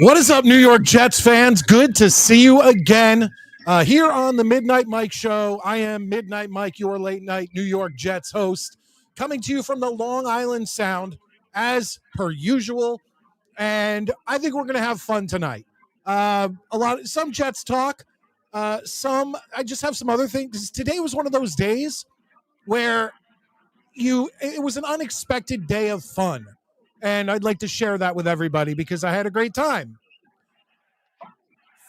What is up, New York Jets fans? Good to see you again here on the Midnight Mike Show. I am Midnight Mike, your late night New York Jets host, coming to you from the Long Island Sound as per usual. And I think we're going to have fun tonight. Some Jets talk, I just have some other things. Today was one of those days where it was an unexpected day of fun. And I'd like to share that with everybody because I had a great time.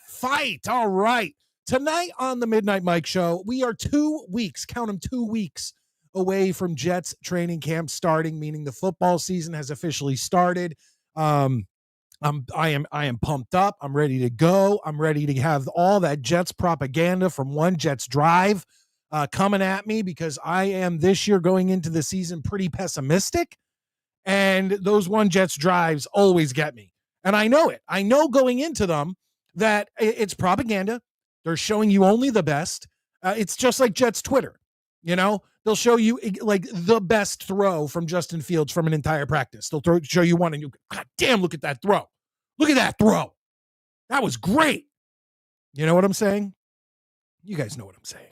Fight. All right. Tonight on the Midnight Mike Show, we are 2 weeks, count them, 2 weeks away from Jets training camp starting, meaning the football season has officially started. I am pumped up. I'm ready to go. I'm ready to have all that Jets propaganda from One Jets Drive coming at me because I am this year going into the season pretty pessimistic. And those One Jets drives always get me. And I know it. I know going into them that it's propaganda. They're showing you only the best. It's just like Jets Twitter. You know, they'll show you like the best throw from Justin Fields from an entire practice. They'll show you one and you, God damn, look at that throw. Look at that throw. That was great. You know what I'm saying? You guys know what I'm saying.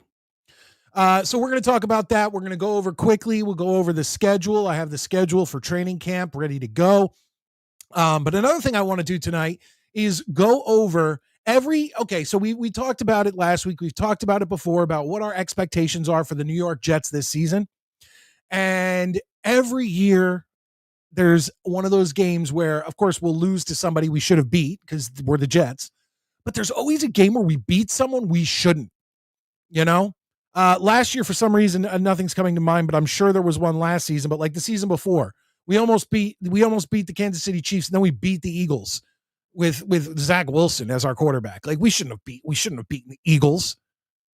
So we're going to talk about that. We're going to go over quickly. We'll go over the schedule. I have the schedule for training camp ready to go. But another thing I want to do tonight is go over so we talked about it last week. We've talked about it before about what our expectations are for the New York Jets this season. And every year there's one of those games where, of course, we'll lose to somebody we should have beat because we're the Jets. But there's always a game where we beat someone we shouldn't, you know? Last year, for some reason, nothing's coming to mind, but I'm sure there was one last season. But like the season before, we almost beat the Kansas City Chiefs, and then we beat the Eagles with Zach Wilson as our quarterback. Like we shouldn't have beaten the Eagles.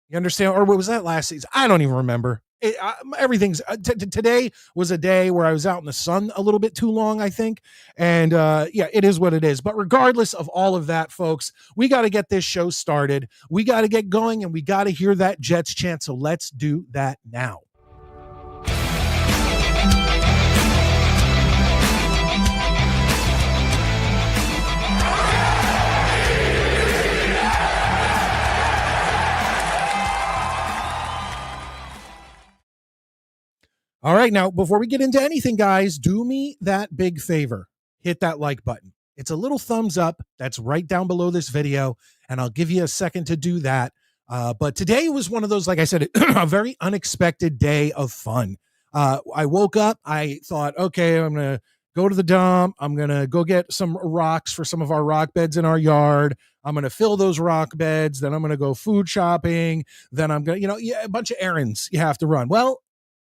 You understand? Or what was that last season? I don't even remember. Today was a day where I was out in the sun a little bit too long, I think. And it is what it is. But regardless of all of that, folks, we got to get this show started. We got to get going and we got to hear that Jets chant. So let's do that now. All right, now, before we get into anything, guys, do me that big favor. Hit that like button. It's a little thumbs up that's right down below this video, and I'll give you a second to do that. But today was one of those, like I said, a very unexpected day of fun. I woke up. I thought, okay, I'm going to go to the dump. I'm going to go get some rocks for some of our rock beds in our yard. I'm going to fill those rock beds. Then I'm going to go food shopping. Then I'm going to, a bunch of errands you have to run. Well,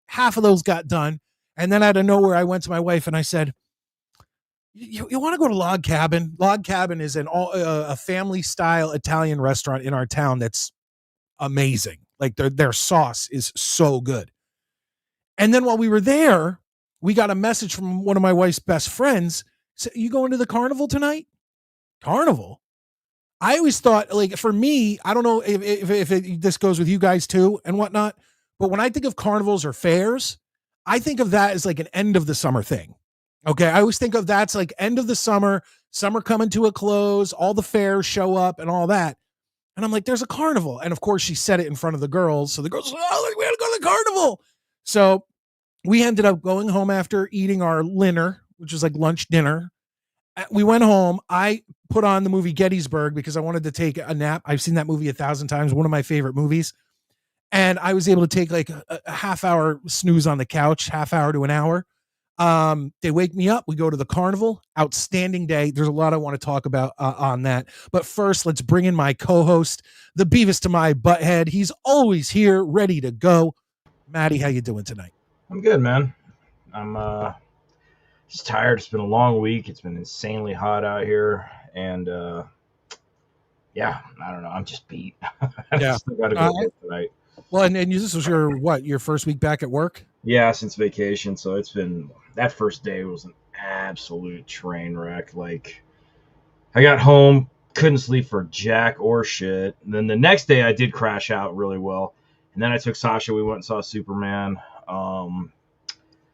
half of those got done. And then out of nowhere, I went to my wife and I said, you want to go to Log Cabin? Log Cabin is a family-style Italian restaurant in our town that's amazing. Like their sauce is so good. And then while we were there, we got a message from one of my wife's best friends. So, you going to the carnival tonight? Carnival? I always thought, like, for me, I don't know if this goes with you guys too and whatnot, but when I think of carnivals or fairs, I think of that as like an end of the summer thing. Okay. I always think of that's like end of the summer coming to a close, all the fairs show up and all that. And I'm like, there's a carnival. And of course, she said it in front of the girls. So the girls were like, oh, we gotta go to the carnival. So we ended up going home after eating our dinner, which was like lunch dinner. We went home. I put on the movie Gettysburg because I wanted to take a nap. I've seen that movie 1,000 times, one of my favorite movies. And I was able to take like a half hour snooze on the couch, half hour to an hour. They wake me up. We go to the carnival. Outstanding day. There's a lot I want to talk about on that. But first, let's bring in my co-host, the Beavis to my butthead. He's always here, ready to go. Maddie, how you doing tonight? I'm good, man. I'm just tired. It's been a long week. It's been insanely hot out here, and yeah, I don't know. I'm just beat. I Yeah. still got to go to work tonight. Well, and this was your first week back at work? Yeah, since vacation, so it's been that first day was an absolute train wreck. Like, I got home, couldn't sleep for jack or shit. And then the next day, I did crash out really well, and then I took Sasha. We went and saw Superman. Do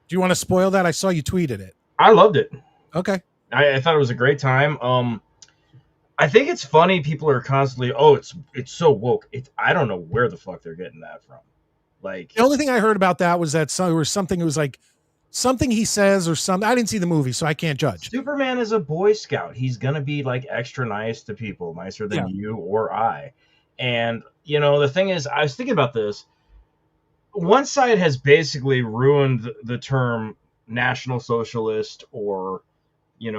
you want to spoil that? I saw you tweeted it. I loved it. Okay. I thought it was a great time. I think it's funny people are constantly, oh, it's so woke. I don't know where the fuck they're getting that from. Like, the only thing I heard about that was that there was something. It was like something he says or something. I didn't see the movie, so I can't judge. Superman is a Boy Scout. He's gonna be like extra nice to people, nicer than you or I. And the thing is, I was thinking about this. One side has basically ruined the term National Socialist or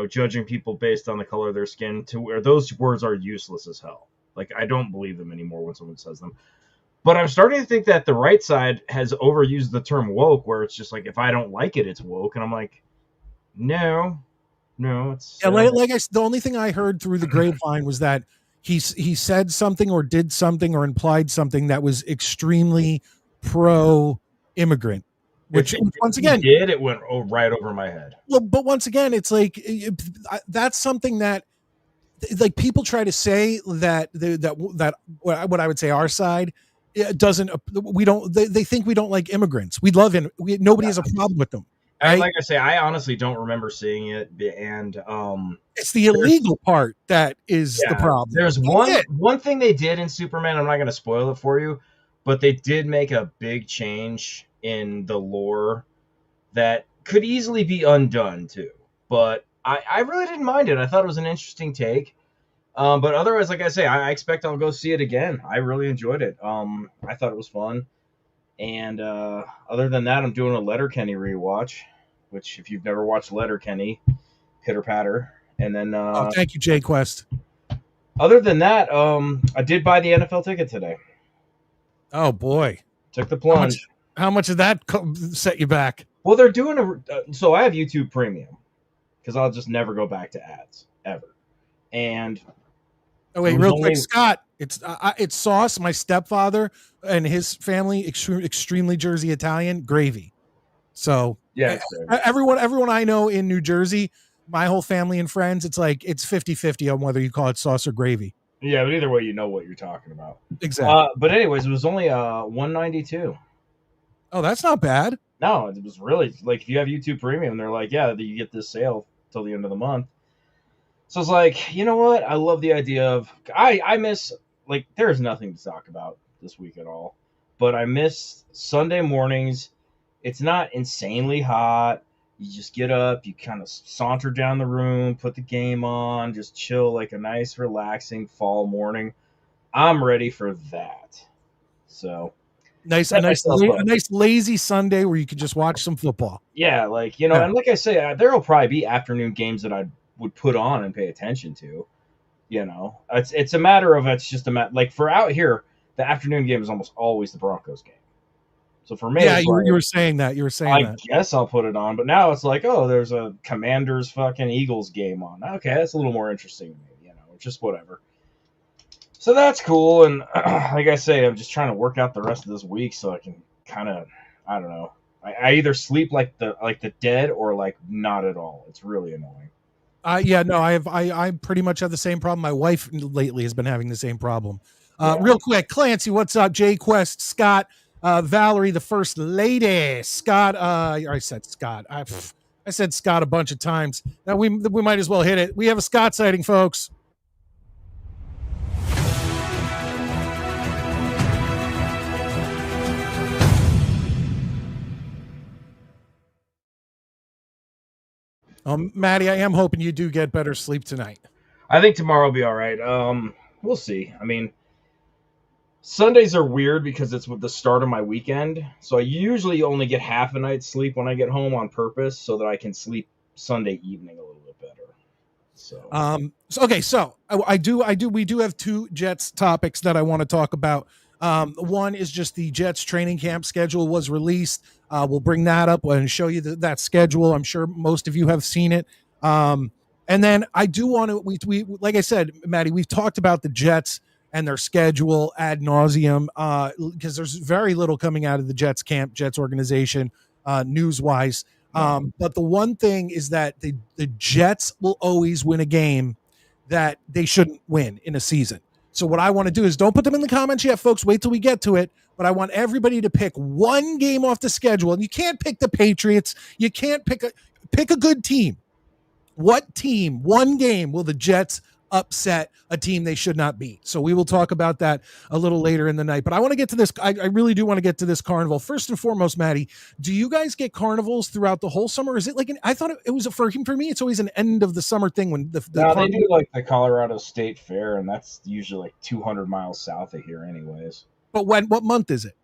judging people based on the color of their skin, to where those words are useless as hell. Like, I don't believe them anymore when someone says them. But I'm starting to think that the right side has overused the term woke, where it's just like, if I don't like it, it's woke. And I'm like, no, it's... Yeah, the only thing I heard through the grapevine was that he said something or did something or implied something that was extremely pro-immigrant. Which once again, it went right over my head. Well, but once again, it's like that's something that like people try to say that what I would say our side doesn't. We don't. They think we don't like immigrants. We love it. Nobody has a problem with them. Right? Like I say, I honestly don't remember seeing it, and it's the illegal part that is the problem. There's one thing they did in Superman. I'm not going to spoil it for you, but they did make a big change in the lore that could easily be undone too. But I really didn't mind it. I thought it was an interesting take. But otherwise, like I say, I expect I'll go see it again. I really enjoyed it. I thought it was fun. And other than that, I'm doing a Letterkenny rewatch, which if you've never watched Letterkenny, pitter patter. And then thank you, Jay Quest. Other than that, I did buy the NFL ticket today. Oh boy, took the plunge. How much did that set you back? Well, they're doing so I have YouTube Premium because I'll just never go back to ads ever. And oh wait, real quick, Scott, it's sauce. My stepfather and his family extremely Jersey Italian gravy. So yeah, everyone I know in New Jersey, my whole family and friends, it's like it's 50-50 on whether you call it sauce or gravy. Yeah, but either way, you know what you're talking about. Exactly. But anyways, it was only $192. Oh, that's not bad. No, it was really like if you have YouTube Premium, they're like, yeah, you get this sale till the end of the month. So it's like, you know what? I love the idea of I miss, like, there's nothing to talk about this week at all, but I miss Sunday mornings. It's not insanely hot. You just get up, you kind of saunter down the room, put the game on, just chill like a nice, relaxing fall morning. I'm ready for that. So a nice lazy Sunday where you can just watch some football. Yeah, like, and like I say, there will probably be afternoon games that I would put on and pay attention to. It's a matter of like for out here, the afternoon game is almost always the Broncos game. So for me, you were saying that. I guess I'll put it on, but now it's like, oh, there's a Commanders fucking Eagles game on. Okay, that's a little more interesting to me. Just whatever. So that's cool, and like I say, I'm just trying to work out the rest of this week so I can kind of, I don't know. I either sleep like the dead or like not at all. It's really annoying. I pretty much have the same problem. My wife lately has been having the same problem. Real quick, Clancy, what's up? Jay Quest, Scott, Valerie, the first lady, Scott. I said Scott. I said Scott a bunch of times. Now we might as well hit it. We have a Scott sighting, folks. Maddie, I am hoping you do get better sleep tonight. I think tomorrow will be all right. We'll see. I mean, Sundays are weird because it's with the start of my weekend, so I usually only get half a night's sleep when I get home on purpose, so that I can sleep Sunday evening a little bit better. Okay, so we do have two Jets topics that I want to talk about. One is just the Jets training camp schedule was released. We'll bring that up and show you that schedule. I'm sure most of you have seen it. And then I do want to, we like I said, Maddie, we've talked about the Jets and their schedule ad nauseum because there's very little coming out of the Jets camp, Jets organization, news wise. But the one thing is that the Jets will always win a game that they shouldn't win in a season. So what I want to do is don't put them in the comments yet, folks. Wait till we get to it. But I want everybody to pick one game off the schedule. And you can't pick the Patriots. You can't pick a good team. What team, one game, will the Jets upset a team they should not beat? So we will talk about that a little later in the night. But I want to get to this. I really do want to get to this carnival. First and foremost, Maddie, do you guys get carnivals throughout the whole summer? Is it like I thought it was for me, it's always an end of the summer thing when they do like the Colorado State Fair, and that's usually like 200 miles south of here anyways. But what month is it?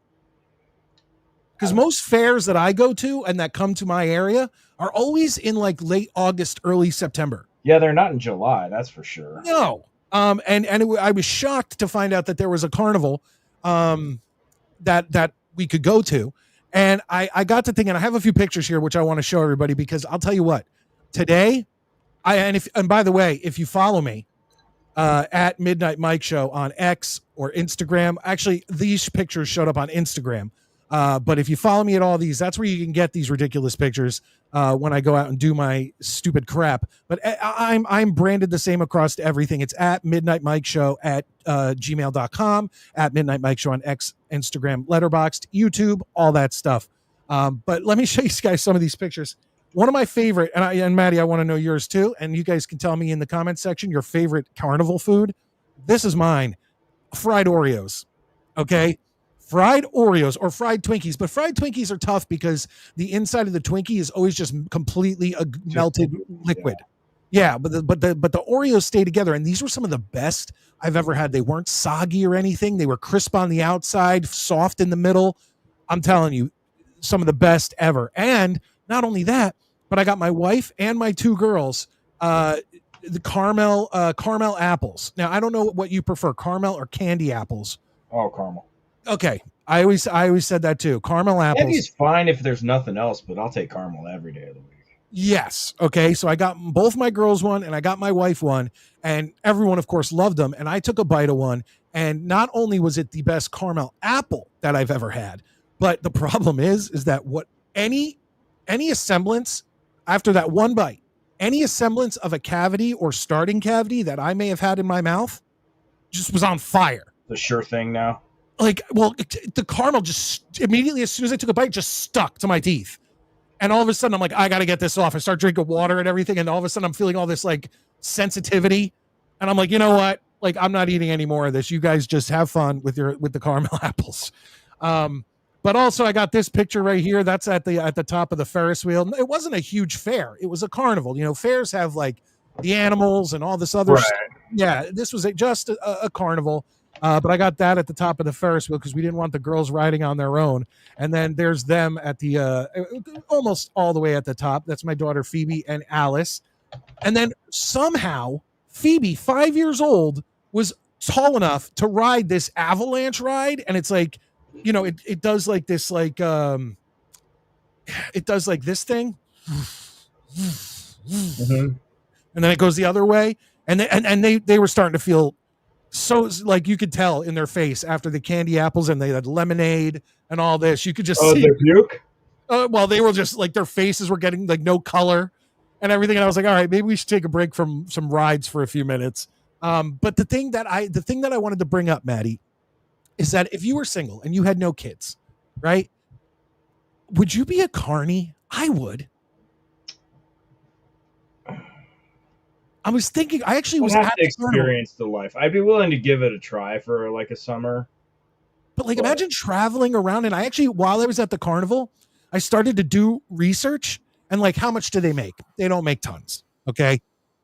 Because most fairs that I go to and that come to my area are always in like late August, early September. Yeah, they're not in July, that's for sure. No. I was shocked to find out that there was a carnival that we could go to. And I got to thinking, I have a few pictures here, which I want to show everybody, because I'll tell you what, today, and by the way, if you follow me at Midnight Mike Show on X or Instagram, actually, these pictures showed up on Instagram. But if you follow me at all these, that's where you can get these ridiculous pictures when I go out and do my stupid crap. But I'm branded the same across everything. It's at Midnight Mike Show at gmail.com, at Midnight Mike Show on X, Instagram, Letterboxd, YouTube, all that stuff. But let me show you guys some of these pictures. One of my favorite, and Maddie, I want to know yours too, and you guys can tell me in the comment section your favorite carnival food. This is mine, fried Oreos. Okay. Fried Oreos or fried Twinkies, but fried Twinkies are tough because the inside of the Twinkie is always just completely melted liquid. Yeah, but the Oreos stay together, and these were some of the best I've ever had. They weren't soggy or anything. They were crisp on the outside, soft in the middle. I'm telling you, some of the best ever. And not only that, but I got my wife and my two girls the caramel apples. Now, I don't know what you prefer, caramel or candy apples. Oh, caramel. Okay, I always said that too. Caramel apples. Candy's fine if there's nothing else, but I'll take caramel every day of the week. Yes. Okay, so I got both my girls one, and I got my wife one, and everyone, of course, loved them. And I took a bite of one, and not only was it the best caramel apple that I've ever had, but the problem is that what any semblance after that one bite, any semblance of a cavity or starting cavity that I may have had in my mouth, just was on fire. The sure thing now. Like, well, the caramel just immediately, as soon as I took a bite, just stuck to my teeth. And all of a sudden, I'm like, I got to get this off. I start drinking water and everything. And all of a sudden, I'm feeling all this like sensitivity. And I'm like, you know what? Like, I'm not eating any more of this. You guys just have fun with the caramel apples. But also, I got this picture right here. That's at the top of the Ferris wheel. It wasn't a huge fair. It was a carnival. You know, fairs have like the animals and all this other stuff. Yeah, this was just a carnival. But I got that at the top of the Ferris wheel because we didn't want the girls riding on their own. And then there's them at the almost all the way at the top. That's my daughter Phoebe and Alice. And then somehow Phoebe, 5 years old, was tall enough to ride this avalanche ride. And it's like, you know, it does like this, like it does like this thing. Mm-hmm. And then it goes the other way. And they were starting to feel so, like, you could tell in their face after the candy apples and they had lemonade and all this. You could just see. They puke? Well, they were just like, their faces were getting like no color and everything. And I was like, all right, maybe we should take a break from some rides for a few minutes. But the thing that I wanted to bring up, Maddie, is that if you were single and you had no kids, right? Would you be a carny? I would. I was thinking, I actually was have to experience the life. I'd be willing to give it a try for like a summer. But imagine traveling around. And I actually, while I was at the carnival, I started to do research, And like, how much do they make? They don't make tons. Okay.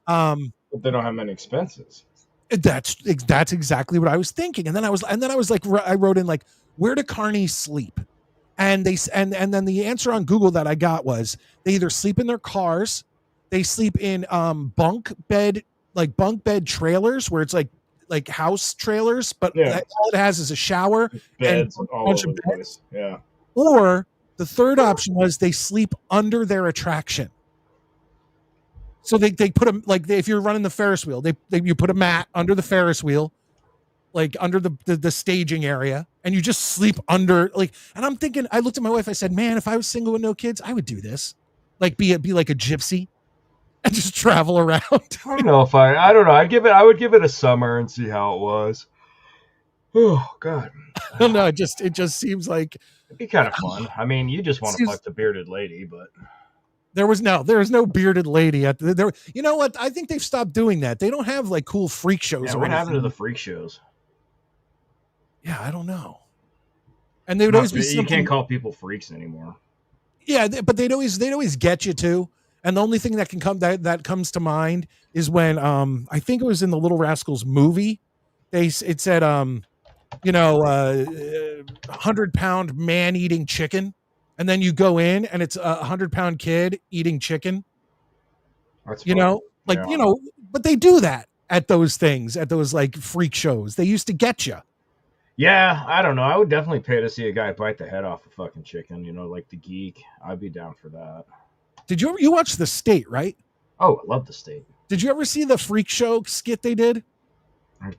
But they don't have many expenses. That's exactly what I was thinking. And then I was like, I wrote in like, where do carnies sleep? And and then the answer on Google that I got was they either sleep in their cars, they sleep in bunk bed trailers where it's like house trailers, but all it has is a shower beds and all over the place. Yeah. Or the third option was they sleep under their attraction. So they put them like if you're running the Ferris wheel, you put a mat under the Ferris wheel, like under the staging area, and you just sleep under like. And I'm thinking, I looked at my wife, I said, "Man, if I was single with no kids, I would do this, like be like a gypsy, and just travel around." I don't know if I don't know. I would give it a summer and see how it was. Oh God. I don't know. It just seems like it'd be kind of fun. I mean, you just want to fuck the bearded lady, but. There was no bearded lady at there. You know what? I think they've stopped doing that. They don't have like cool freak shows. Yeah, what happened to the freak shows? Yeah, I don't know. And they would always be. You can't call people freaks anymore. Yeah, but they'd always get you too. And the only thing that can come that comes to mind is when I think it was in the Little Rascals movie. It said 100-pound man eating chicken. And then you go in and it's a 100-pound kid eating chicken. That's but they do that at those things, at those like freak shows. They used to get you. Yeah, I don't know. I would definitely pay to see a guy bite the head off a fucking chicken, like the Geek. I'd be down for that. Did you watch The State, right? Oh, I love The State. Did you ever see the freak show skit they did?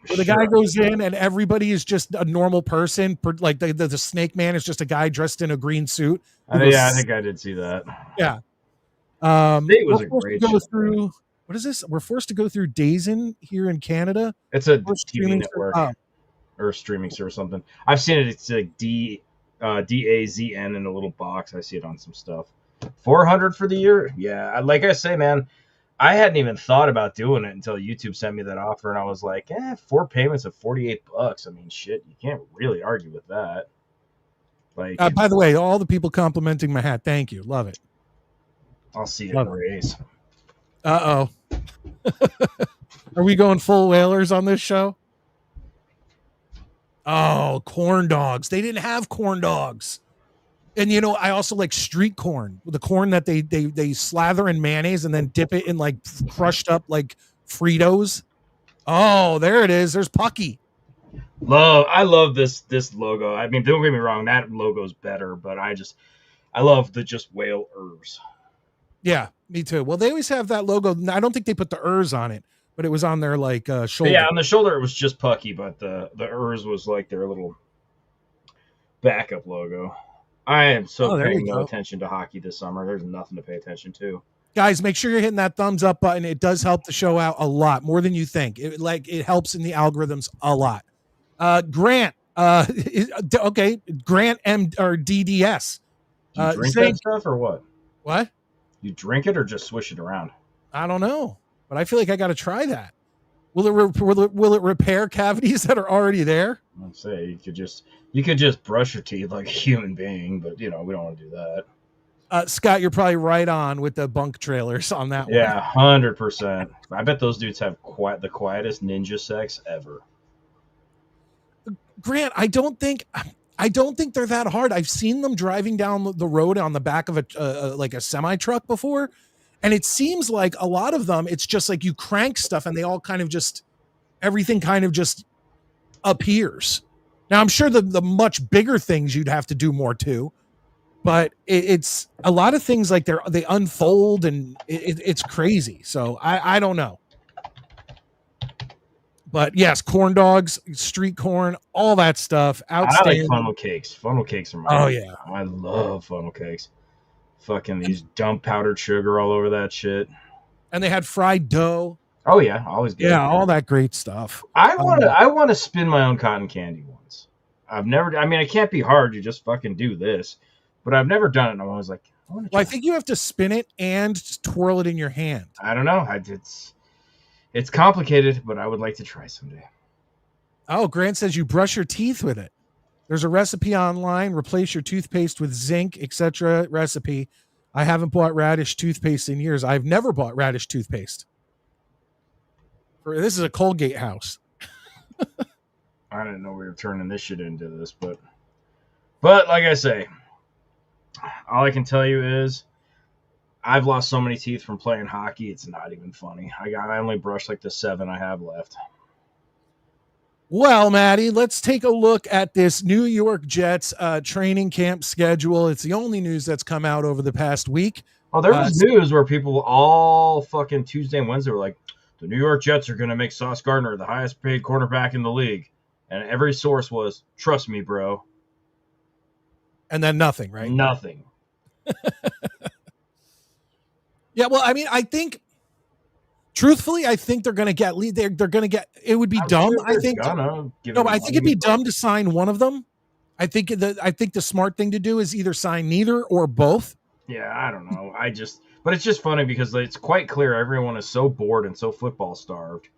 Where the guy goes in and everybody is just a normal person. Like the snake man is just a guy dressed in a green suit. I think I did see that. Yeah. State was a great show. What is this? We're forced to go through Dazen here in Canada. It's a TV network or a streaming service or something. I've seen it. It's like DAZN in a little box. I see it on some stuff. 400 for the year. Yeah. Like I say, man, I hadn't even thought about doing it until YouTube sent me that offer, and I was like, 4 payments of $48. I mean, shit, you can't really argue with that. Like, by the way, all the people complimenting my hat, thank you, love it. I'll see you in the race. Are we going full whalers on this show? Oh, corn dogs! They didn't have corn dogs. And I also like street corn, the corn that they slather in mayonnaise and then dip it in like crushed up like Fritos. Oh, there it is. There's Pucky. I love this logo. I mean, don't get me wrong, that logo's better, but I love the just whale ers. Yeah, me too. Well, they always have that logo. I don't think they put the ers on it, but it was on their like shoulder. Yeah, on the shoulder it was just Pucky, but the ers was like their little backup logo. I am paying no attention to hockey this summer. There's nothing to pay attention to. Guys, make sure you're hitting that thumbs up button. It does help the show out a lot, more than you think. It helps in the algorithms a lot. Grant, okay, Grant M or DDS. Do you drink that stuff or what? What? You drink it or just swish it around? I don't know, but I feel like I got to try that. Will it repair cavities that are already there? I'd say you could just brush your teeth like a human being, but we don't want to do that. Scott, you're probably right on with the bunk trailers on that one. Yeah, 100%. I bet those dudes have the quietest ninja sex ever. Grant, I don't think they're that hard. I've seen them driving down the road on the back of a semi truck before. And it seems like a lot of them, it's just like you crank stuff and they all kind of just, everything kind of just appears. Now, I'm sure the much bigger things you'd have to do more too, but it's a lot of things like they unfold and it's crazy. So I don't know. But yes, corn dogs, street corn, all that stuff. Outstanding. I like funnel cakes. Funnel cakes are my favorite. I love funnel cakes. Fucking these dump powdered sugar all over that shit. And they had fried dough. Oh yeah, always good. Yeah, all that great stuff. I want to spin my own cotton candy once. I've never. I mean, it can't be hard. You just fucking do this. But I've never done it. And I'm always like, I think you have to spin it and twirl it in your hand. I don't know. It's complicated, but I would like to try someday. Oh, Grant says you brush your teeth with it. There's a recipe online. Replace your toothpaste with zinc, etc. recipe. I haven't bought Radish toothpaste in years. I've never bought Radish toothpaste. This is a Colgate house. I didn't know we were turning this shit into this, but like I say, all I can tell you is I've lost so many teeth from playing hockey. It's not even funny. I only brushed like the 7 I have left. Well, Maddie, let's take a look at this New York Jets training camp schedule. It's the only news that's come out over the past week. Oh, there was news where people all fucking Tuesday and Wednesday were like, the New York Jets are going to make Sauce Gardner the highest paid quarterback in the league. And every source was, trust me, bro. And then nothing, right? Nothing. Yeah, well, I mean, I think, truthfully, I think they're going to get, they're going to get, it would be dumb, I think. No, but I think it'd be dumb to sign one of them. I think the smart thing to do is either sign neither or both. Yeah, I don't know. But it's just funny because it's quite clear everyone is so bored and so football starved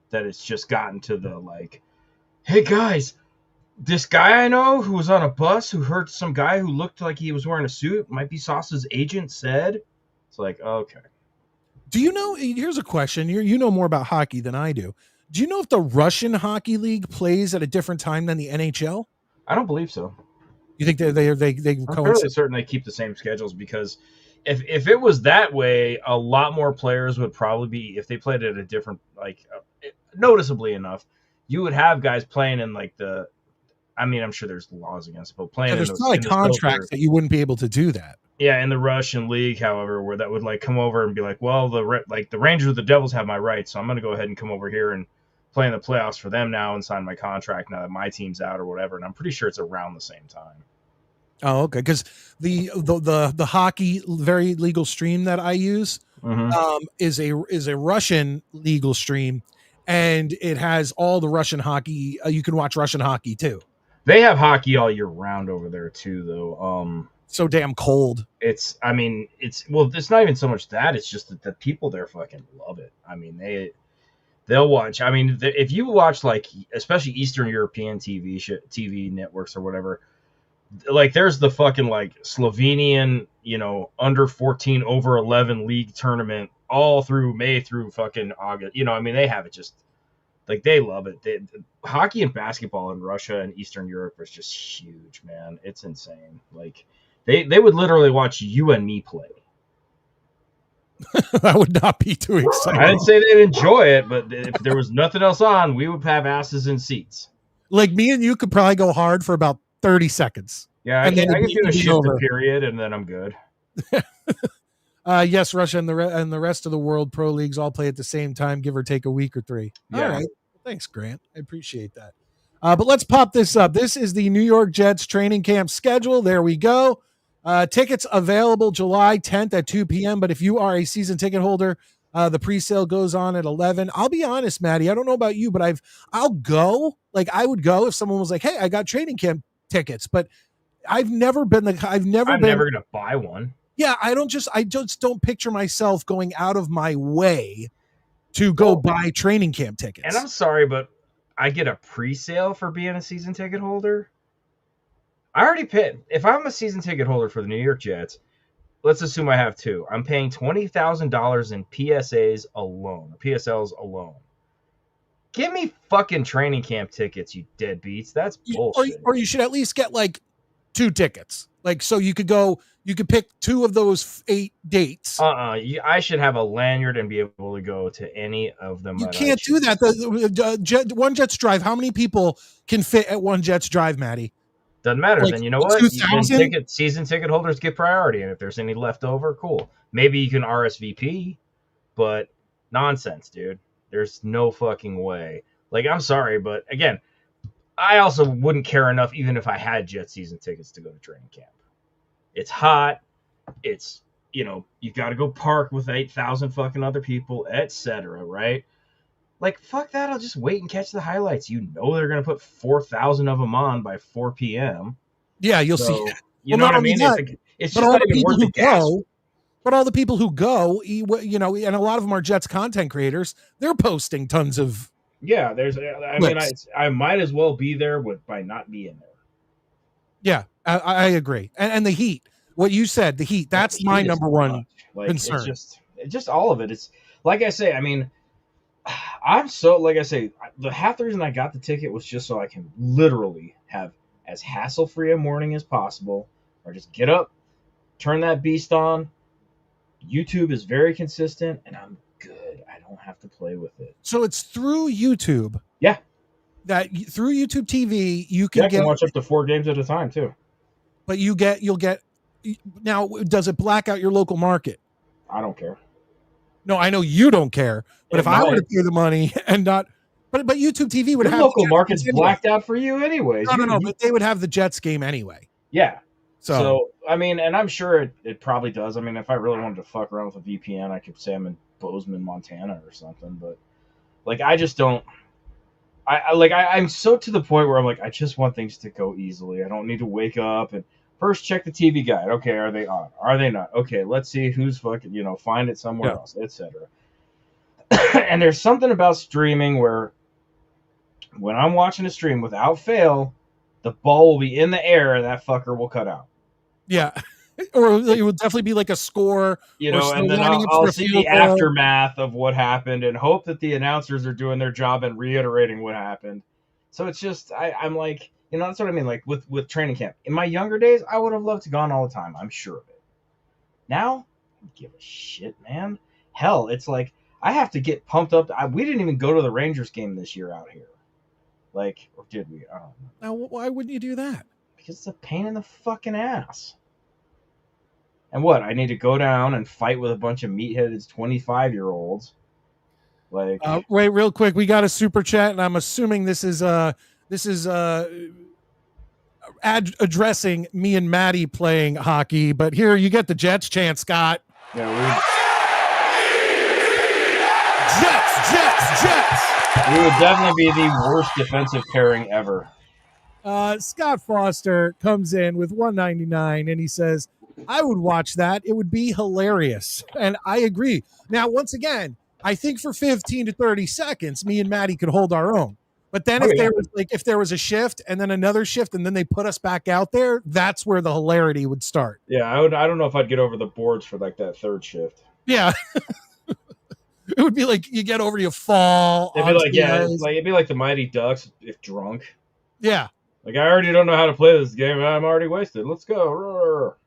that it's just gotten to the like, hey guys, this guy I know who was on a bus who heard some guy who looked like he was wearing a suit, might be Sauce's agent, said. It's like, okay. Do you know, here's a question. You know more about hockey than I do. Do you know if the Russian Hockey League plays at a different time than the NHL? I don't believe so. You think they I'm fairly certain they keep the same schedules because if it was that way, a lot more players would probably be, if they played at a different, like, noticeably enough, you would have guys playing in like I'm sure there's laws against it, but playing there's probably contracts that you wouldn't be able to do that. Yeah, in the Russian league, however, where that would like come over and be like, well, the Rangers or the Devils have my rights, so I'm going to go ahead and come over here and play in the playoffs for them now and sign my contract now that my team's out or whatever. And I'm pretty sure it's around the same time. Oh, okay. Because the hockey very legal stream that I use is a Russian legal stream, and it has all the Russian hockey. You can watch Russian hockey too. They have hockey all year round over there too, though. So damn cold. It's not even so much that. It's just that the people there fucking love it. I mean, they'll watch. I mean, if you watch like especially Eastern European TV networks or whatever. Like there's the fucking like Slovenian, under 14 over 11 league tournament all through May through fucking August. They have it just like they love it. Hockey and basketball in Russia and Eastern Europe is just huge, man. It's insane. Like they would literally watch you and me play. That would not be too exciting. I didn't say they'd enjoy it, but if there was nothing else on, we would have asses in seats. Like me and you could probably go hard for about 30 seconds. Yeah, I can do a shift the period, and then I'm good. Yes, Russia and the rest of the world pro leagues all play at the same time, give or take a week or 3. Yeah. All right. Thanks, Grant. I appreciate that. But let's pop this up. This is the New York Jets training camp schedule. There we go. Tickets available July 10th at 2 p.m. But if you are a season ticket holder, the pre-sale goes on at 11. I'll be honest, Maddie. I don't know about you, but I'll go. Like I would go if someone was like, "Hey, I got training camp tickets," but I've never been never gonna buy one. Yeah, I just don't picture myself going out of my way to go buy training camp tickets. And I'm sorry, but I get a pre-sale for being a season ticket holder. I already paid. If I'm a season ticket holder for the New York Jets, let's assume I have 2. I'm paying $20,000 in PSLs alone. Give me fucking training camp tickets, you deadbeats. That's bullshit. Or you should at least get like 2 tickets. Like, so you could pick 2 of those 8 dates. I should have a lanyard and be able to go to any of them. You can't do that. The One Jets Drive, how many people can fit at One Jets Drive, Maddie? Doesn't matter. Then you know what? Season ticket holders get priority. And if there's any left over, cool. Maybe you can RSVP, but nonsense, dude. There's no fucking way. Like, I'm sorry, but again, I also wouldn't care enough even if I had Jet season tickets to go to training camp. It's hot. It's, you've got to go park with 8,000 fucking other people, etc., right? Like, fuck that. I'll just wait and catch the highlights. They're going to put 4,000 of them on by 4 p.m. Yeah, you'll see. You know what I mean? It's just not even worth the gas. But all the people who go, and a lot of them are Jets content creators, they're posting tons of. Yeah, I might as well be there by not being there. Yeah, I agree. And the heat. what you said, the heat. That's The my heat is number too one much. Like concern. it's just all of it. It's like I say. I mean, I'm so like I say. The half the reason I got the ticket was just so I can literally have as hassle free a morning as possible, or just get up, turn that beast on. YouTube is very consistent, and I'm good. I don't have to play with it. So it's through YouTube. Yeah. Through YouTube TV, you Yeah, can I can get, watch up to 4 games at a time too. but you'll get. Now, does it black out your local market? I don't care. No, I know you don't care, but It if I were to might. pay the money and not, but YouTube TV would Your have the local Jets market's games anyway. blacked out for you anyways. No, but they would have the Jets game anyway. Yeah. So I mean, and I'm sure it probably does. I mean, if I really wanted to fuck around with a VPN, I could say I'm in Bozeman, Montana or something. But like, I just don't. I'm so to the point where I'm like, I just want things to go easily. I don't need to wake up and first check the TV guide. Okay, are they on? Are they not? Okay, let's see who's fucking, find it somewhere else, etc. And there's something about streaming where when I'm watching a stream without fail, the ball will be in the air and that fucker will cut out. Yeah. Or it will definitely be like a score, And then I'll see the aftermath of what happened and hope that the announcers are doing their job and reiterating what happened. So it's just, I'm like, that's what I mean. Like with training camp. In my younger days, I would have loved to gone all the time. I'm sure of it. Now, I don't give a shit, man. Hell, it's like I have to get pumped up. We didn't even go to the Rangers game this year out here. Like, or did we? I don't know. Now, why wouldn't you do that? Because it's a pain in the fucking ass. And what? I need to go down and fight with a bunch of meatheaded 25-year-olds. Like, wait, real quick, we got a super chat, and I'm assuming this is addressing me and Maddie playing hockey. But here you get the Jets chant, Scott. Yeah, Jets. We would definitely be the worst defensive pairing ever. Scott Foster comes in with $1.99 and he says, I would watch that. It would be hilarious. And I agree. Now, once again, I think for 15 to 30 seconds, me and Maddie could hold our own. But then if there was a shift and then another shift and then they put us back out there, that's where the hilarity would start. Yeah, I don't know if I'd get over the boards for like that third shift. Yeah. It would be like you get over, you fall. It'd be like, it'd be like the Mighty Ducks if drunk. Yeah. Like, I already don't know how to play this game. I'm already wasted. Let's go. Roar.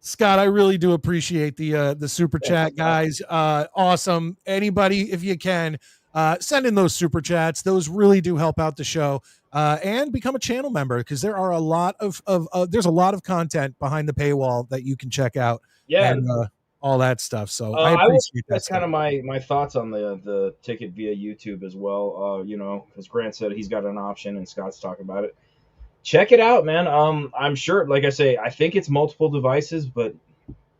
Scott, I really do appreciate the super chat, guys. Awesome. Anybody, if you can, send in those super chats. Those really do help out the show. And become a channel member, because there are a lot of there's a lot of content behind the paywall that you can check out. Yeah. And all that stuff. So I appreciate that. That's kind of my thoughts on the ticket via YouTube as well. Because Grant said he's got an option and Scott's talking about it. Check it out, man. I'm sure, like I say, I think it's multiple devices, but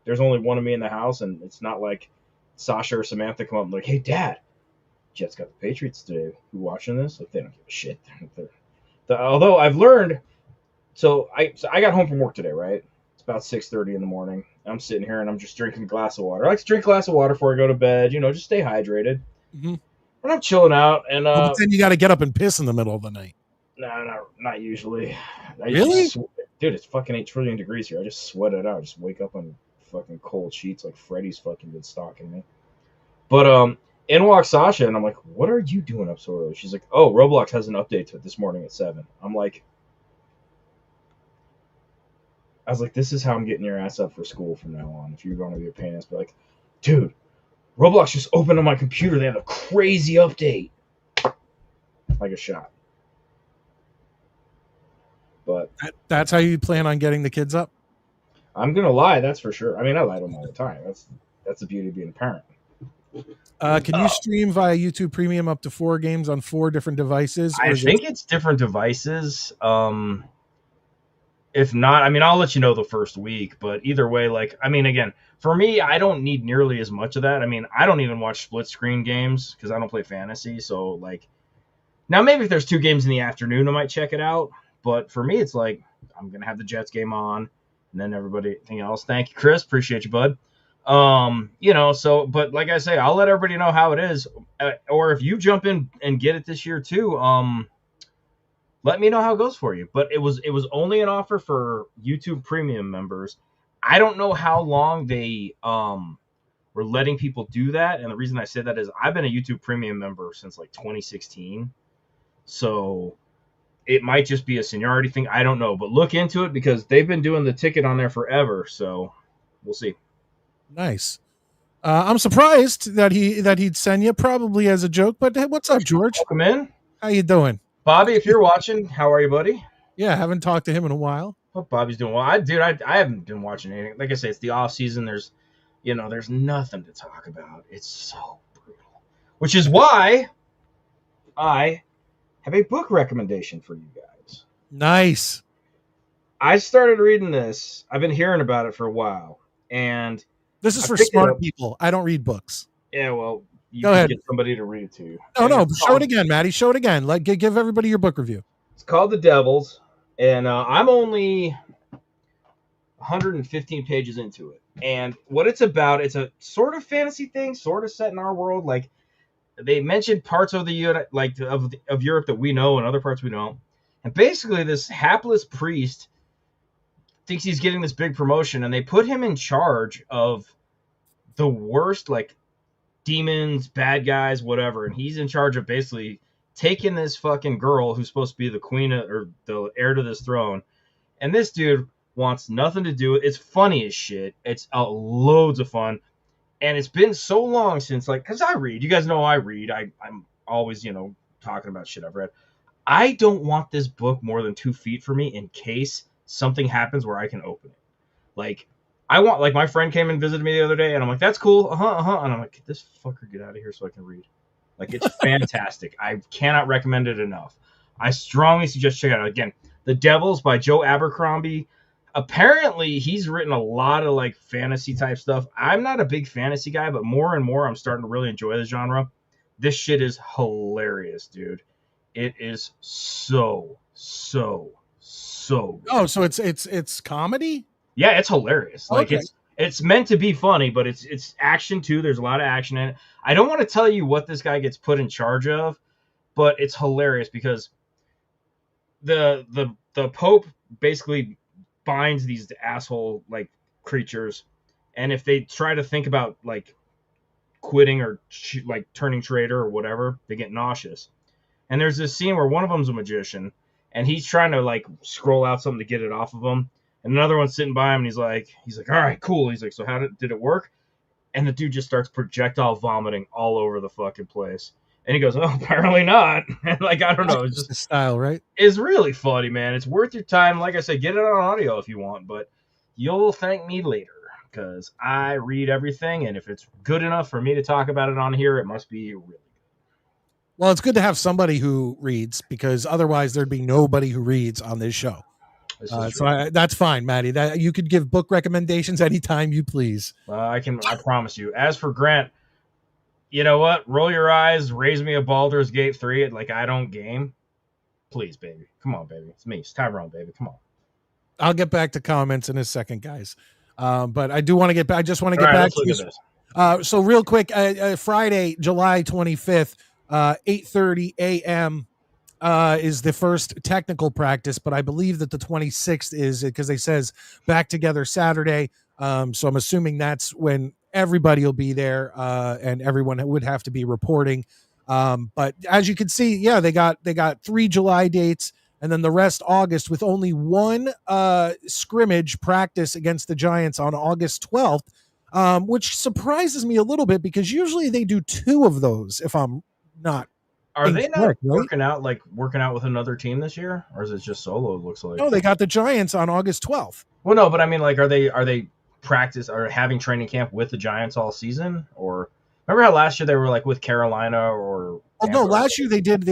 there's only one of me in the house, and it's not like Sasha or Samantha come up and like, hey, Dad, Jets got the Patriots today. You watching this? Like, they don't give a shit. Although I've learned, so I got home from work today, right? It's about 6:30 in the morning. I'm sitting here and I'm just drinking a glass of water. I like to drink a glass of water before I go to bed, just stay hydrated. Mm-hmm. And I'm chilling out. And but then you got to get up and piss in the middle of the night. No, not usually. Really? Dude, it's fucking 8 trillion degrees here. I just sweat it out. I just wake up on fucking cold sheets like Freddy's fucking been stalking me. But in walks Sasha, and I'm like, what are you doing up so early? She's like, oh, Roblox has an update to it this morning at 7. I was like, this is how I'm getting your ass up for school from now on. If you're going to be a pain ass, be like, dude, Roblox just opened on my computer. They have a crazy update. Like a shot. But that's how you plan on getting the kids up? I'm gonna lie, that's for sure. I mean, I lie to them all the time. That's the beauty of being a parent. Can you stream via YouTube Premium up to 4 games on 4 different devices? I think it's different devices. If not, I mean, I'll let you know the first week. But either way, again, for me, I don't need nearly as much of that. I mean, I don't even watch split screen games because I don't play fantasy. So now maybe if there's 2 games in the afternoon, I might check it out. But for me, it's like I'm gonna have the Jets game on, and then everything else. Thank you, Chris. Appreciate you, bud. So, but like I say, I'll let everybody know how it is. Or if you jump in and get it this year too, let me know how it goes for you. But it was only an offer for YouTube Premium members. I don't know how long they were letting people do that, and the reason I say that is I've been a YouTube Premium member since like 2016, so it might just be a seniority thing. I don't know, but look into it because they've been doing the ticket on there forever. So we'll see. Nice. I'm surprised that he'd send you, probably as a joke. But hey, what's up, George? Welcome in, How you doing? Bobby. If you're watching, how are you, buddy? Yeah, haven't talked to him in a while. Hope Bobby's doing well. I haven't been watching anything. Like I say, it's the off season. There's nothing to talk about. It's so brutal, which is why I have a book recommendation for you guys. Nice. I started reading this. I've been hearing about it for a while, and This is I for picked it smart up. people. I don't read books. Yeah, well, you Go can ahead. get somebody to read it to you. No, And no. it's Show it called, again, Maddie. Show it again. Like, give everybody your book review. it's called The Devils, and I'm only 115 pages into it. And what it's about, it's a sort of fantasy thing, sort of set in our world. Like they mentioned parts of the like of Europe that we know and other parts we don't. And basically, this hapless priest thinks he's getting this big promotion, and they put him in charge of the worst, like demons, bad guys, whatever. And he's in charge of basically taking this fucking girl who's supposed to be the queen or the heir to this throne. And this dude wants nothing to do with it. It's funny as shit. It's loads of fun. And it's been so long since, like, because I read. You guys know I read. I'm always, talking about shit I've read. I don't want this book more than 2 feet from me in case something happens where I can open it. Like, I want, like, my friend came and visited me the other day, and I'm like, that's cool. And I'm like, get this fucker get out of here so I can read. Like, it's fantastic. I cannot recommend it enough. I strongly suggest check it out. Again, The Devils by Joe Abercrombie. Apparently, he's written a lot of, like, fantasy type stuff. I'm not a big fantasy guy, but more and more I'm starting to really enjoy the genre. This shit is hilarious, dude. It is so good. Oh, so it's comedy? Yeah, it's hilarious. Like Okay. it's meant to be funny, but it's action too. There's a lot of action in it. I don't want to tell you what this guy gets put in charge of, but it's hilarious because the Pope basically binds these asshole like creatures, and if they try to think about like quitting or like turning traitor or whatever, they get nauseous. And there's this scene where one of them's a magician, and he's trying to like scroll out something to get it off of him. And another one's sitting by him, and he's like, all right, cool. He's like, so how did it work? And the dude just starts projectile vomiting all over the fucking place. And he goes, oh, apparently not. And like, I don't know. It's the style, right? It's really funny, man. It's worth your time. Like I said, get it on audio if you want, but you'll thank me later because I read everything. And if it's good enough for me to talk about it on here, it must be really good. Well, it's good to have somebody who reads because otherwise there'd be nobody who reads on this show. That's fine, Maddie. That you could give book recommendations anytime you please. I promise you. As for Grant, you know what? Roll your eyes. Raise me a Baldur's Gate 3. Like I don't game. Please, baby. Come on, baby. It's me. It's Tyrone, baby. Come on. I'll get back to comments in a second, guys. But I do want to get back. I just want to get back to this. So real quick, Friday, July 25th, 8:30 a.m. Is the first technical practice, but I believe that the 26th is because they says back together Saturday. So I'm assuming that's when everybody will be there, and everyone would have to be reporting. But as you can see, yeah, they got 3 July dates, and then the rest August, with only one scrimmage practice against the Giants on August 12th, which surprises me a little bit because usually they do 2 of those. If I'm not. Are they not working out with another team this year, or is it just solo? It looks like. No, they got the Giants on August 12th. Well, no, but I mean, like, are they practice or having training camp with the Giants all season? Or remember how last year they were like with Carolina or? Oh no, last year they did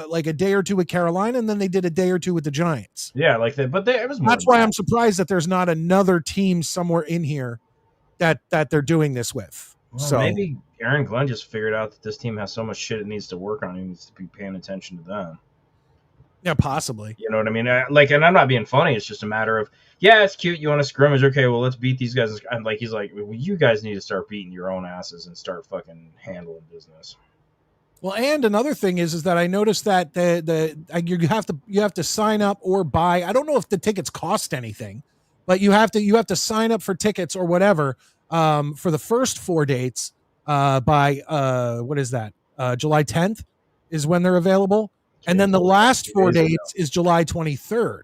like a day or 2 with Carolina, and then they did a day or 2 with the Giants. Yeah, like it was. That's why I'm surprised that there's not another team somewhere in here that they're doing this with. Well, so maybe Aaron Glenn just figured out that this team has so much shit it needs to work on. He needs to be paying attention to them. Yeah, possibly. You know what I mean? And I'm not being funny. It's just a matter of, yeah, it's cute. You want to scrimmage? Okay, well, let's beat these guys. And like he's like, well, you guys need to start beating your own asses and start fucking handling business. Well, and another thing is that I noticed that you have to sign up or buy. I don't know if the tickets cost anything, but you have to sign up for tickets or whatever for the first 4 dates by what is that? July 10th is when they're available, and then the last 4 dates is July 23rd.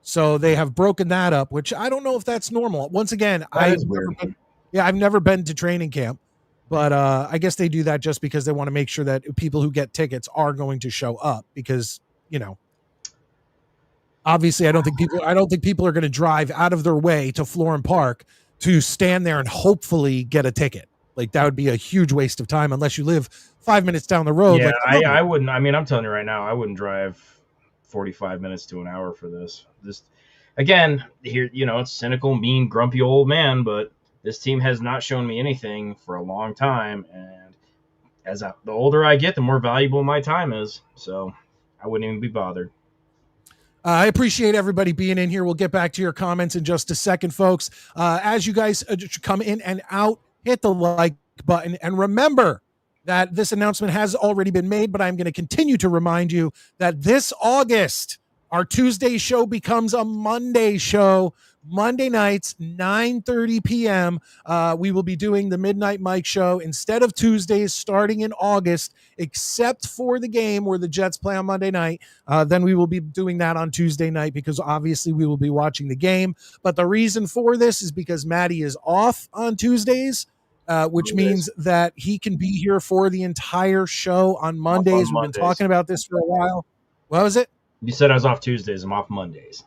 So they have broken that up, which I don't know if that's normal. Once again, I've never been to training camp, but I guess they do that just because they want to make sure that people who get tickets are going to show up because, obviously I don't think people are going to drive out of their way to Florham Park to stand there and hopefully get a ticket. Like that would be a huge waste of time unless you live 5 minutes down the road. Yeah, like, I wouldn't. I mean, I'm telling you right now, I wouldn't drive 45 minutes to an hour for this. Again, here, it's cynical, mean, grumpy old man, but this team has not shown me anything for a long time. And the older I get, the more valuable my time is. So I wouldn't even be bothered. I appreciate everybody being in here. We'll get back to your comments in just a second, folks. As you guys come in and out, hit the like button. And remember that this announcement has already been made, but I'm going to continue to remind you that this August, our Tuesday show becomes a Monday show. Monday nights, 9:30 p.m. We will be doing the Midnight Mike show instead of Tuesdays starting in August, except for the game where the Jets play on Monday night. Then we will be doing that on Tuesday night because obviously we will be watching the game. But the reason for this is because Maddie is off on Tuesdays, which means that he can be here for the entire show on Mondays. We've been talking about this for a while. What was it? You said I was off Tuesdays. I'm off Mondays.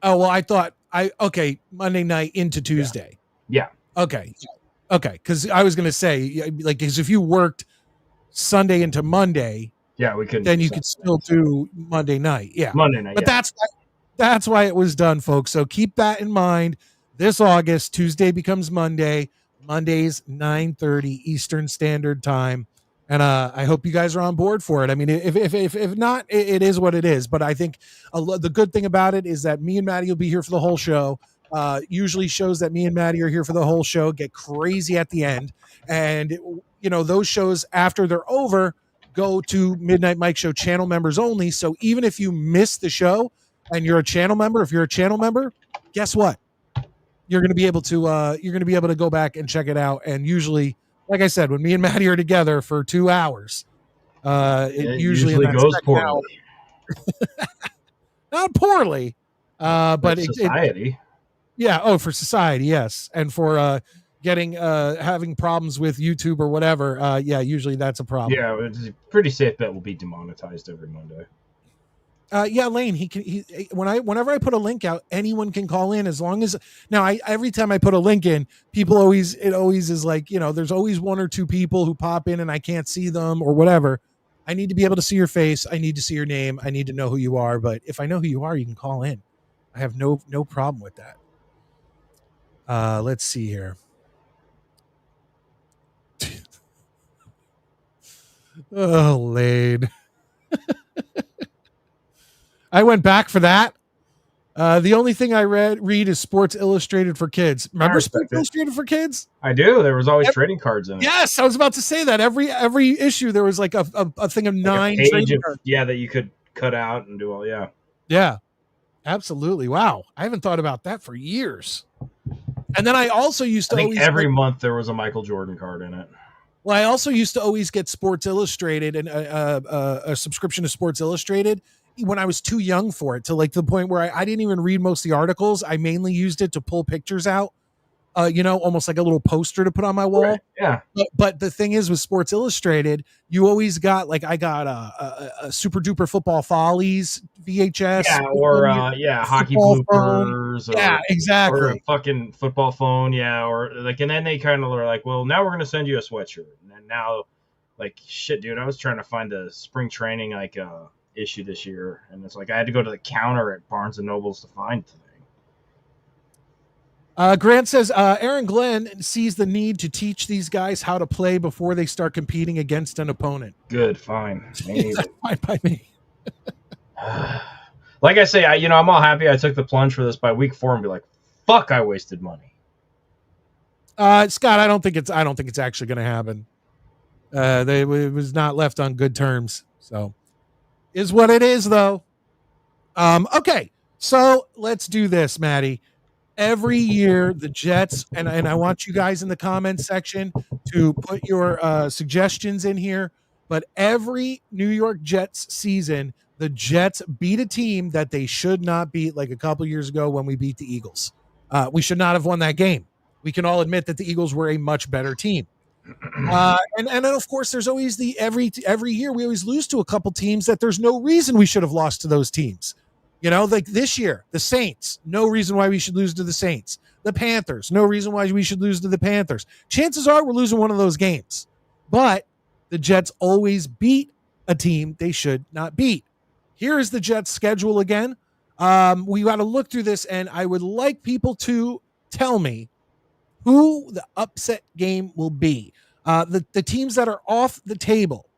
Oh, well, I thought Monday night into Tuesday. Yeah. Okay. Because I was going to say, like, because if you worked Sunday into Monday, we couldn't. Then you could still do Monday night. Yeah. Monday night. But that's why it was done, folks. So keep that in mind. This August, Tuesday becomes Monday. Mondays, 9:30 Eastern Standard Time. And I hope you guys are on board for it. I mean, if not, it is what it is. But I think the good thing about it is that me and Maddie will be here for the whole show. Usually shows that me and Maddie are here for the whole show get crazy at the end. And, those shows after they're over go to Midnight Mike Show channel members only. So even if you miss the show and you're a channel member, guess what? You're going to be able to go back and check it out. And usually, like I said, when me and Maddie are together for 2 hours, it usually goes poorly. Not poorly, but society. For society, yes, and for having problems with YouTube or whatever. Usually that's a problem. Yeah, it's a pretty safe bet we'll be demonetized every Monday. Lane, whenever I put a link out, anyone can call in as long as every time I put a link in, it always is like, there's always one or two people who pop in and I can't see them or whatever. I need to be able to see your face. I need to see your name. I need to know who you are. But if I know who you are, you can call in. I have no problem with that. Let's see here. Oh, Lane. I went back for that. The only thing I read is Sports Illustrated for Kids. Remember Sports Illustrated for Kids? I do. There was always trading cards in it. Yes, I was about to say that. Every issue there was like a thing of 9 trading cards. Yeah, that you could cut out and do all. Yeah. Yeah, absolutely. Wow, I haven't thought about that for years. And then I also used to every month there was a Michael Jordan card in it. Well, I also used to always get Sports Illustrated and a subscription to Sports Illustrated when I was too young for it, to like the point where I didn't even read most of the articles. I mainly used it to pull pictures out, almost like a little poster to put on my wall. Right. Yeah. But the thing is with Sports Illustrated, you always got I got a Super Duper Football Follies VHS. Yeah, or hockey bloopers. Yeah, exactly. Or a fucking football phone. Yeah, or and then they kind of were like, well, now we're going to send you a sweatshirt. And now, shit, dude, I was trying to find a spring training, issue this year, and it's like I had to go to the counter at Barnes and Nobles to find the thing. Grant says Aaron Glenn sees the need to teach these guys how to play before they start competing against an opponent. Good, fine. Fine by me. Like I say, I'm all happy I took the plunge for this by week 4 and be like, fuck, I wasted money. Scott, I don't think it's actually going to happen. It was not left on good terms, so. Is what it is, though. Okay, So let's do this, Maddie. Every year, the Jets, and I want you guys in the comments section to put your suggestions in here. But every New York Jets season, the Jets beat a team that they should not beat, like a couple years ago when we beat the Eagles. We should not have won that game. We can all admit that the Eagles were a much better team. And then of course there's always the every year we always lose to a couple teams that there's no reason we should have lost to those teams. You know, like this year, the Saints, no reason why we should lose to the Saints. The Panthers, no reason why we should lose to the Panthers. Chances are we're losing one of those games. But the Jets always beat a team they should not beat. Here is the Jets schedule again. We got to look through this, and I would like people to tell me who the upset game will be. The teams that are off the table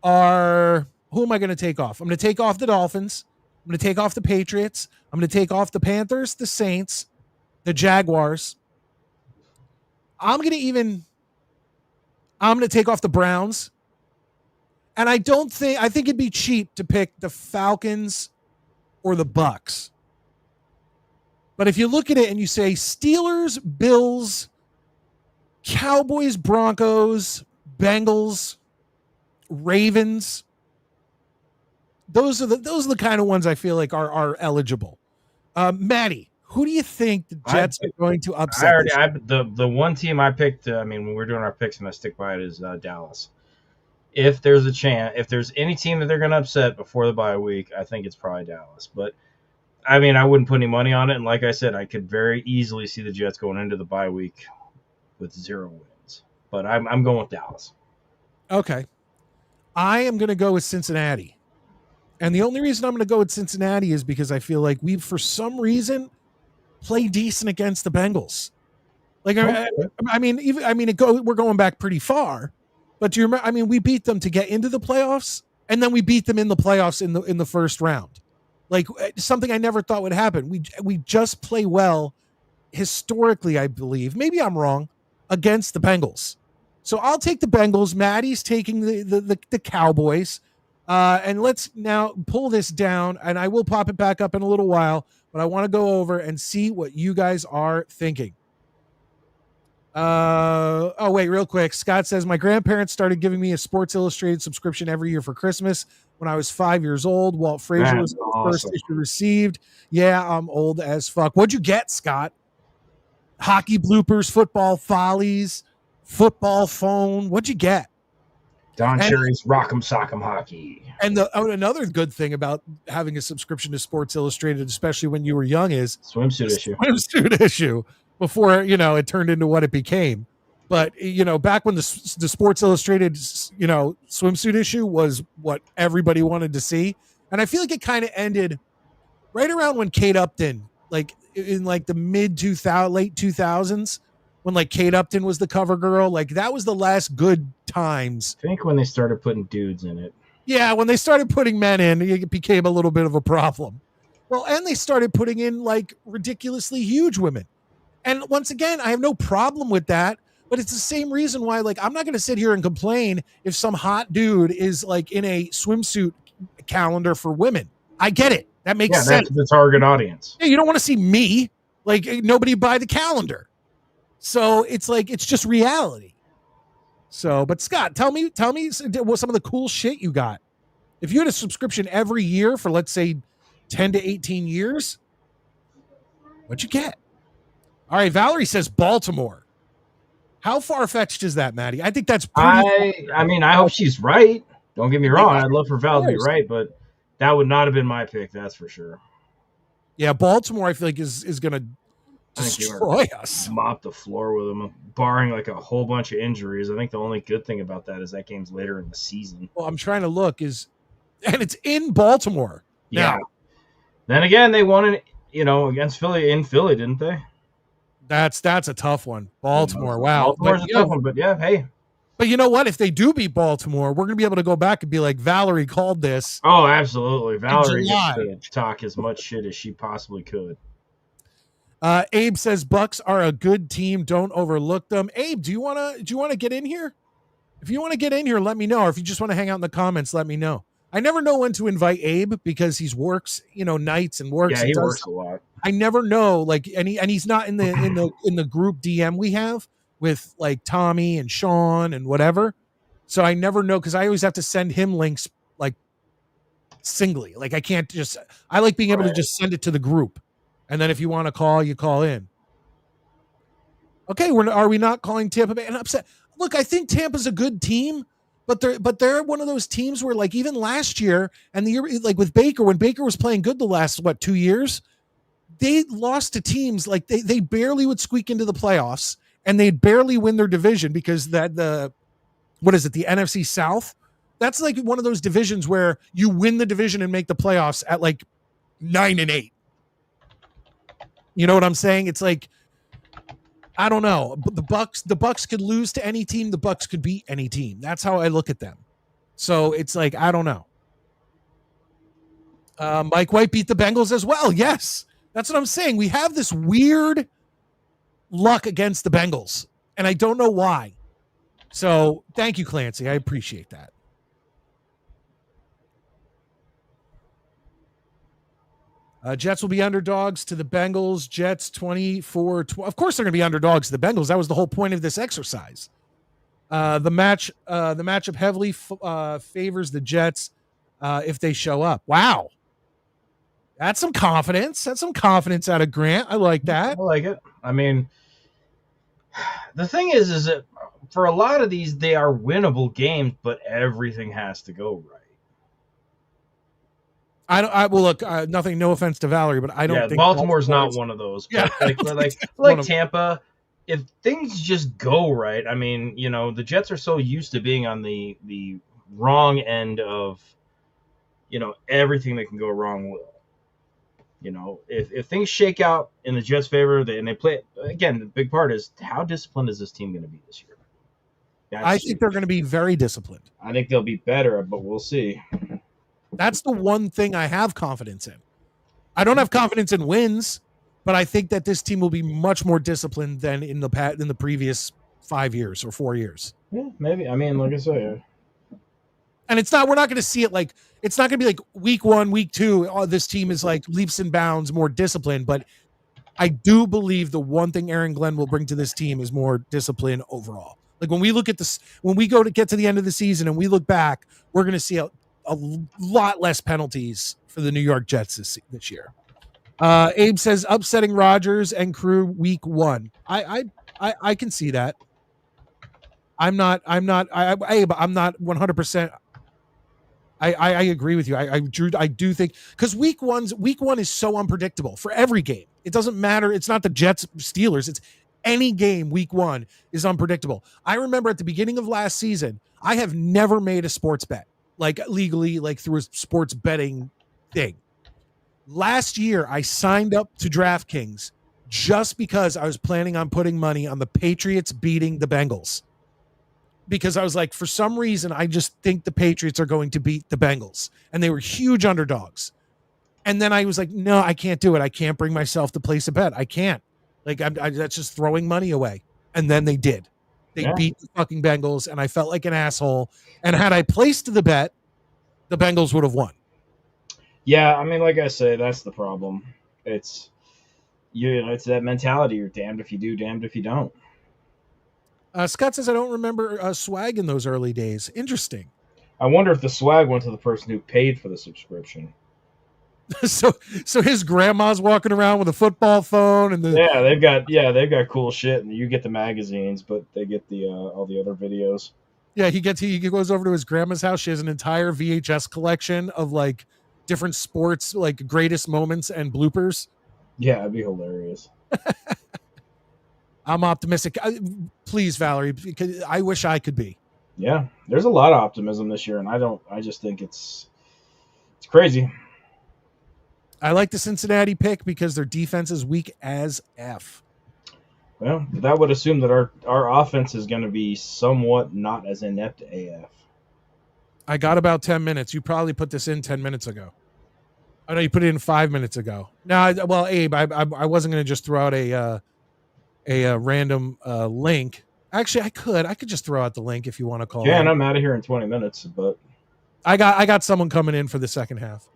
are, who am I going to take off? I'm going to take off the Dolphins. I'm going to take off the Patriots. I'm going to take off the Panthers, the Saints, the Jaguars. I'm going to take off the Browns. And I think it'd be cheap to pick the Falcons or the Bucks. But if you look at it and you say Steelers, Bills, Cowboys, Broncos, Bengals, Ravens, those are the kind of ones I feel like are eligible. Maddie, who do you think the Jets are going to upset? The one team I picked, when we're doing our picks and I stick by it, is Dallas. If there's a chance, if there's any team that they're going to upset before the bye week, I think it's probably Dallas. But I wouldn't put any money on it. And like I said, I could very easily see the Jets going into the bye week with 0 wins. But I'm going with Dallas. Okay. I am going to go with Cincinnati. And the only reason I'm going to go with Cincinnati is because I feel like we, for some reason, play decent against the Bengals. Like, okay. We're going back pretty far. But do you remember? We beat them to get into the playoffs, and then we beat them in the playoffs in the first round. Like, something I never thought would happen. We just play well historically, I believe. Maybe I'm wrong, against the Bengals. So I'll take the Bengals. Maddie's taking the Cowboys. And let's now pull this down, and I will pop it back up in a little while, but I want to go over and see what you guys are thinking. Wait, real quick. Scott says, my grandparents started giving me a Sports Illustrated subscription every year for Christmas when I was 5 years old. Walt Frazier was the first issue received. Yeah, I'm old as fuck. What'd you get, Scott? Hockey bloopers, football follies, football phone. What'd you get? Don Cherry's Rock'em Sock'em Hockey. And another good thing about having a subscription to Sports Illustrated, especially when you were young, is swimsuit issue before, it turned into what it became. But, back when the Sports Illustrated, swimsuit issue was what everybody wanted to see. And I feel like it kind of ended right around when Kate Upton, like in like the late 2000s, when like Kate Upton was the cover girl. Like that was the last good times. I think when they started putting dudes in it. Yeah, when they started putting men in, it became a little bit of a problem. Well, and they started putting in like ridiculously huge women. And once again, I have no problem with that, but it's the same reason why, like, I'm not going to sit here and complain if some hot dude is like in a swimsuit calendar for women. I get it. That makes sense. That's the target audience. Yeah, you don't want to see me. Like, nobody buy the calendar. So it's like, it's just reality. So, but Scott, tell me what some of the cool shit you got. If you had a subscription every year for, let's say, 10 to 18 years, what'd you get? All right, Valerie says Baltimore. How far-fetched is that, Maddie? I think that's pretty... I hope she's right. Don't get me wrong. I'd love for Val to be right, but that would not have been my pick, that's for sure. Yeah, Baltimore, I feel like, is going to destroy us. Mop the floor with them, barring like a whole bunch of injuries. I think the only good thing about that is that game's later in the season. Well, I'm trying to look, and it's in Baltimore. Yeah. Now, then again, they won it, against Philly in Philly, didn't they? That's a tough one. Baltimore, wow. Baltimore's a tough one, but yeah, hey. But you know what? If they do beat Baltimore, we're going to be able to go back and be like, Valerie called this. Oh, absolutely. Valerie gets to talk as much shit as she possibly could. Abe says Bucks are a good team. Don't overlook them. Abe, do you want to get in here? If you want to get in here, let me know. Or if you just want to hang out in the comments, let me know. I never know when to invite Abe because he's works, nights and works Yeah, and he does. works a lot. I never know, like, and he's not in the group DM we have with like Tommy and Sean and whatever. So I never know because I always have to send him links like singly. Like I can't just. I like being able to just send it to the group, and then if you want to call, you call in. Okay, are we not calling Tampa Bay? And upset. Look, I think Tampa's a good team, but they're one of those teams where like even last year and the year like with Baker when Baker was playing good the last 2 years, they lost to teams like they barely would squeak into the playoffs and they'd barely win their division because the NFC South. That's like one of those divisions where you win the division and make the playoffs at like 9-8. You know what I'm saying? It's like I don't know. But the Bucks could lose to any team. The Bucks could beat any team. That's how I look at them. So it's like I don't know. Mike White beat the Bengals as well. Yes, that's what I'm saying. We have this weird luck against the Bengals, and I don't know why. So thank you, Clancy. I appreciate that. Jets will be underdogs to the Bengals. Jets 24-12. Of course, they're going to be underdogs to the Bengals. That was the whole point of this exercise. The matchup heavily favors the Jets if they show up. Wow, that's some confidence. That's some confidence out of Grant. I like that. I like it. I mean, the thing is that for a lot of these, they are winnable games, but everything has to go right. Look. Nothing. No offense to Valerie, but I don't think Baltimore's not one of those. Yeah, like Tampa, if things just go right, I mean, the Jets are so used to being on the wrong end of, everything that can go wrong will. If things shake out in the Jets' favor, and they play again, the big part is how disciplined is this team going to be this year? I think they're going to be very disciplined. I think they'll be better, but we'll see. That's the one thing I have confidence in. I don't have confidence in wins, but I think that this team will be much more disciplined than in the previous 5 years or 4 years. Yeah, maybe. I mean, like I said, and we're not going to see it like it's not going to be like week 1, week 2. Oh, this team is like leaps and bounds more disciplined, but I do believe the one thing Aaron Glenn will bring to this team is more discipline overall. Like when we look at this, when we go to get to the end of the season and we look back, we're going to see a lot less penalties for the New York Jets this year. Abe says upsetting Rodgers and crew week 1. I can see that. I'm not 100%. I agree with you. I do think because week one is so unpredictable for every game. It doesn't matter. It's not the Jets Steelers. It's any game. Week 1 is unpredictable. I remember at the beginning of last season, I have never made a sports bet like legally, like through a sports betting thing. Last year, I signed up to DraftKings just because I was planning on putting money on the Patriots beating the Bengals. Because I was like, for some reason, I just think the Patriots are going to beat the Bengals. And they were huge underdogs. And then I was like, no, I can't do it. I can't bring myself to place a bet. I can't. Like, that's just throwing money away. And then they did. They beat the fucking Bengals, and I felt like an asshole. And had I placed the bet, the Bengals would have won. Yeah, I mean, like I said, that's the problem. It's it's that mentality. You're damned if you do, damned if you don't. Scott says, I don't remember swag in those early days. Interesting. I wonder if the swag went to the person who paid for the subscription. so his grandma's walking around with a football phone and they've got cool shit, and you get the magazines, but they get the all the other videos. Yeah, he goes over to his grandma's house. She has an entire VHS collection of like different sports, like greatest moments and bloopers. Yeah, it'd be hilarious. I'm optimistic. Please, Valerie, because I wish I could be. Yeah, there's a lot of optimism this year, and I just think it's crazy. I like the Cincinnati pick because their defense is weak as F. Well, that would assume that our offense is going to be somewhat not as inept AF. I got about 10 minutes. You probably put this in 10 minutes ago. I know you put it in 5 minutes ago. No, well, Abe, I wasn't going to just throw out a random link. Actually, I could just throw out the link if you want to call. Yeah, and I'm out of here in 20 minutes, but I got someone coming in for the second half.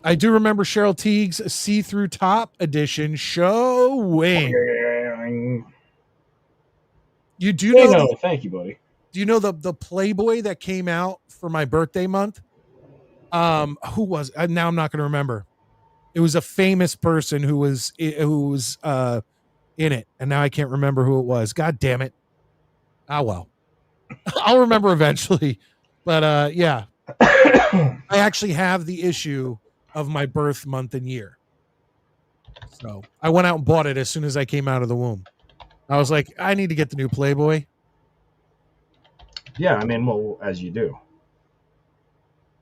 I do remember Cheryl Teague's see-through top edition showing. You do know? No, thank you, buddy. Do you know the Playboy that came out for my birthday month? Who was? Now I'm not going to remember. It was a famous person who was in it, and now I can't remember who it was. God damn it! Ah well, I'll remember eventually. But yeah, I actually have the issue of my birth month and year. So I went out and bought it as soon as I came out of the womb. I was like, I need to get the new Playboy. Yeah, I mean, well, as you do.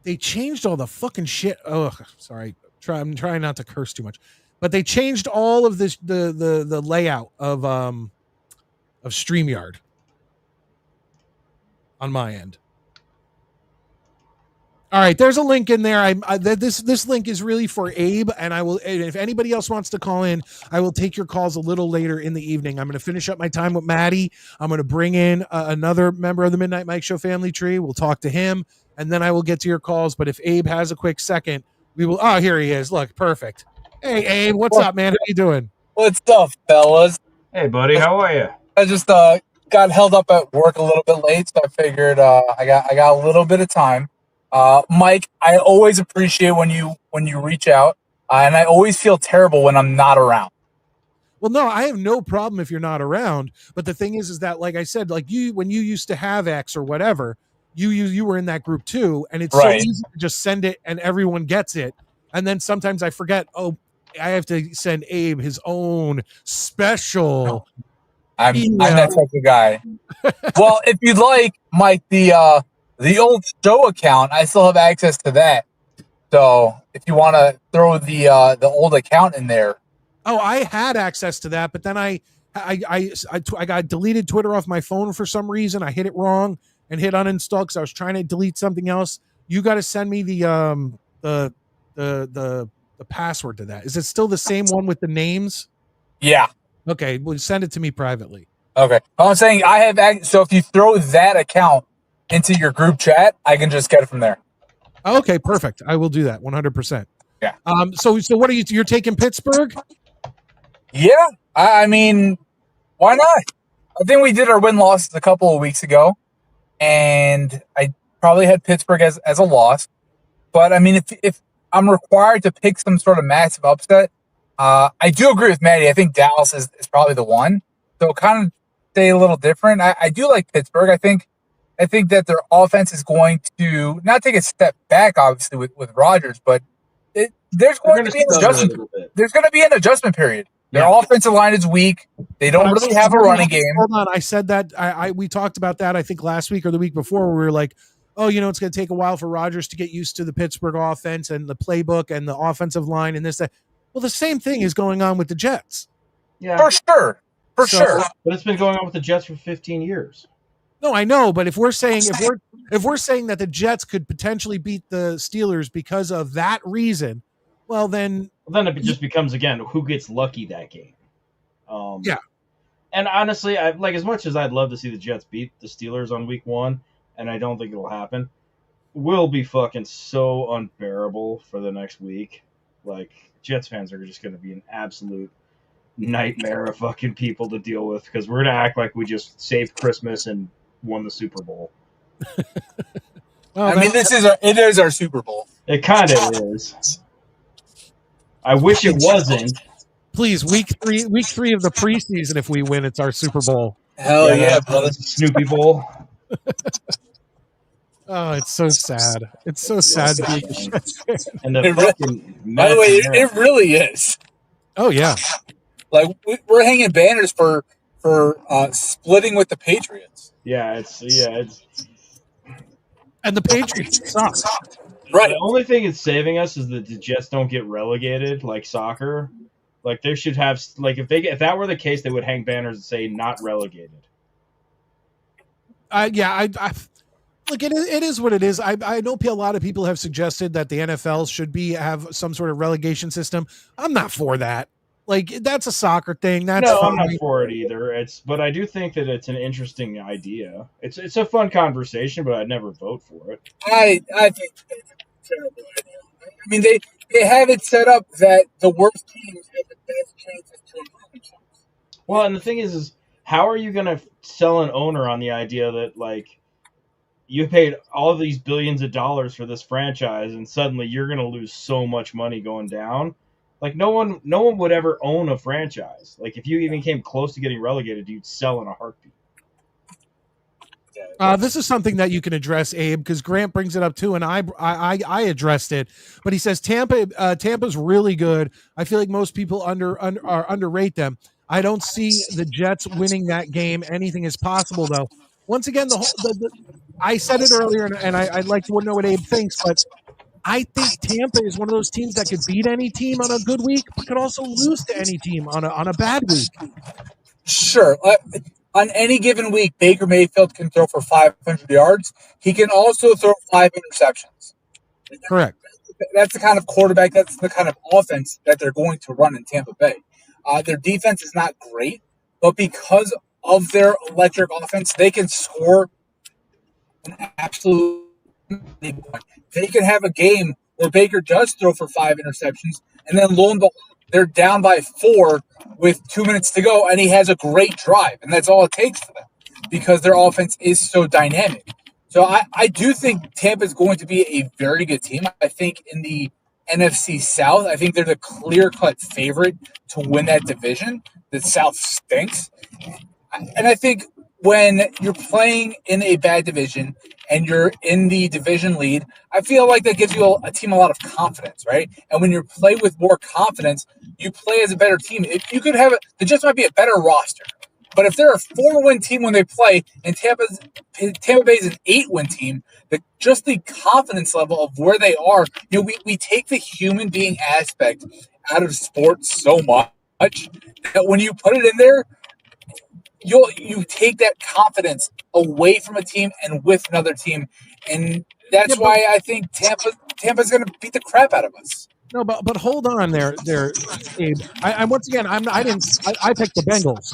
They changed all the fucking shit. Oh, sorry. I'm trying not to curse too much, but they changed all of this the layout of StreamYard on my end. All right, there's a link in there. This link is really for Abe, and if anybody else wants to call in, I will take your calls a little later in the evening. I'm going to finish up my time with Maddie. I'm going to bring in another member of the Midnight Mike Show family tree. We'll talk to him, and then I will get to your calls. But if Abe has a quick second, we will. Oh, here he is. Look, perfect. Hey, Abe, what's up, man? How you doing? What's up, fellas? Hey, buddy, how are you? I just got held up at work a little bit late, so I figured I got a little bit of time. Mike, I always appreciate when you reach out, and I always feel terrible when I'm not around. Well, no, I have no problem if you're not around. But the thing is that, like I said, like when you used to have X or whatever, you were in that group too, and it's Right. so easy to just send it and everyone gets it. And then sometimes I forget. Oh, I have to send Abe his own special. I'm that type of guy. Well, if you'd like, Mike, the old show account, I still have access to that. So if you want to throw the old account in there. Oh, I had access to that, but then I got deleted Twitter off my phone for some reason. I hit it wrong and hit uninstall because I was trying to delete something else. You got to send me the password to that. Is it still the same one with the names? Yeah. Okay, well, send it to me privately. Okay. I'm saying I have so if you throw that account into your group chat, I can just get it from there. Okay, perfect. I will do that 100%. Yeah. So what are you're taking Pittsburgh? Yeah. I mean, why not? I think we did our win-losses a couple of weeks ago, and I probably had Pittsburgh as a loss. But I mean, if I'm required to pick some sort of massive upset, I do agree with Maddie. I think Dallas is probably the one. So kind of stay a little different. I do like Pittsburgh. I think that their offense is going to not take a step back, obviously, with Rodgers, but there's going to be an adjustment. There's going to be an adjustment period. Their offensive line is weak. They don't really have a running game. Hold on, I said that. We talked about that. I think last week or the week before, where we were like, oh, it's going to take a while for Rodgers to get used to the Pittsburgh offense and the playbook and the offensive line and this that. Well, the same thing is going on with the Jets. Yeah, for sure. But it's been going on with the Jets for 15 years. No, I know, but if we're saying that the Jets could potentially beat the Steelers because of that reason, well then it just becomes again who gets lucky that game. Yeah. And honestly, I like as much as I'd love to see the Jets beat the Steelers on week 1, and I don't think it'll happen. Will be fucking so unbearable for the next week. Like Jets fans are just going to be an absolute nightmare of fucking people to deal with because we're going to act like we just saved Christmas and won the Super Bowl. Well, I mean, it is our Super Bowl. It kind of is. I wish it wasn't. Please, week three of the preseason, if we win, it's our Super Bowl. Hell yeah, brother. Snoopy Bowl. Oh, it's so sad. It's so sad. And the by the way, it really is. Oh yeah. Like we're hanging banners for splitting with the Patriots. Yeah, it's and the Patriots suck. Right. The only thing it's saving us is that the Jets don't get relegated like soccer. Like they should have if that were the case, they would hang banners that say not relegated. Look, it is what it is. I know a lot of people have suggested that the NFL should have some sort of relegation system. I'm not for that. Like, that's a soccer thing. That's No, fine. I'm not for it either. But I do think that it's an interesting idea. It's a fun conversation, but I'd never vote for it. I think it's a terrible idea. I mean, they have it set up that the worst teams have the best chances to improve themselves. Well, and the thing is how are you going to sell an owner on the idea that like you paid all of these billions of dollars for this franchise, and suddenly you're going to lose so much money going down? Like no one would ever own a franchise. Like if you even came close to getting relegated, you'd sell in a heartbeat. This is something that you can address, Abe, because Grant brings it up too, and I addressed it. But he says Tampa's really good. I feel like most people underrate them. I don't see the Jets winning that game. Anything is possible, though. Once again, I said it earlier, and I'd like to know what Abe thinks, but I think Tampa is one of those teams that could beat any team on a good week, but could also lose to any team on a bad week. Sure. On any given week, Baker Mayfield can throw for 500 yards. He can also throw 5 interceptions. Correct. That's the kind of quarterback, that's the kind of offense that they're going to run in Tampa Bay. Their defense is not great, but because of their electric offense, they can score an absolute. They can have a game where Baker does throw for 5 interceptions, and then lo and behold, they're down by 4 with 2 minutes to go, and he has a great drive, and that's all it takes for them because their offense is so dynamic. So I do think Tampa is going to be a very good team. I think in the NFC South, I think they're the clear-cut favorite to win that division. The South stinks. And I think when you're playing in a bad division and you're in the division lead, I feel like that gives you a team a lot of confidence, right? And when you play with more confidence, you play as a better team. If you could have the Jets might be a better roster, but if they're a 4-win team when they play and Tampa Bay is an 8-win team, just the confidence level of where they are, we take the human being aspect out of sports so much that when you put it in there, you take that confidence away from a team and with another team, and that's why I think Tampa's going to beat the crap out of us. No, but hold on there, Abe. I once again, I picked the Bengals,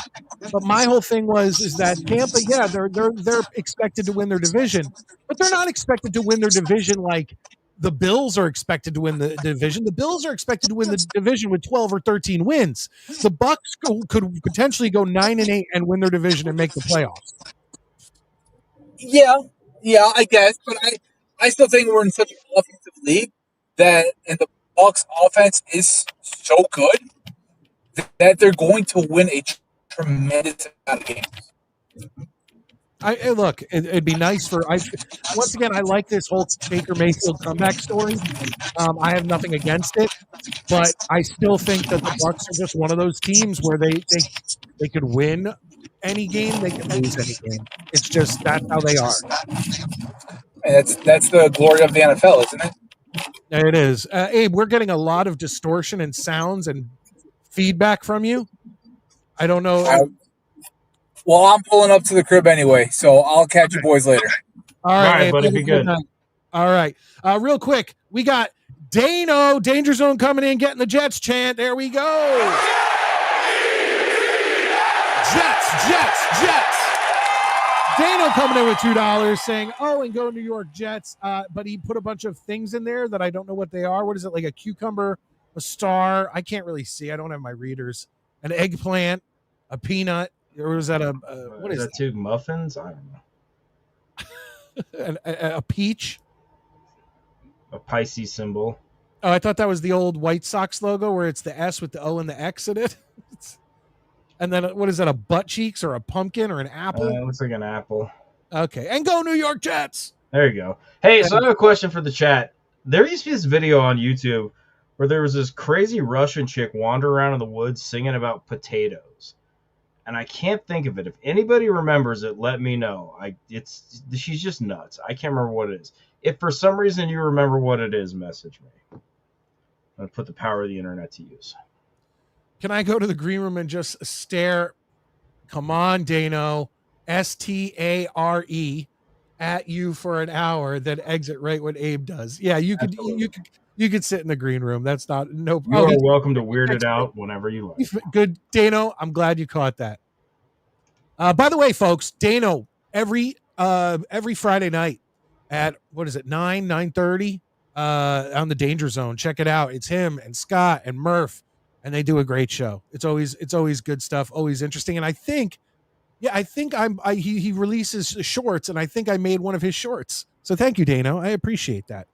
but my whole thing is that Tampa, yeah, they're expected to win their division, but they're not expected to win their division like the Bills are expected to win the division. The Bills are expected to win the division with 12 or 13 wins. The Bucks could potentially go 9-8 and win their division and make the playoffs. Yeah, I guess, but I still think we're in such an offensive league and the Bucks offense is so good that they're going to win a tremendous amount of games. Look, it'd be nice once again, I like this whole Baker Mayfield comeback story. I have nothing against it, but I still think that the Bucks are just one of those teams where they could win any game, they could lose any game. It's just that's how they are. And that's the glory of the NFL, isn't it? There it is. Abe, we're getting a lot of distortion and sounds and feedback from you. I don't know. Well, I'm pulling up to the crib anyway, so I'll catch you boys later. All right, buddy, be good. All right. Real quick, we got Dano, Danger Zone coming in, getting the Jets chant. There we go. Jets. Dano coming in with $2 saying, oh, and go New York Jets. But he put a bunch of things in there that I don't know what they are. What is it, like a cucumber, a star? I can't really see. I don't have my readers. An eggplant, a peanut. Or was that what is that? 2 muffins? I don't know. a peach? A Pisces symbol. Oh, I thought that was the old White Sox logo where it's the S with the O and the X in it. And then what is that, a butt cheeks or a pumpkin or an apple? It looks like an apple. Okay. And go New York Jets. There you go. Hey, so I have a question for the chat. There used to be this video on YouTube where there was this crazy Russian chick wandering around in the woods singing about potatoes. And I can't think of it. If anybody remembers it, let me know. She's just nuts. I can't remember what it is. If for some reason you remember what it is, message me. I'm going to put the power of the internet to use. Can I go to the green room and just stare? Come on, Dano. STARE at you for an hour, then exit right when Abe does. Yeah, you could sit in the green room. That's not no. You are welcome to weird it out whenever you like. Good, Dano. I'm glad you caught that. By the way, folks, Dano every Friday night at what is it 9:30 on the Danger Zone. Check it out. It's him and Scott and Murph, and they do a great show. It's always good stuff, always interesting. And I think he releases shorts, and I think I made one of his shorts. So thank you, Dano. I appreciate that.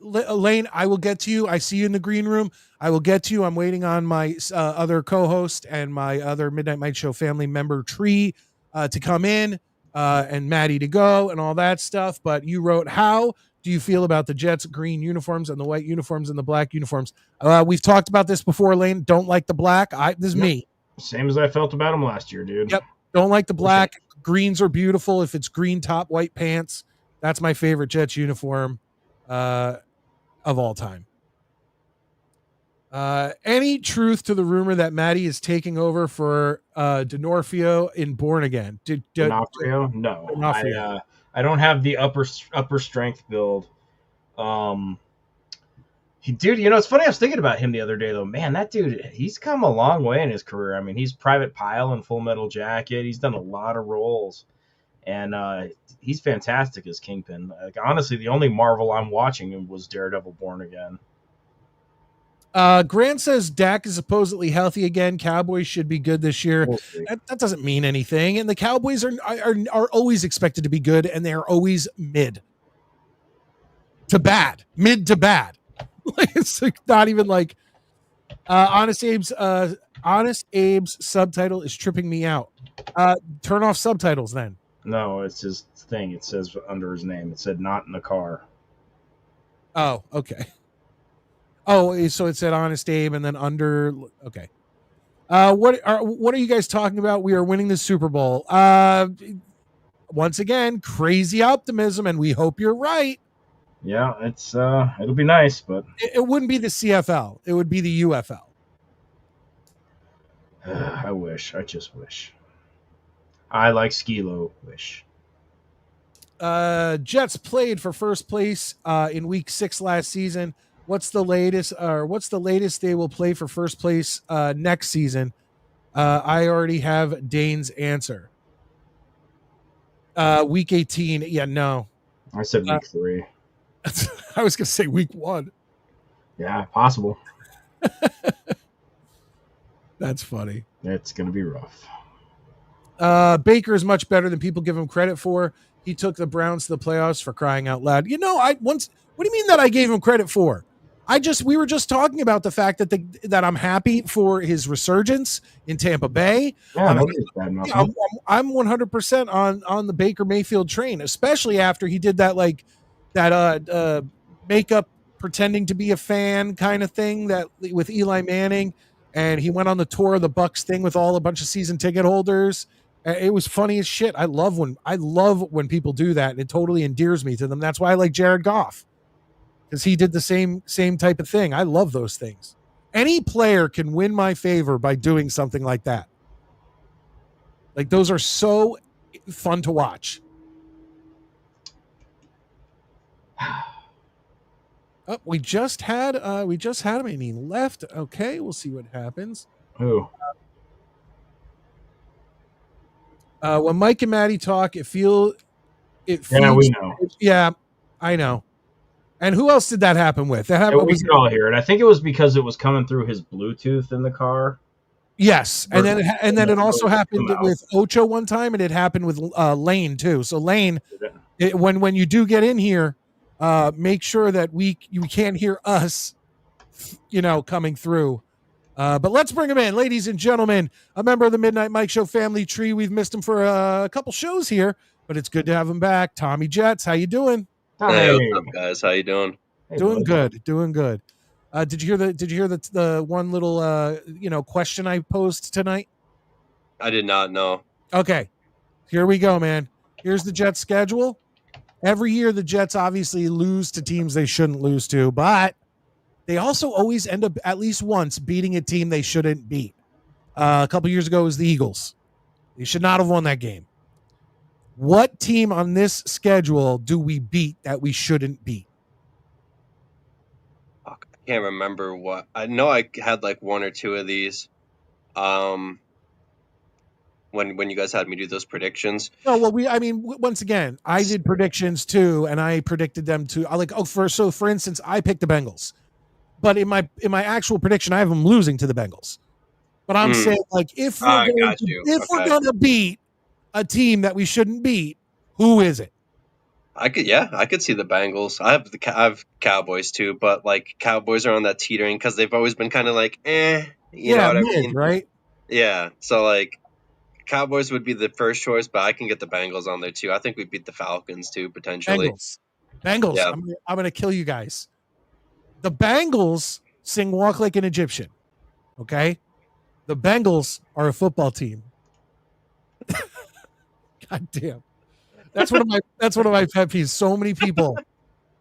Elaine, I will get to you. I see you in the green room. I will get to you. I'm waiting on my other co-host and my other Midnight Mike Show family member, Tree, to come in, and Maddie to go and all that stuff. But you wrote, how do you feel about the Jets' green uniforms and the white uniforms and the black uniforms? We've talked about this before, Elaine. Don't like the black. This is me. Same as I felt about them last year, dude. Yep. Don't like the black. Greens are beautiful. If it's green top, white pants, that's my favorite Jets uniform of all time. Any truth to the rumor that Maddie is taking over for D'Onofrio in Born Again? D'Onofrio? No. D'Onofrio. I don't have the upper strength build. Dude, it's funny. I was thinking about him the other day, though. Man, that dude, he's come a long way in his career. I mean, he's Private Pile in Full Metal Jacket. He's done a lot of roles. And he's fantastic as Kingpin. Like, honestly, the only Marvel I'm watching was Daredevil Born Again. Grant says Dak is supposedly healthy again. Cowboys should be good this year. We'll that doesn't mean anything. And the Cowboys are always expected to be good, and they're always mid to bad. It's like not even like Honest Abe's subtitle is tripping me out. Turn off subtitles then. No, it's his thing. It says under his name. It said not in the car. Oh, okay. Oh, so it said Honest Abe and then under. Okay. What are you guys talking about? We are winning the Super Bowl. Once again, crazy optimism, and we hope you're right. Yeah, it'll be nice, but it wouldn't be the CFL. It would be the UFL. I wish. I just wish. I like Skilo. Wish. Jets played for first place in week 6 last season. What's the latest they will play for first place next season? I already have Dane's answer. Week 18. Yeah, no. I said week 3. I was going to say week 1. Yeah, possible. That's funny. It's going to be rough. Baker is much better than people give him credit for. He took the Browns to the playoffs, for crying out loud. What do you mean that I gave him credit for? We were just talking about the fact that I'm happy for his resurgence in Tampa Bay. Yeah, I'm 100% on the Baker Mayfield train, especially after he did that makeup pretending to be a fan kind of thing that with Eli Manning, and he went on the tour of the Bucs thing with a bunch of season ticket holders. It was funny as shit. I love when people do that, and it totally endears me to them. That's why I like Jared Goff, because he did the same type of thing. I love those things. Any player can win my favor by doing something like that. Like, those are so fun to watch. Oh, we just had him and he left. Okay, we'll see what happens. Who? When Mike and Maddie talk, it feels. Yeah, we know. Yeah, I know. And who else did that happen with? We could all hear it. I think it was because it was coming through his Bluetooth in the car. Yes, and then it also happened with Ocho one time, and it happened with Lane too. So Lane, when you do get in here, make sure that you can't hear us, coming through. But let's bring him in, ladies and gentlemen. A member of the Midnight Mike Show family tree. We've missed him for a couple shows here, but it's good to have him back. Tommy Jets, how you doing? Hey, what's up, guys? How you doing? Hey, doing good. Did you hear the one little question I posed tonight? I did not know. Okay, here we go, man. Here's the Jets schedule. Every year, the Jets obviously lose to teams they shouldn't lose to, but they also always end up at least once beating a team they shouldn't beat. A couple years ago, it was the Eagles. They should not have won that game. What team on this schedule do we beat that we shouldn't beat? Fuck, I can't remember what. I know I had like one or two of these. When you guys had me do those predictions. No, well, once again, I did predictions too, and I predicted them too. For instance, I picked the Bengals, but in my actual prediction, I have them losing to the Bengals. But I'm saying, like, if we're gonna beat a team that we shouldn't beat, who is it? I could see the Bengals. I have Cowboys too, but like Cowboys are on that teetering because they've always been kind of like, you know what I mean, right? Yeah, so like Cowboys would be the first choice, but I can get the Bengals on there too. I think we beat the Falcons too potentially. Bengals. Yeah. I'm gonna kill you guys. The Bengals sing "Walk Like an Egyptian." Okay, the Bengals are a football team. God damn. That's one of my pet peeves. So many people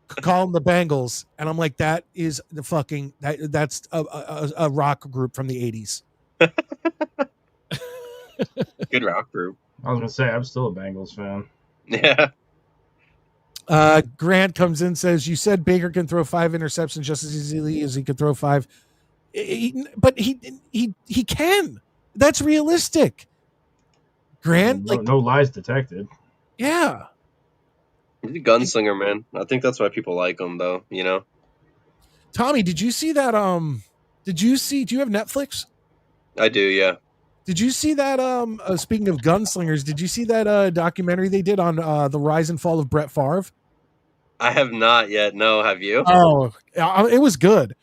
call them the Bengals, and I'm like, that is the fucking that's a rock group from the 80s. Good rock group. I was gonna say I'm still a Bengals fan. Yeah. Grant comes in, says, you said Baker can throw 5 interceptions just as easily as he could throw 5. But he can. That's realistic. Grant, no lies detected. Yeah. He's a gunslinger, man. I think that's why people like him, though. You know. Tommy, did you see that? Do you have Netflix? I do, yeah. Did you see that? Speaking of gunslingers, did you see that documentary they did on the rise and fall of Brett Favre? I have not yet. No, have you? Oh, it was good.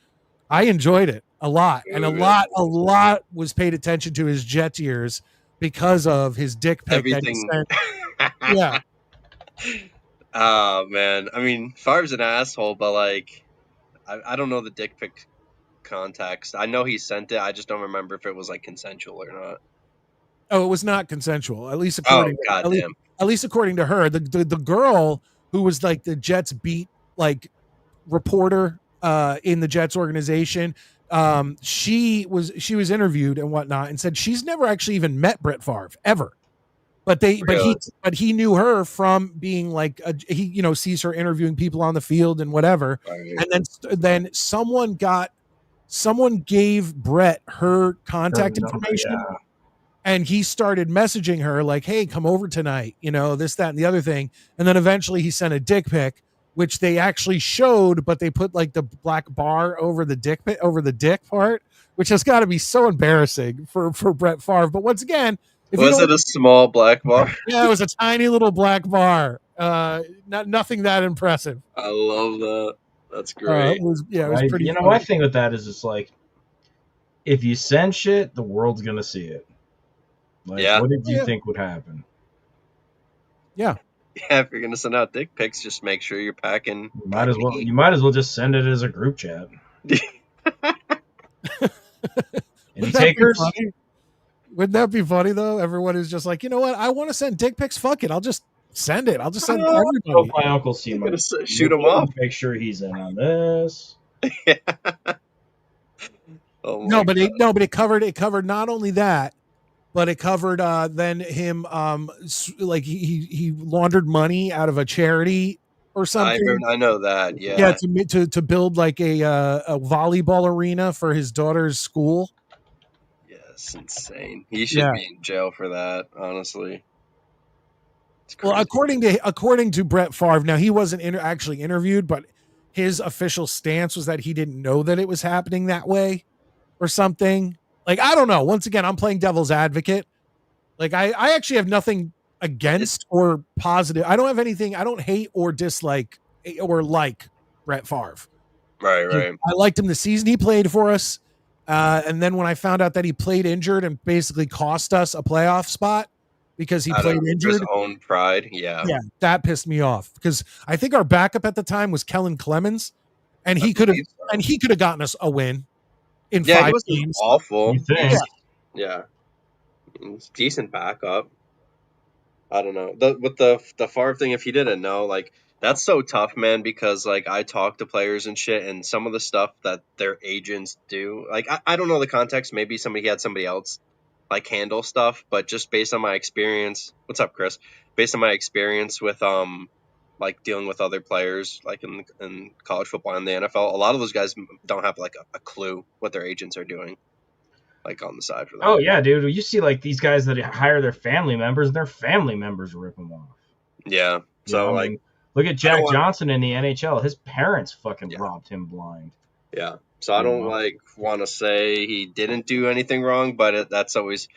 I enjoyed it a lot, and a lot was paid attention to his Jets years because of his dick pic. Everything. Yeah. Oh man, I mean, Favre's an asshole, but like, I don't know the dick pic context. I know he sent it. I just don't remember if it was like consensual or not. Oh, it was not consensual. At least according to her, the girl who was like the Jets beat like reporter in the Jets organization. She was interviewed and whatnot and said she's never actually even met Brett Favre ever. But he knew her from being like he sees her interviewing people on the field and whatever. Right. And then someone gave Brett her contact information. Yeah. And he started messaging her like, hey, come over tonight, this, that, and the other thing. And then eventually he sent a dick pic, which they actually showed, but they put like the black bar over the dick part, which has got to be so embarrassing for Brett Favre. But once again, was it a small black bar? Yeah, it was a tiny little black bar. Nothing that impressive. I love that. That's great. It was pretty. My thing with that is just like, if you send shit, the world's gonna see it. Like, what did you think would happen? Yeah. Yeah, if you're gonna send out dick pics, just make sure you're packing. You might as well just send it as a group chat. Any takers? Wouldn't that be funny though? Everyone is just like, you know what? I want to send dick pics. Fuck it. I'll just send it. I'll just send everybody. My uncle see my shoot him off. Make sure he's in on this. But it covered not only that, but it covered then him like he laundered money out of a charity or something. I know that. Yeah. Yeah, to build like a volleyball arena for his daughter's school. It's insane. He should be in jail for that, honestly. Well, according to Brett Favre, now he wasn't actually interviewed, but his official stance was that he didn't know that it was happening that way or something. Like, I don't know. Once again, I'm playing devil's advocate. Like, I actually have nothing against or positive. I don't have anything. I don't hate or dislike or like Brett Favre. Right. I liked him the season he played for us. And then when I found out that he played injured and basically cost us a playoff spot because he played injured. His own pride, yeah, that pissed me off because I think our backup at the time was Kellen Clemens, and he could have gotten us a win in 5 games. Awful, yeah, decent backup. I don't know with the Favre thing. If you didn't know, like, that's so tough, man, because like I talk to players and shit, and some of the stuff that their agents do, like I don't know the context. Maybe he had somebody else like handle stuff, but just based on my experience, what's up, Chris? Based on my experience with like dealing with other players like in college football and the NFL, a lot of those guys don't have like a clue what their agents are doing, like on the side for them. Oh yeah, dude. You see like these guys that hire their family members, and their family members rip them off. Yeah. So I like, mean, look at Jack Johnson in the NHL. His parents fucking robbed him blind. Yeah. So I don't like want to say he didn't do anything wrong, but it's always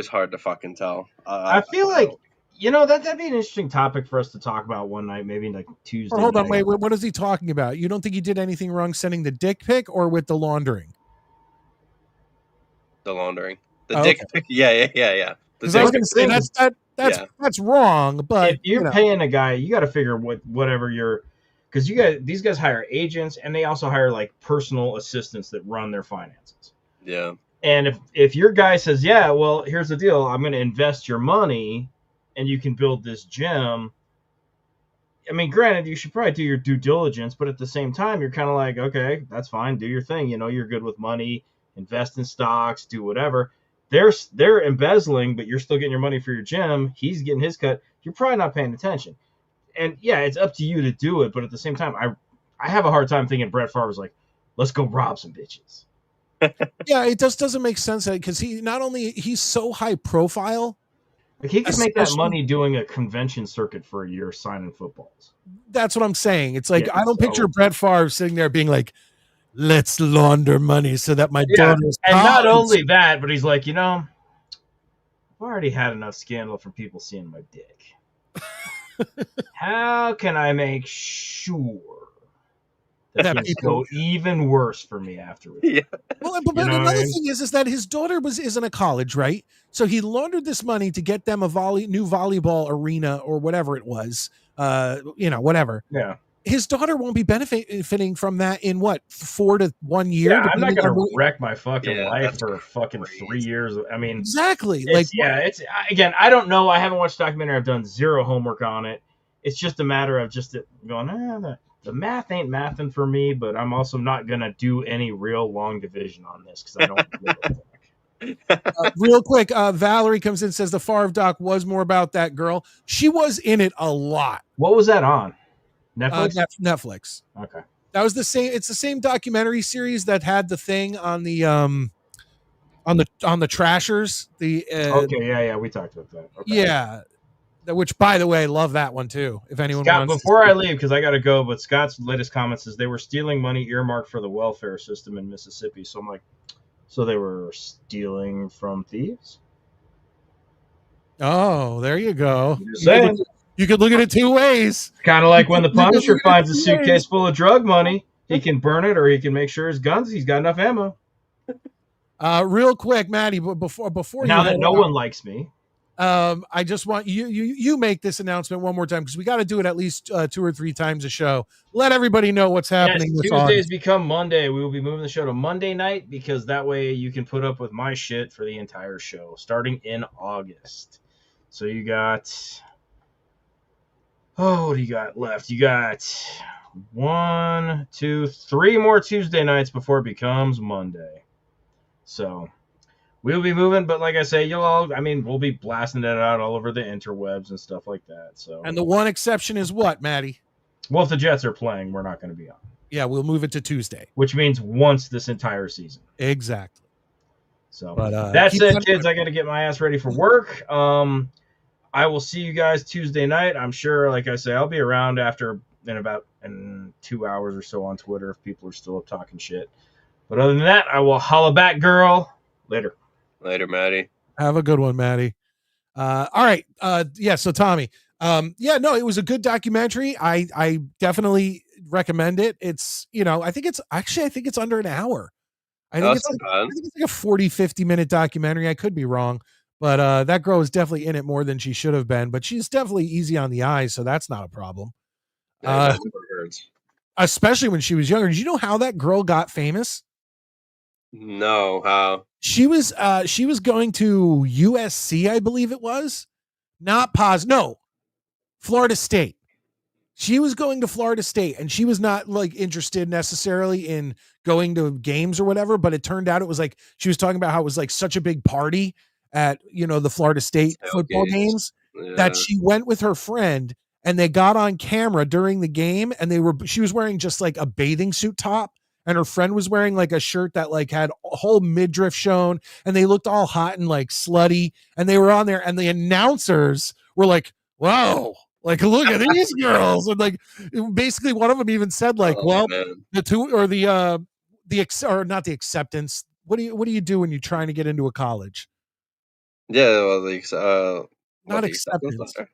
hard to fucking tell. I feel like that'd be an interesting topic for us to talk about one night, maybe like Tuesday. Hold on, wait. What is he talking about? You don't think he did anything wrong sending the dick pic or with the laundering? The laundering, the dick pic. Yeah. Because I was going to say that's wrong. But if you're paying a guy, you got to figure whatever you're. Because these guys hire agents, and they also hire like personal assistants that run their finances. Yeah. And if your guy says, yeah, well, here's the deal, I'm going to invest your money, and you can build this gym. I mean, granted, you should probably do your due diligence, but at the same time, you're kind of like, okay, that's fine, do your thing. You're good with money, invest in stocks, do whatever. They're embezzling, but you're still getting your money for your gym. He's getting his cut. You're probably not paying attention. And yeah, it's up to you to do it, but at the same time, I have a hard time thinking Brett Favre was like, let's go rob some bitches. Yeah, it doesn't make sense because he's so high profile. Like he could make that money doing a convention circuit for a year signing footballs. That's what I'm saying. It's like I don't picture Brett Favre sitting there being like, let's launder money so that my daughter's and not only that, but he's like, I've already had enough scandal from people seeing my dick. How can I make sure that things go even worse for me afterwards? Yeah. Well, but another thing is that his daughter is in a college, right? So he laundered this money to get them a new volleyball arena or whatever it was. Whatever. Yeah. His daughter won't be benefiting from that in 4 to 1 year. Yeah, I'm not going to wreck my fucking life for fucking crazy. 3 years. I mean, exactly. It's again, I don't know. I haven't watched the documentary. I've done zero homework on it. It's just a matter of just going, the math ain't mathing for me, but I'm also not going to do any real long division on this because I don't give a fuck. Real quick, Valerie comes in and says the Favre doc was more about that girl. She was in it a lot. What was that on? Netflix? Netflix. Okay. That was the same. It's the same documentary series that had the thing on the on the Trashers. Yeah, we talked about that. Okay. Yeah, which by the way, love that one too. If anyone Scott, wants. Before I leave, because I got to go, but Scott's latest comment says they were stealing money earmarked for the welfare system in Mississippi. So I'm like, so they were stealing from thieves? Oh, there you go. You could look at it two ways. Kind of like when the Punisher finds a suitcase full of drug money, he can burn it or he can make sure he's got enough ammo. Real quick, Maddie, before now that no one likes me, I just want you make this announcement one more time because we got to do it at least 2 or 3 times a show. Let everybody know what's happening. Yes, Tuesdays become Monday. We will be moving the show to Monday night because that way you can put up with my shit for the entire show starting in August. So you got. Oh, what do you got left? You got 1, 2, 3 more Tuesday nights before it becomes Monday. So we'll be moving, but like I say, we'll be blasting that out all over the interwebs and stuff like that. So, and the one exception is what, Maddie? Well, if the Jets are playing, we're not going to be on. Yeah, we'll move it to Tuesday. Which means once this entire season. Exactly. So that's it, kids. I got to get my ass ready for work. I will see you guys Tuesday night. I'm sure, like I say, I'll be around in 2 hours or so on Twitter if people are still up talking shit. But other than that, I will holla back, girl. Later. Later, Maddie. Have a good one, Maddie. All right. So Tommy. It was a good documentary. I definitely recommend it. It's, I think it's under an hour. I think it's like a 40, 50-minute documentary. I could be wrong. But that girl is definitely in it more than she should have been. But she's definitely easy on the eyes, so that's not a problem. Especially when she was younger. Did you know how that girl got famous? No, how? She was going to USC, I believe it was. Florida State. She was going to Florida State, and she was not interested necessarily in going to games or whatever. But it turned out it was she was talking about how it was such a big party. at the Florida State football Tailgates. games, that Yeah. she went with her friend and they got on camera during the game, and she was wearing just like a bathing suit top, and her friend was wearing like a shirt that like had a whole midriff shown, and they looked all hot and like slutty, and they were on there, and the announcers were like, "Wow, like look at these girls," and like basically one of them even said like, Oh, "Well, man. the two or or not the acceptance. What do you do when you're trying to get into a college? Yeah, well, Not the acceptance acceptance. letter?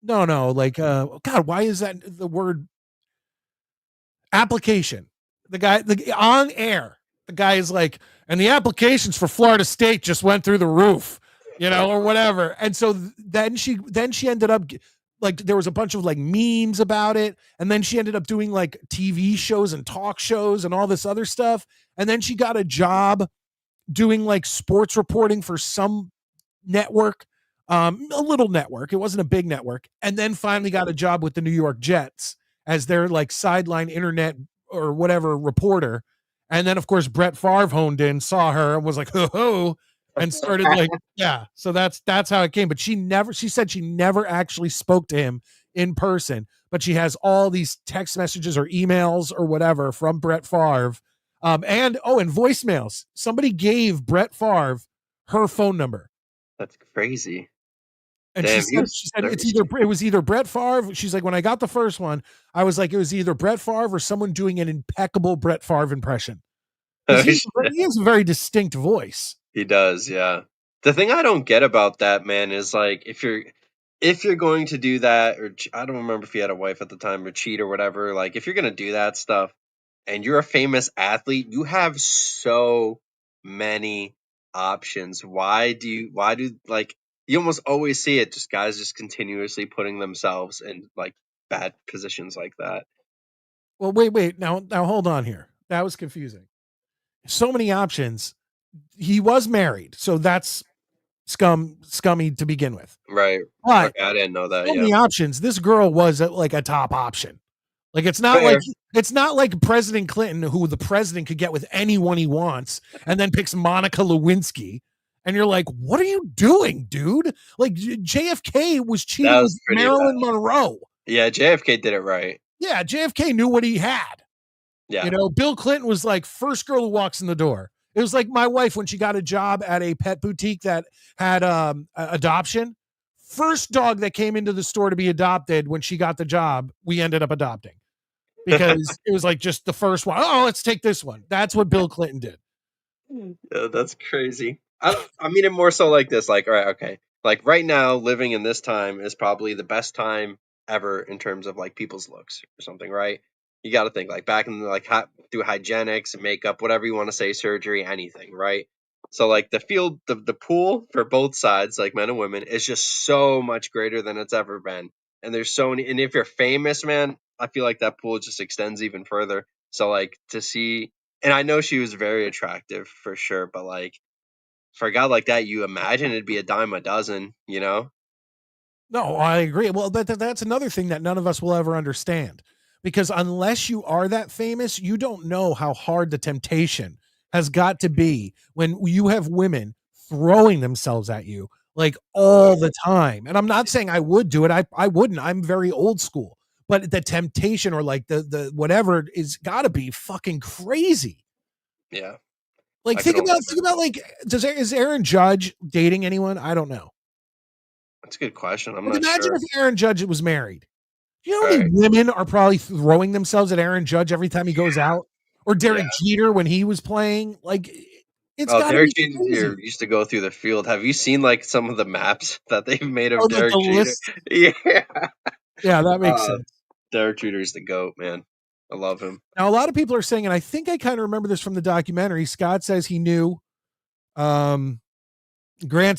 No, like God, why is that the word application? The guy on air, the guy is like, and the applications for Florida State just went through the roof, or whatever. And so then she ended up like there was a bunch of like memes about it, and then she ended up doing like TV shows and talk shows and all this other stuff. And then she got a job doing like sports reporting for some network, a little network. It wasn't a big network. And then finally got a job with the New York Jets as their like sideline internet or whatever reporter. And then of course Brett Favre honed in, saw her, and was like, "Ho ho," and started like, yeah. So that's how it came. But she said she never actually spoke to him in person, but she has all these text messages or emails or whatever from Brett Favre. And voicemails. Somebody gave Brett Favre her phone number. That's crazy. And Damn, she said it was either Brett Favre. She's like, when I got the first one, I was like, it was either Brett Favre or someone doing an impeccable Brett Favre impression. Because he has a very distinct voice. He does, yeah. The thing I don't get about that, man, is like if you're going to do that, or I don't remember if he had a wife at the time or cheat or whatever. Like if you're gonna do that stuff, and you're a famous athlete, you have so many options. Why do like you almost always see it, just guys just continuously putting themselves in like bad positions like that. Well, wait. Now hold on here. That was confusing. So many options. He was married, so that's scummy to begin with. Right. But Okay, I didn't know that. so Yeah. many options. This girl was like a top option. Like it's not Fair. like President Clinton, who the president could get with anyone he wants, and then picks Monica Lewinsky. And you're like, what are you doing, dude? Like JFK was cheating with Marilyn Monroe. Yeah, JFK did it right. Yeah, JFK knew what he had. Yeah. Bill Clinton was like first girl who walks in the door. It was like my wife when she got a job at a pet boutique that had adoption. First dog that came into the store to be adopted when she got the job, we ended up adopting. Because it was like just the first one. Oh, let's take this one. That's what Bill Clinton did. Yeah, that's crazy. I mean it more so like this. Like, all right, okay. Like right now, living in this time is probably the best time ever in terms of like people's looks or something, right? You got to think like back in the, like through hygienics, makeup, whatever you want to say, surgery, anything, right? So like the field, the pool for both sides, like men and women, is just so much greater than it's ever been. And there's so many. And if you're famous, man, I feel like that pool just extends even further. So like to see, and I know she was very attractive for sure, but like for a guy like that, you imagine it'd be a dime a dozen, you know? No, I agree. Well, that's another thing that none of us will ever understand, because unless you are that famous, you don't know how hard the temptation has got to be when you have women throwing themselves at you like all the time. And I'm not saying I would do it. I wouldn't. I'm very old school. But the temptation or like the whatever is got to be fucking crazy. Yeah. Like think about like is Aaron Judge dating anyone? I don't know. That's a good question. I'm Like not imagine sure. if Aaron Judge was married. Do you know how many women are probably throwing themselves at Aaron Judge every time he goes out? Or Derek Jeter when he was playing? Like it's got to Derek be Jeter crazy. used to go through the field. Have you seen like some of the maps that they've made of Oh, like Derek the Jeter? list. Yeah. Yeah, that makes sense. Derek Jeter's the GOAT, man. I love him. Now a lot of people are saying, and I think I kind of remember this from the documentary. Scott says he knew. Grant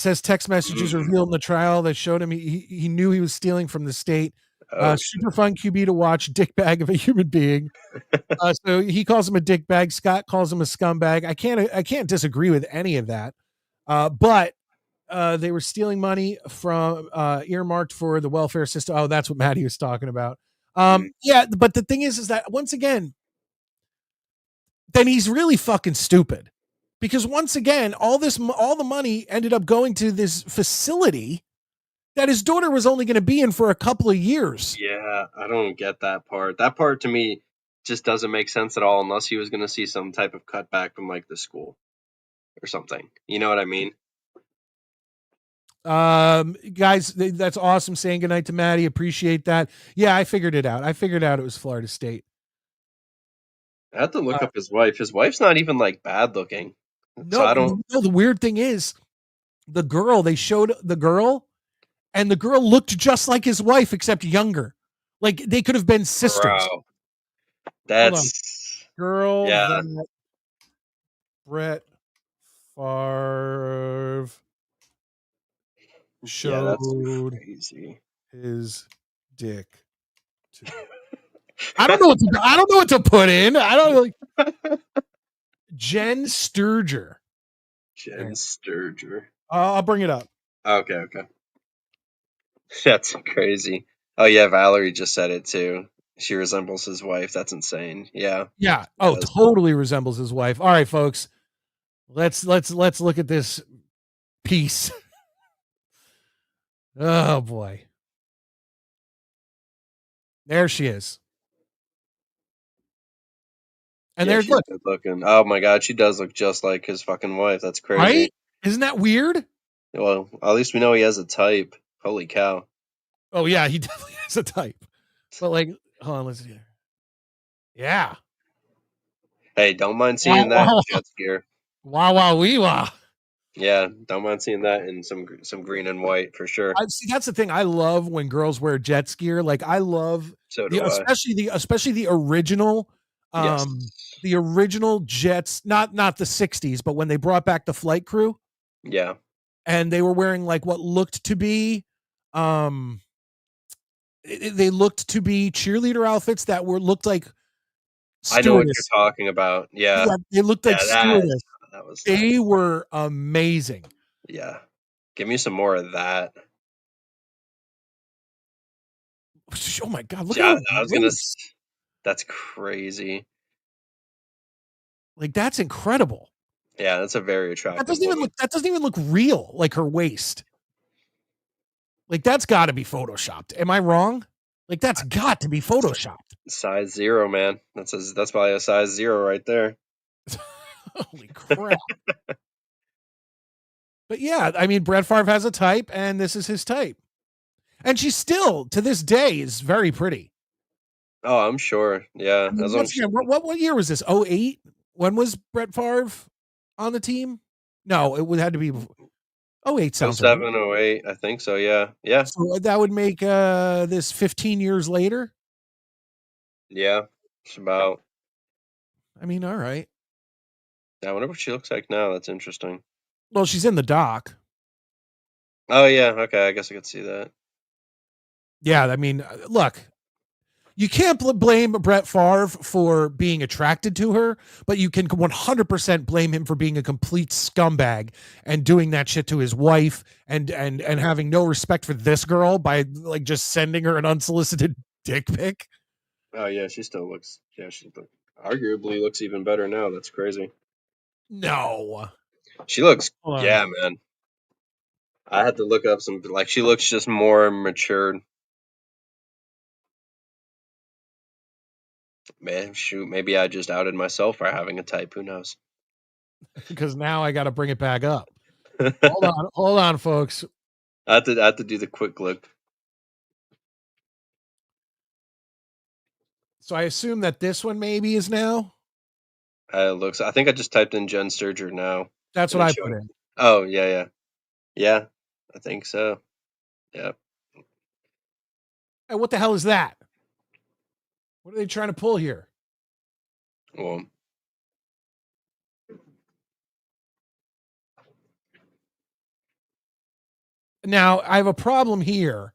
says text messages revealed in the trial that showed him he knew he was stealing from the state. Super fun QB to watch, dick bag of a human being. So he calls him a dick bag. Scott calls him a scumbag. I can't disagree with any of that. But they were stealing money from earmarked for the welfare system. Oh, that's what Maddie was talking about. Yeah, but the thing is that once again, then he's really fucking stupid. because once again, all the money ended up going to this facility that his daughter was only going to be in for a couple of years. Yeah, I don't get that part. That part to me just doesn't make sense at all unless he was going to see some type of cutback from like the school or something. You know what I mean? Guys, that's awesome. Saying goodnight to Maddie. Appreciate that. Yeah, I figured it out. It was Florida State. I had to look up his wife. His wife's not even like bad looking. So I don't. No, the weird thing is they showed the girl, and the girl looked just like his wife, except younger. Like they could have been sisters. Bro, that's girl yeah. that Brett Favre showed Yeah, that's crazy. his dick to. I don't know what to put in. I don't like Jen Sturger. I'll bring it up. Okay. That's crazy. Oh yeah, Valerie just said it too. She resembles his wife. That's insane. Yeah. Yeah. Oh, totally resembles his wife. All right, folks. Let's look at this piece. Oh boy. There she is. And there's good looking. Oh my god, she does look just like his fucking wife. That's crazy. Right? Isn't that weird? Well, at least we know he has a type. Holy cow. Oh yeah, he definitely has a type. But like, hold on, let's see. Yeah. Hey, don't mind seeing that jet skier. Wow, wee wah. Yeah, don't mind seeing that in some green and white for sure. See, that's the thing. I love when girls wear jet skier. Like I love especially the original the original jets, not the 60s, but when they brought back the flight crew. Yeah. And they were wearing like what looked to be they looked to be cheerleader outfits that looked like stewardess. I know what you're talking about. Yeah. They looked like stewardess. Was they were amazing. Yeah. Give me some more of that. Oh my god, look at that's crazy. Like that's incredible. Yeah, that's a very attractive. That doesn't even look real, like her waist. Like that's got to be photoshopped. Am I wrong? Like that's got to be photoshopped. Size 0, man. That's probably a size 0 right there. Holy crap. But yeah, I mean, Brett Favre has a type, and this is his type. And she still, to this day, is very pretty. Oh, I'm sure. Yeah. I mean, what year was this? 2008? When was Brett Favre on the team? No, it had to be 2008 sounds 07, 08, I think so, yeah. Yeah. So that would make this 15 years later? Yeah, it's about. I mean, all right. I wonder what she looks like now. That's interesting. Well, she's in the doc. Oh, yeah. Okay, I guess I could see that. Yeah, I mean, look, you can't blame Brett Favre for being attracted to her, but you can 100% blame him for being a complete scumbag and doing that shit to his wife and having no respect for this girl by like just sending her an unsolicited dick pic. Oh yeah, she still looks. Yeah, she arguably looks even better now. That's crazy. No, she looks. Yeah, man. I had to look up some. Like she looks just more matured. Man, shoot, maybe I just outed myself for having a type. Who knows? Because now I got to bring it back up. Hold on, folks. I have to do the quick look. So I assume that this one maybe is now. Looks. I think I just typed in Jen Sturger now. That's what I put in. Oh yeah. I think so. Yep. Hey, what the hell is that? What are they trying to pull here? Well. Now I have a problem here.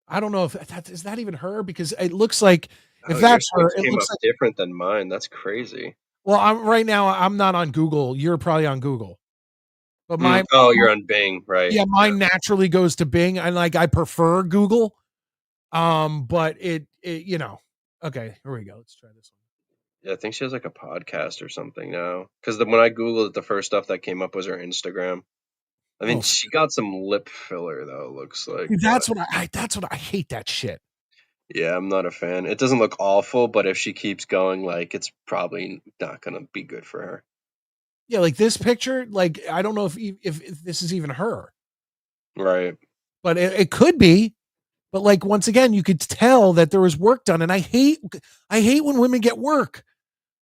I don't know if is that even her, because it looks like if that's her, it looks like different than mine. That's crazy. Well, I'm not on Google. You're probably on Google. But mine. You're on Bing, right? Yeah, mine naturally goes to Bing, and like I prefer Google. But it okay, here we go. Let's try this one. Yeah, I think she has like a podcast or something now. Because when I googled it, the first stuff that came up was her Instagram. I mean, Oh, she got some lip filler though. It looks like, that's but what I hate that shit. yeah, I'm not a fan. It doesn't look awful, but if she keeps going, like, it's probably not gonna be good for her. Yeah, like this picture, like I don't know if this is even her, Right. but it could be. But like once again, you could tell that there was work done, and I hate when women get work.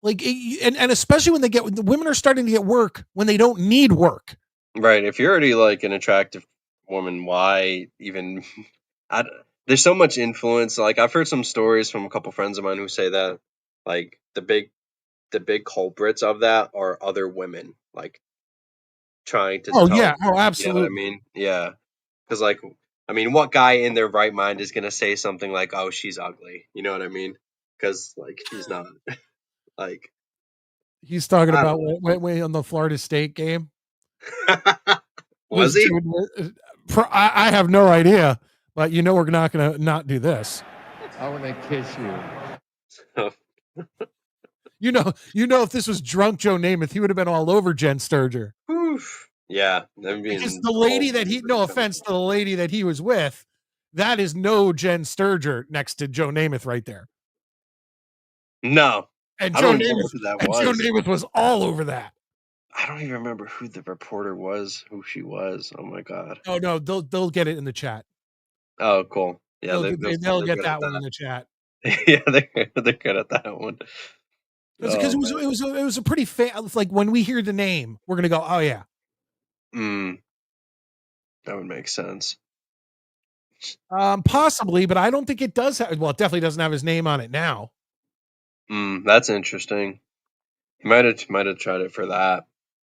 Like, and especially when the women are starting to get work when they don't need work. Right. If you're already like an attractive woman, why even? I, there's so much influence. Like I've heard some stories from a couple friends of mine who say that like the big culprits of that are other women, like trying to Oh tell. yeah, oh You know what I absolutely. mean? Yeah. Because like, I mean, what guy in their right mind is gonna say something like, "Oh, she's ugly"? You know what I mean? Because like she's not. Like He's talking I about don't when on the Florida State game know. Was was he? doing. I have no idea, but you know we're not going to not do this. I want to kiss you. You know, if this was drunk Joe Namath, he would have been all over Jen Sturger. Yeah, them Because being the all lady that no offense to the lady that he was with, that is no Jen Sturger next to Joe Namath right there. No, And I don't remember who that Joe was. Namath was all over that. I don't even remember who the reporter was, who she was. Oh my god. Oh no, they'll get it in the chat. Oh, cool. Yeah, They'll they're get good at that one in that. the chat. Yeah, they're good at that one. Because Oh it man. was a pretty like when we hear the name, we're gonna go, oh yeah. That would make sense. Possibly, but I don't think it does have. Well, it definitely doesn't have his name on it now. That's interesting. He might have tried it for that.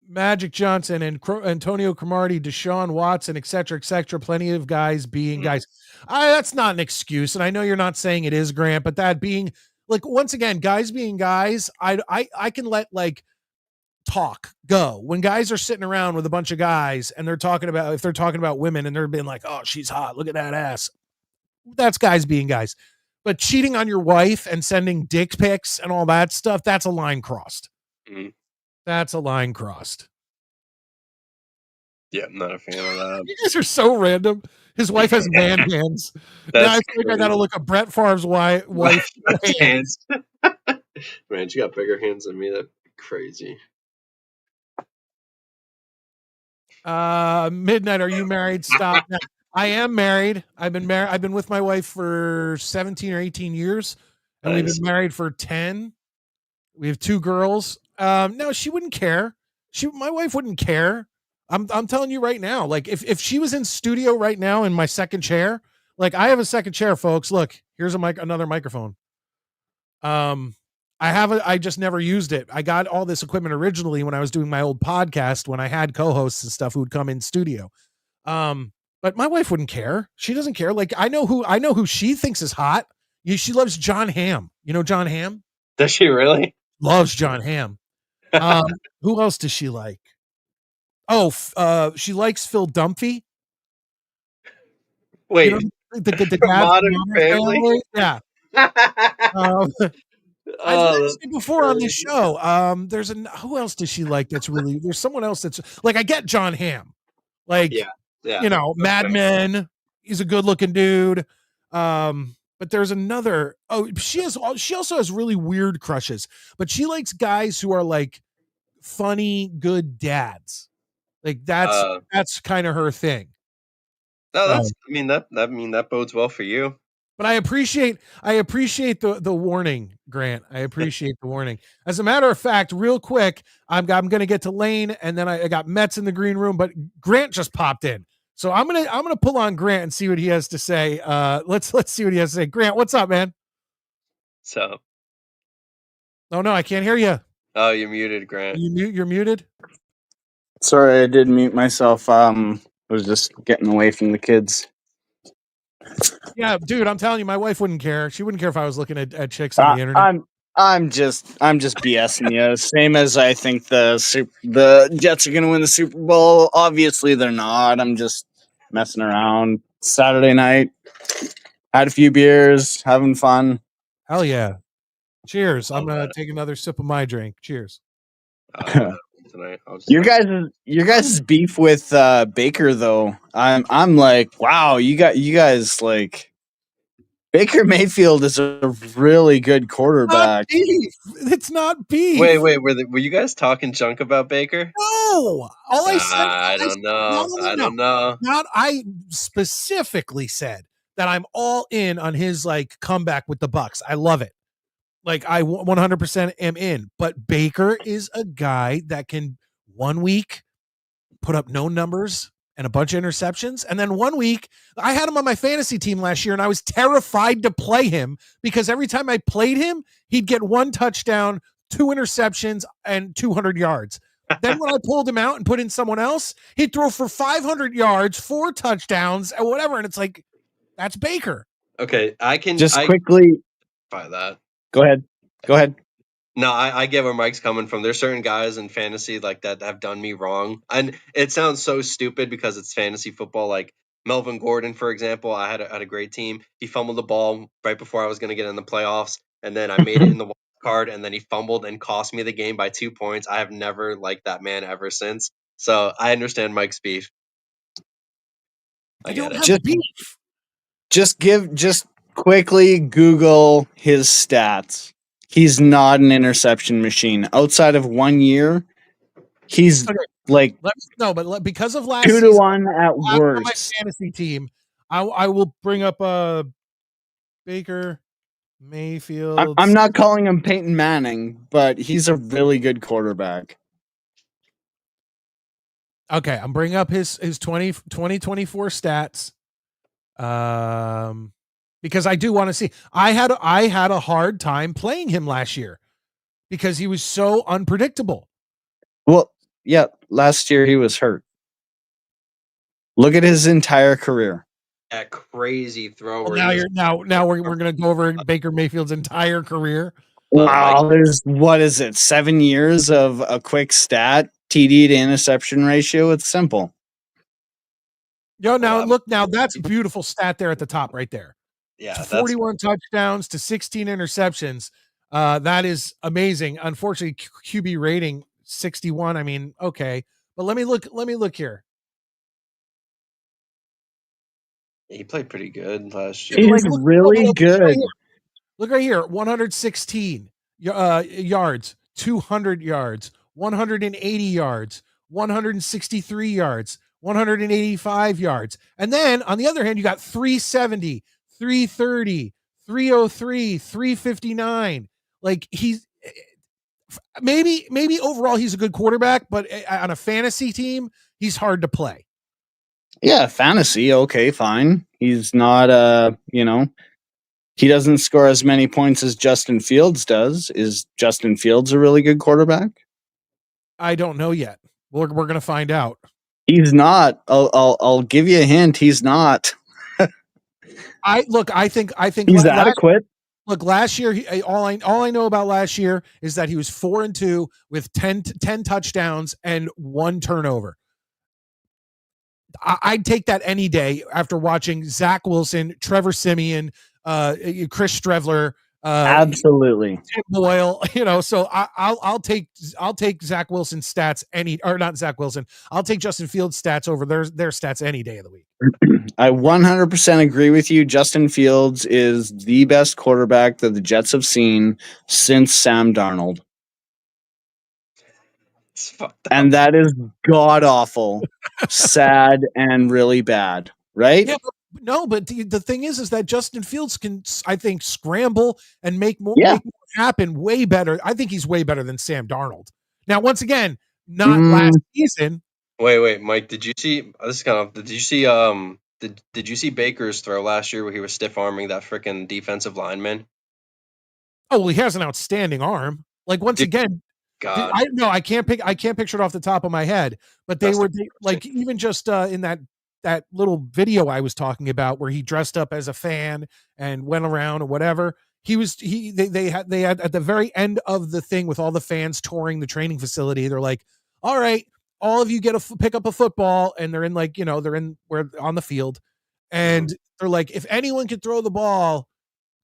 Magic Johnson and Antonio Cromartie, Deshaun Watson, et cetera, et cetera. Plenty of guys being guys. That's not an excuse, and I know you're not saying it is, Grant, but that being like once again, guys being guys, I can let like talk go when guys are sitting around with a bunch of guys and they're talking about if they're talking about women and they're being like, oh, she's hot, look at that ass. That's guys being guys. But cheating on your wife and sending dick pics and all that stuff, that's a line crossed. Mm. That's a line crossed. Yeah, I'm not a fan of that. You guys are so random. His wife has man hands. Now I That's feel like I gotta look at Brett Favre's wife. hands. Man, she got bigger hands than me. That'd be crazy. Midnite, are you married? Stop. Now, I am married. I've been married. I've been with my wife for 17 or 18 years, and we've Nice. been married for 10. We have 2 girls. No, she wouldn't care. My wife wouldn't care. I'm telling you right now. Like if she was in studio right now in my second chair, like I have a second chair, folks. Look, here's another microphone. I just never used it. I got all this equipment originally when I was doing my old podcast when I had co-hosts and stuff who would come in studio. But my wife wouldn't care. She doesn't care. Like I know who she thinks is hot. She loves John Hamm. You know John Hamm? Does she really? Loves John Hamm. Who else does she like? Oh, she likes Phil Dunphy. Wait, You know the from guy Modern from Modern Family? Family? Yeah. I've Oh, mentioned it before on this show. Who else does she like? There's someone else that's like I get John Hamm, like yeah. Mad Okay. Men. He's a good looking dude. But there's another. Oh, she also has really weird crushes, but she likes guys who are like funny, good dads. Like that's kind of her thing. No, that bodes well for you. But I appreciate the warning, Grant. I appreciate the warning. As a matter of fact, real quick, I'm going to get to Lane, and then I got Mets in the green room, but Grant just popped in, so I'm gonna pull on Grant and see what he has to say. Let's see what he has to say. Grant, what's up, man? So. Oh no, I can't hear you. Oh, you're muted, Grant. You're muted. Sorry, I did mute myself. Was just getting away from the kids. Yeah, dude, I'm telling you, my wife wouldn't care. She wouldn't care if I was looking at chicks on the internet. I'm just BSing you. Same as I think the Jets are going to win the Super Bowl. Obviously, they're not. I'm just messing around. Saturday night, had a few beers, having fun. Hell yeah. Cheers. I'm gonna take another sip of my drink. Cheers. Tonight. Your guys' beef with Baker though, I'm like, wow, you guys like Baker Mayfield is a really good quarterback. It's not beef. Wait, were you guys talking junk about Baker? No. All I said, I don't know. I don't know. I specifically said that I'm all in on his like comeback with the Bucks. I love it. Like I 100% am in. But Baker is a guy that can 1 week put up no numbers and a bunch of interceptions, and then 1 week I had him on my fantasy team last year, and I was terrified to play him because every time I played him, he'd get 1 touchdown, 2 interceptions, and 200 yards. Then when I pulled him out and put in someone else, he'd throw for 500 yards, 4 touchdowns, and whatever. And it's like, that's Baker. Okay, quickly by that. Go ahead. No, I get where Mike's coming from. There's certain guys in fantasy like that have done me wrong, and it sounds so stupid because it's fantasy football. Like Melvin Gordon, for example, I had a great team. He fumbled the ball right before I was going to get in the playoffs, and then I made it in the wild card, and then he fumbled and cost me the game by 2 points. I have never liked that man ever since. So I understand Mike's beef. I get it. Just quickly Google his stats. He's not an interception machine. Outside of 1 year, he's like because of last 2 to season, 1 at worst. My fantasy team, I will bring up Baker Mayfield. I'm not calling him Peyton Manning, but he's a really good quarterback. Okay, I'm bringing up his 2024 stats. Because I do want to see. I had a hard time playing him last year because he was so unpredictable. Well, yeah, last year he was hurt. Look at his entire career. That crazy throw. Well, now we're going to go over Baker Mayfield's entire career. Wow, there's 7 years of a quick stat, TD to interception ratio. It's simple. Look, that's a beautiful stat there at the top right there. Yeah, 41 touchdowns to 16 interceptions. That is amazing. Unfortunately, QB rating 61. I mean, okay, but let me look here. He played pretty good last year. He's really good. Look right here, 116 yards, 200 yards, 180 yards, 163 yards, 185 yards. And then on the other hand, you got 370, 330, 303, 359. Like he's maybe overall he's a good quarterback, but on a fantasy team, he's hard to play. Yeah, fantasy, okay, fine. He's not he doesn't score as many points as Justin Fields does. Is Justin Fields a really good quarterback? I don't know yet. We're going to find out. He's not. I'll give you a hint. He's not. I think he's adequate. Last year, all I know about last year is that he was 4-2 with 10 touchdowns and 1 turnover. I'd take that any day after watching Zach Wilson, Trevor Siemian, Chris Streveler, absolutely, Tim Boyle. So I'll take Zach Wilson's stats not Zach Wilson. I'll take Justin Fields' stats over their stats any day of the week. I 100% agree with you. Justin Fields is the best quarterback that the Jets have seen since Sam Darnold. And that is god awful, sad, and really bad, right? Yeah, but the thing is that Justin Fields can, I think, scramble and make more happen way better. I think he's way better than Sam Darnold. Now, once again, not last season. Wait, Mike, did you see did you see Baker's throw last year where he was stiff arming that freaking defensive lineman? Oh, well, he has an outstanding arm. Like once again, God. I can't picture it off the top of my head, but they like even just in that little video I was talking about where he dressed up as a fan and went around or whatever. They had at the very end of the thing with all the fans touring the training facility. They're like, all right, all of you pick up a football, and they're in we're on the field, and they're like, if anyone can throw the ball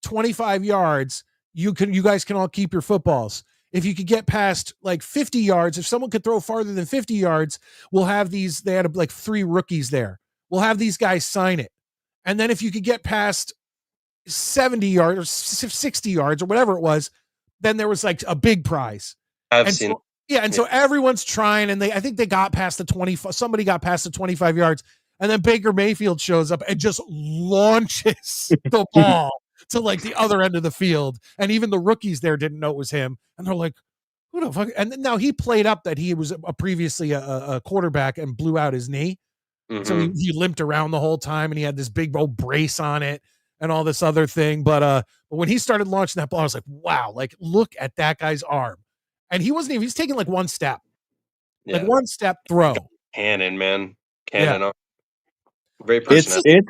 25 yards, you guys can all keep your footballs. If you could get past like 50 yards, if someone could throw farther than 50 yards, we'll have these. They had like 3 rookies there. We'll have these guys sign it. And then if you could get past 70 yards or 60 yards or whatever it was, then there was like a big prize. So everyone's trying, and I think they got past the 20. Somebody got past the 25 yards, and then Baker Mayfield shows up and just launches the ball to like the other end of the field, and even the rookies there didn't know it was him, and they're like, "Who the fuck?" And now he played up that he was previously a quarterback and blew out his knee, so he limped around the whole time, and he had this big old brace on it and all this other thing. But when he started launching that ball, I was like, "Wow! Like, look at that guy's arm." And he wasn't even, he's taking like one step. Like one step throw. Cannon, man. Cannon. Yeah. Great personality.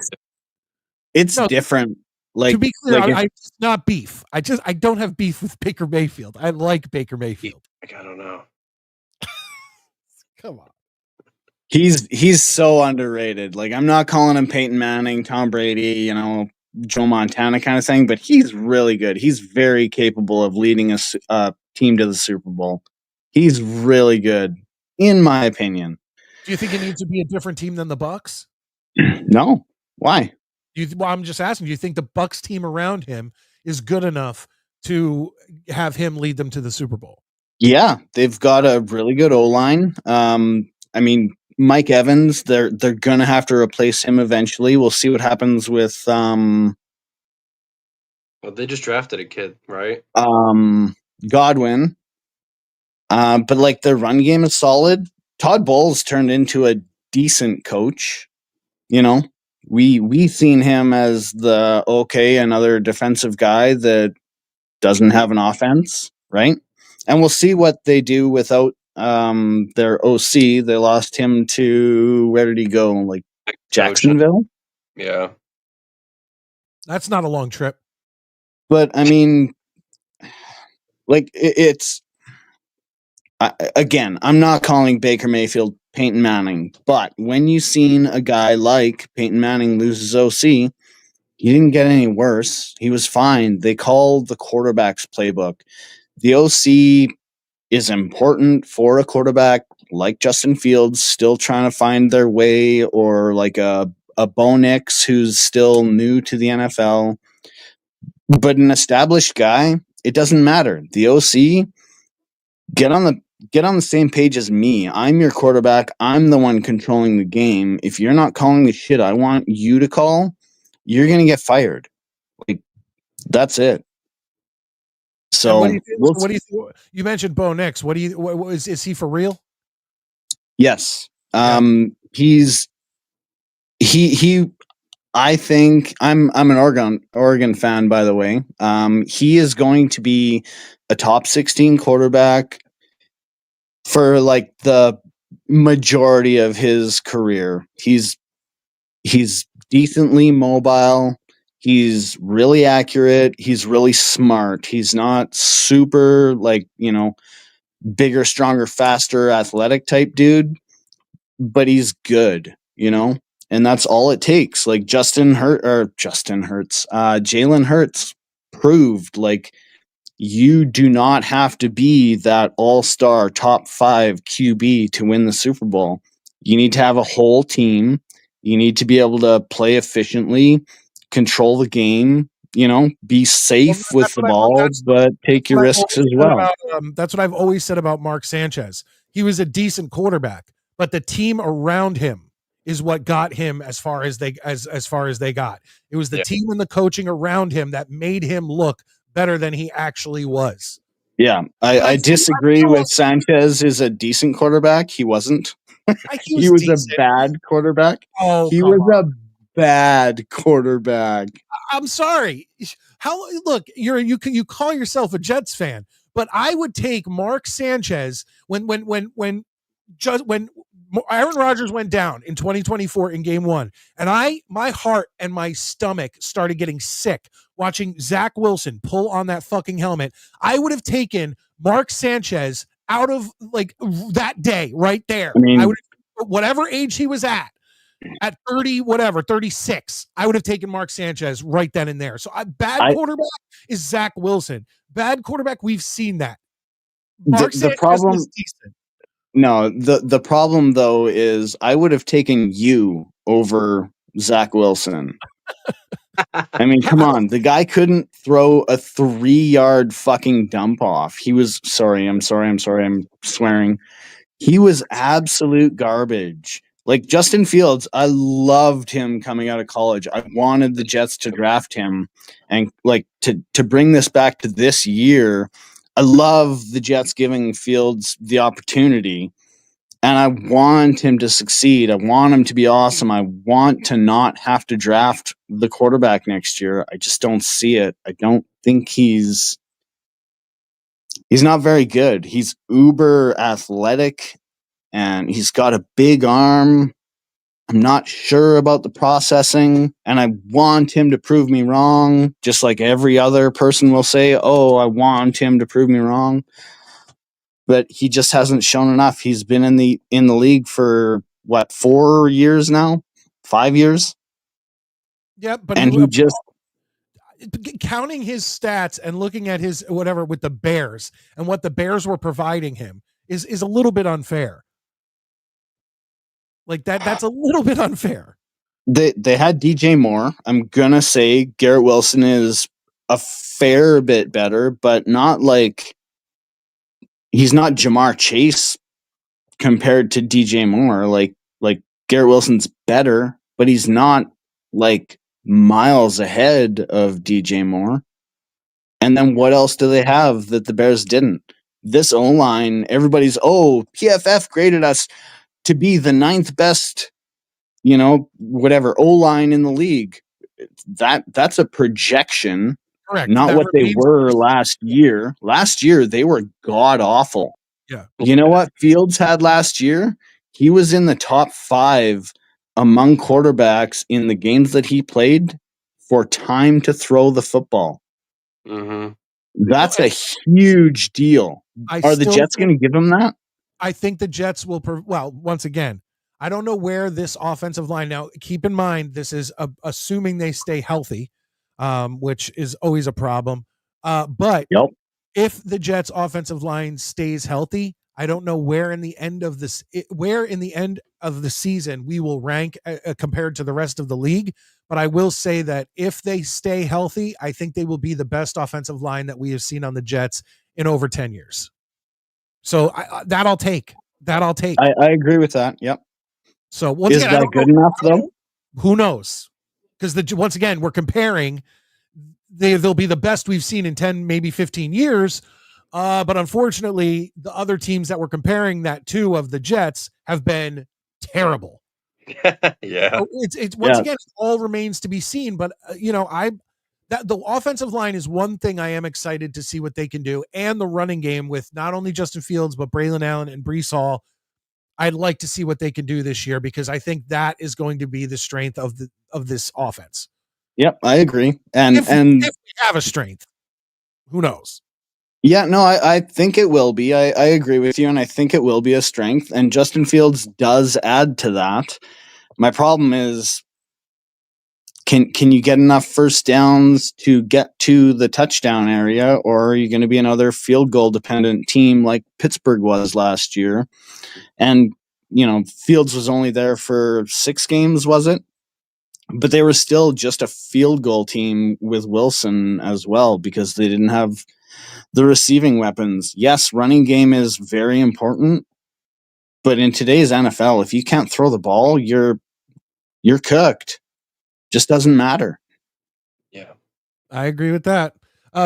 It's different. Like, to be clear, I not beef. I don't have beef with Baker Mayfield. I like Baker Mayfield. I don't know. Come on. He's so underrated. Like, I'm not calling him Peyton Manning, Tom Brady, Joe Montana kind of thing, but he's really good. He's very capable of leading a team to the Super Bowl. He's really good, in my opinion. Do you think it needs to be a different team than the Bucs? No. Why? Well, I'm just asking. Do you think the Bucs team around him is good enough to have him lead them to the Super Bowl? Yeah, they've got a really good O-line. I mean, Mike Evans, they're gonna have to replace him eventually. We'll see what happens with Well, they just drafted a kid, right? Godwin. But like, their run game is solid. Todd Bowles turned into a decent coach. We seen him as another defensive guy that doesn't have an offense, right? And we'll see what they do without their OC. They lost him to, where did he go? Like Jacksonville? Yeah. That's not a long trip. But I mean, like, again, I'm not calling Baker Mayfield Peyton Manning, but when you seen a guy like Peyton Manning lose his OC, he didn't get any worse. He was fine. They call the quarterback's playbook. The OC is important for a quarterback like Justin Fields, still trying to find their way, or like a Bo Nix who's still new to the NFL. But an established guy, it doesn't matter. The OC, get on the same page as me. I'm your quarterback. I'm the one controlling the game. If you're not calling the shit I want you to call, you're going to get fired. Like, that's it. So, what do you think? You mentioned Bo Nix. Is he for real? Yes. I think I'm an Oregon fan, by the way. He is going to be a top 16 quarterback for like the majority of his career. He's decently mobile. He's really accurate. He's really smart. He's not super bigger, stronger, faster, athletic type dude, but he's good, and that's all it takes. Like Jalen Hurts proved, like, you do not have to be that all-star top 5 QB to win the Super Bowl. You need to have a whole team. You need to be able to play efficiently, control the game, be safe with the ball, but take your risks as well. That's what I've always said about Mark Sanchez. He was a decent quarterback, but the team around him is what got him as far as they got. It was the team and the coaching around him that made him look better than he actually was. Yeah, I disagree with Sanchez is a decent quarterback. He wasn't. He was a bad quarterback. He was a bad quarterback. I'm sorry. Look, you call yourself a Jets fan, but I would take Mark Sanchez when Aaron Rodgers went down in 2024 in game 1, and my heart and my stomach started getting sick watching Zach Wilson pull on that fucking helmet. I would have taken Mark Sanchez out of like that day right there. I mean, I would, whatever age he was at, at 30, whatever, 36, I would have taken Mark Sanchez right then and there. So bad quarterback is Zach Wilson. Bad quarterback, we've seen that. Mark The Sanchez problem, is decent. no, the problem though is I would have taken you over Zach Wilson. I mean, come on. The guy couldn't throw a 3-yard fucking dump off. He was I'm swearing. He was absolute garbage. Like Justin Fields, I loved him coming out of college. I wanted the Jets to draft him, and like to bring this back to this year, I love the Jets giving Fields the opportunity. And I want him to succeed. I want him to be awesome. I want to not have to draft the quarterback next year. I just don't see it. I don't think he's not very good. He's uber athletic and he's got a big arm. I'm not sure about the processing, and I want him to prove me wrong, just like every other person will say, "Oh, I want him to prove me wrong." But he just hasn't shown enough. He's been in the league for what, 4 years now? 5 years? Yeah, but And he just counting his stats and looking at his whatever with the Bears and what the Bears were providing him is a little bit unfair. Like that's a little bit unfair. They had DJ Moore. I'm gonna say Garrett Wilson is a fair bit better, but not like he's not Jamar Chase compared to DJ Moore. Like Garrett Wilson's better, but he's not like miles ahead of DJ Moore. And then what else do they have that the Bears didn't? This O-line, everybody's PFF graded us to be the 9th best, whatever O-line in the league. That's a projection. Correct. Not That what they remains- were last year. Last year they were god awful. Yeah. You know what Fields had last year? He was in the top 5 among quarterbacks in the games that he played for time to throw the football. Mm-hmm. That's a huge deal. Are the Jets going to give him that? I think the Jets will. Once again, I don't know where this offensive line. Now, keep in mind, this is assuming they stay healthy, which is always a problem. But if the Jets offensive line stays healthy, I don't know where in the end of the season we will rank compared to the rest of the league. But I will say that if they stay healthy, I think they will be the best offensive line that we have seen on the Jets in over 10 years. So that I'll take. I agree with that. Yep. So once is again, that good enough though? Who knows? Because once again, we're comparing. They'll be the best we've seen in 10, maybe 15 years. But unfortunately, the other teams that we're comparing that to of the Jets have been terrible. Yeah. So it's once again, it all remains to be seen. But that the offensive line is one thing I am excited to see what they can do, and the running game with not only Justin Fields but Braylon Allen and Breece Hall. I'd like to see what they can do this year because I think that is going to be the strength of this offense. Yep, I agree. And if we have a strength, who knows? Yeah, no, I think it will be. I agree with you, and I think it will be a strength. And Justin Fields does add to that. My problem is, can you get enough first downs to get to the touchdown area, or are you going to be another field goal dependent team like Pittsburgh was last year? And Fields was only there for 6 games, was it? But they were still just a field goal team with Wilson as well because they didn't have the receiving weapons. Yes, running game is very important, but in today's NFL, if you can't throw the ball, you're cooked. Just doesn't matter. Yeah, I agree with that.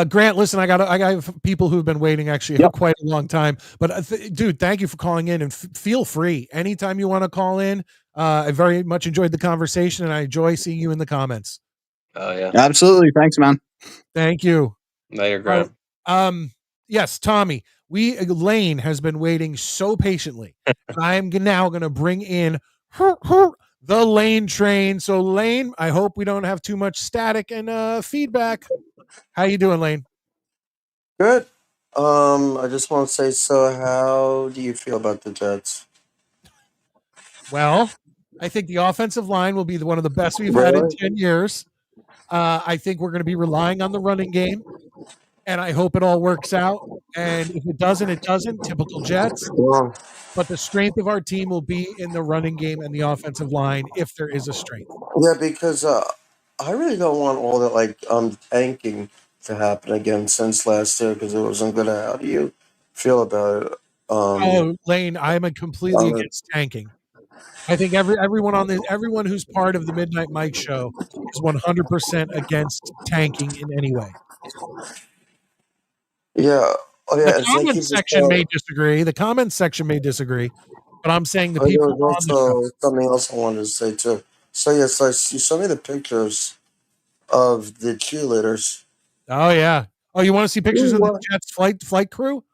Grant, listen, I got people who've been waiting actually quite a long time. But dude, thank you for calling in, and feel free anytime you want to call in. I very much enjoyed the conversation, and I enjoy seeing you in the comments. Oh yeah, absolutely. Thanks, man. Thank you. Later, Grant. Yes, Tommy. Lane has been waiting so patiently. I'm now going to bring in the Lane train. So, Lane, I hope we don't have too much static and feedback. How you doing, Lane? Good. I just want to say, so how do you feel about the Jets? Well, I think the offensive line will be one of the best we've had in Really? 10 years. I think we're going to be relying on the running game, and I hope it all works out. And if it doesn't, it doesn't. Typical Jets. Well, But the strength of our team will be in the running game and the offensive line if there is a strength. yeah, because I really don't want all that tanking to happen again since last year because it wasn't good. How do you feel about it? Oh, Lane, I'm completely Uh, against tanking. I think everyone who's part of the Midnight Mike show is 100% against tanking in any way. yeah. Oh The yeah, and thank you comments for section may disagree. The comments section may disagree, but I'm saying the there people was on the show. also something else I wanted to say too. So yes, you showed me the pictures of the cheerleaders. Oh yeah. Oh, you want to see pictures Who of the wa- Jets flight crew?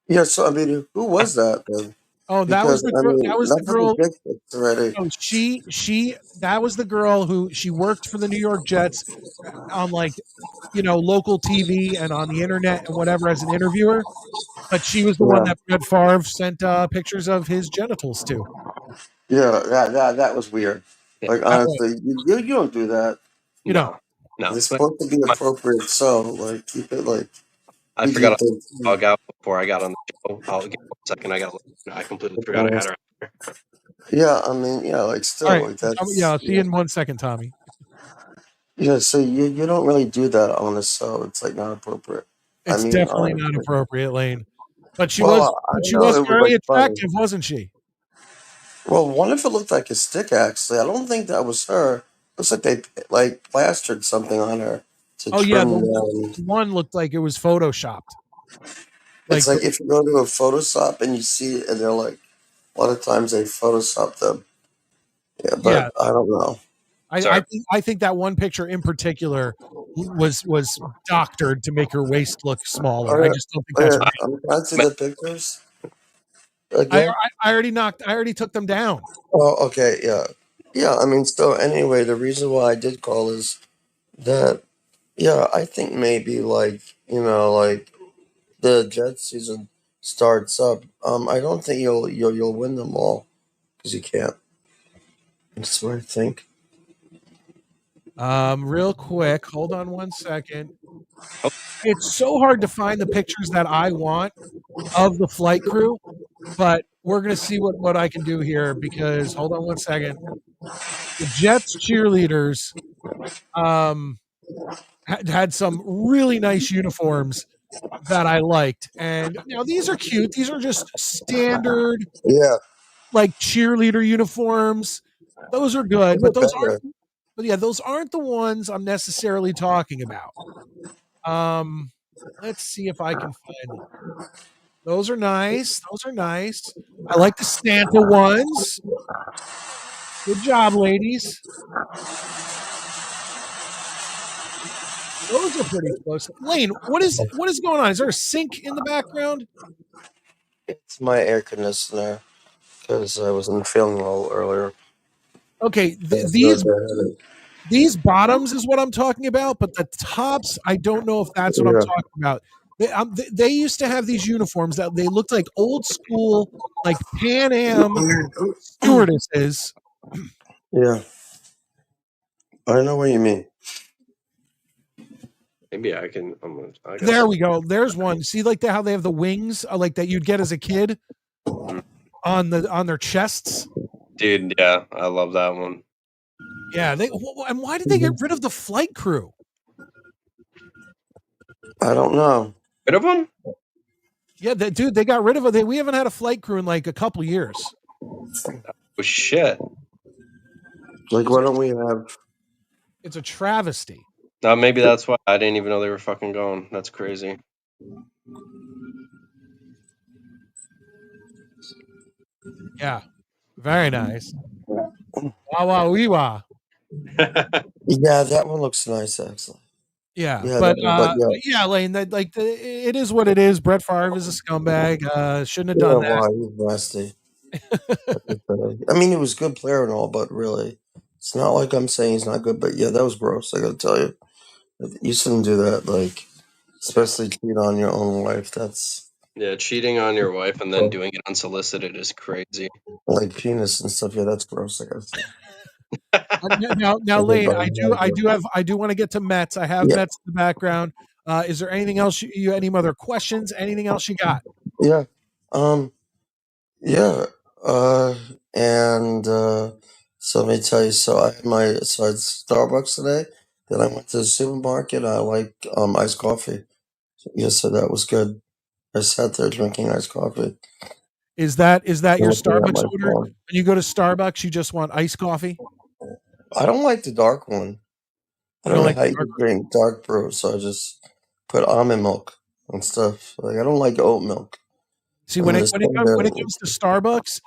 Yeah, so I mean, who was that then? Oh, that was Because the I girl. mean, That was the not for the girl. dick pics already. No, she. That was the girl who she worked for the New York Jets on local TV and on the internet and whatever as an interviewer. But she was the one Yeah, that Brett Favre sent pictures of his genitals to. yeah, that was weird. Like That was, honestly, you don't do that. you know, No, no. It's supposed to be appropriate, so like keep it like I PG forgot to 13. log out before I got on the show. I'll give 1 second. I completely forgot I had her. Yeah, I mean, yeah, like all still right. like Yeah, that's I'll see you in 1 second, Tommy. yeah. So you don't really do that on the show. It's like not appropriate. I It's mean, definitely not appropriate, Lane. But she well, was, I but don't she know. was It was very like funny. attractive, wasn't she? Well, one of it looked like a stick. Actually, I don't think that was her. Looks like they like plastered something on her to Oh yeah, trim the down. one looked like it was photoshopped. It's Like like if you go to a Photoshop and you see it, and they're like a lot of times they Photoshop them. Yeah, yeah, but I don't know. Sorry. I think that one picture in particular was doctored to make her waist look Oh smaller. I yeah, just don't think oh, that's yeah. right. Can I see Ma- the pictures again? I already took them down. Oh, okay, yeah, yeah. I mean, still, anyway, the reason why I did call is that, yeah, I think maybe like the Jets season starts up. I don't think you'll win them all because you can't. That's what I think. Real quick, hold on 1 second. Oh, It's so hard to find the pictures that I want of the flight crew, but we're gonna see what I can do here because hold on 1 second. The Jets cheerleaders um had some really nice uniforms that I liked. And now these are cute. These are just standard Yeah, like cheerleader uniforms. Those are a good, but bit better. those aren't the ones I'm necessarily talking about. Um let's see if I can find them. Those are nice. Those are nice. I like the Santa ones. Good job, ladies. Those are pretty close. Lane, what is going on? Is there a sink in the background? It's my air conditioner because I wasn't feeling well earlier. Okay, That's really bad. these bottoms is what I'm talking about, but the tops, I don't know if that's what I'm Yeah. talking about. They used to have these uniforms that they looked like old school, like Pan Am stewardesses. Yeah, I know what you mean. maybe I can. I got There some. we go. There's one. See, like how they have the wings, like that you'd get as a kid on their chests. Dude, yeah, I love that one. Yeah, and why did they get rid of the flight crew? I don't know. Bit of them? Yeah, dude, they got rid of it. We haven't had a flight crew in like a couple years. Oh, shit. Like, why don't we have? It's a travesty. Maybe that's why I didn't even know they were fucking gone. That's crazy. Yeah, very nice. Wow, wow, wee wah. Yeah, that one looks nice, actually. Yeah, Yeah, that one, but yeah, but yeah, Lane, it is what it is. Brett Favre is a scumbag. Shouldn't have yeah, done why he's nasty. I mean, he was a good player and all, but really, it's not like I'm saying he's not good. But yeah, that was gross. I gotta tell you, you shouldn't do that. Like, especially cheat on your own wife. That's Yeah, cheating on your wife and then doing it unsolicited is crazy. Like penis and stuff. Yeah, that's gross. I gotta say. Now, Lane, I do want to get to Mets. I have Yeah. Mets in the background. Is there anything else? Any other questions? Anything else you got? Yeah. Yeah. And so let me tell you. So I had so I had Starbucks today. Then I went to the supermarket. I like iced coffee. Yeah, so that was good. I sat there drinking iced coffee. Is that your Looking at Starbucks my order? phone. When you go to Starbucks, you just want iced coffee? I don't like the dark one. I You don't don't know like how the you dark? can drink dark brew, so I just put almond milk and stuff. Like I don't like oat milk. See, And when it this when it thing when it there, comes to Starbucks,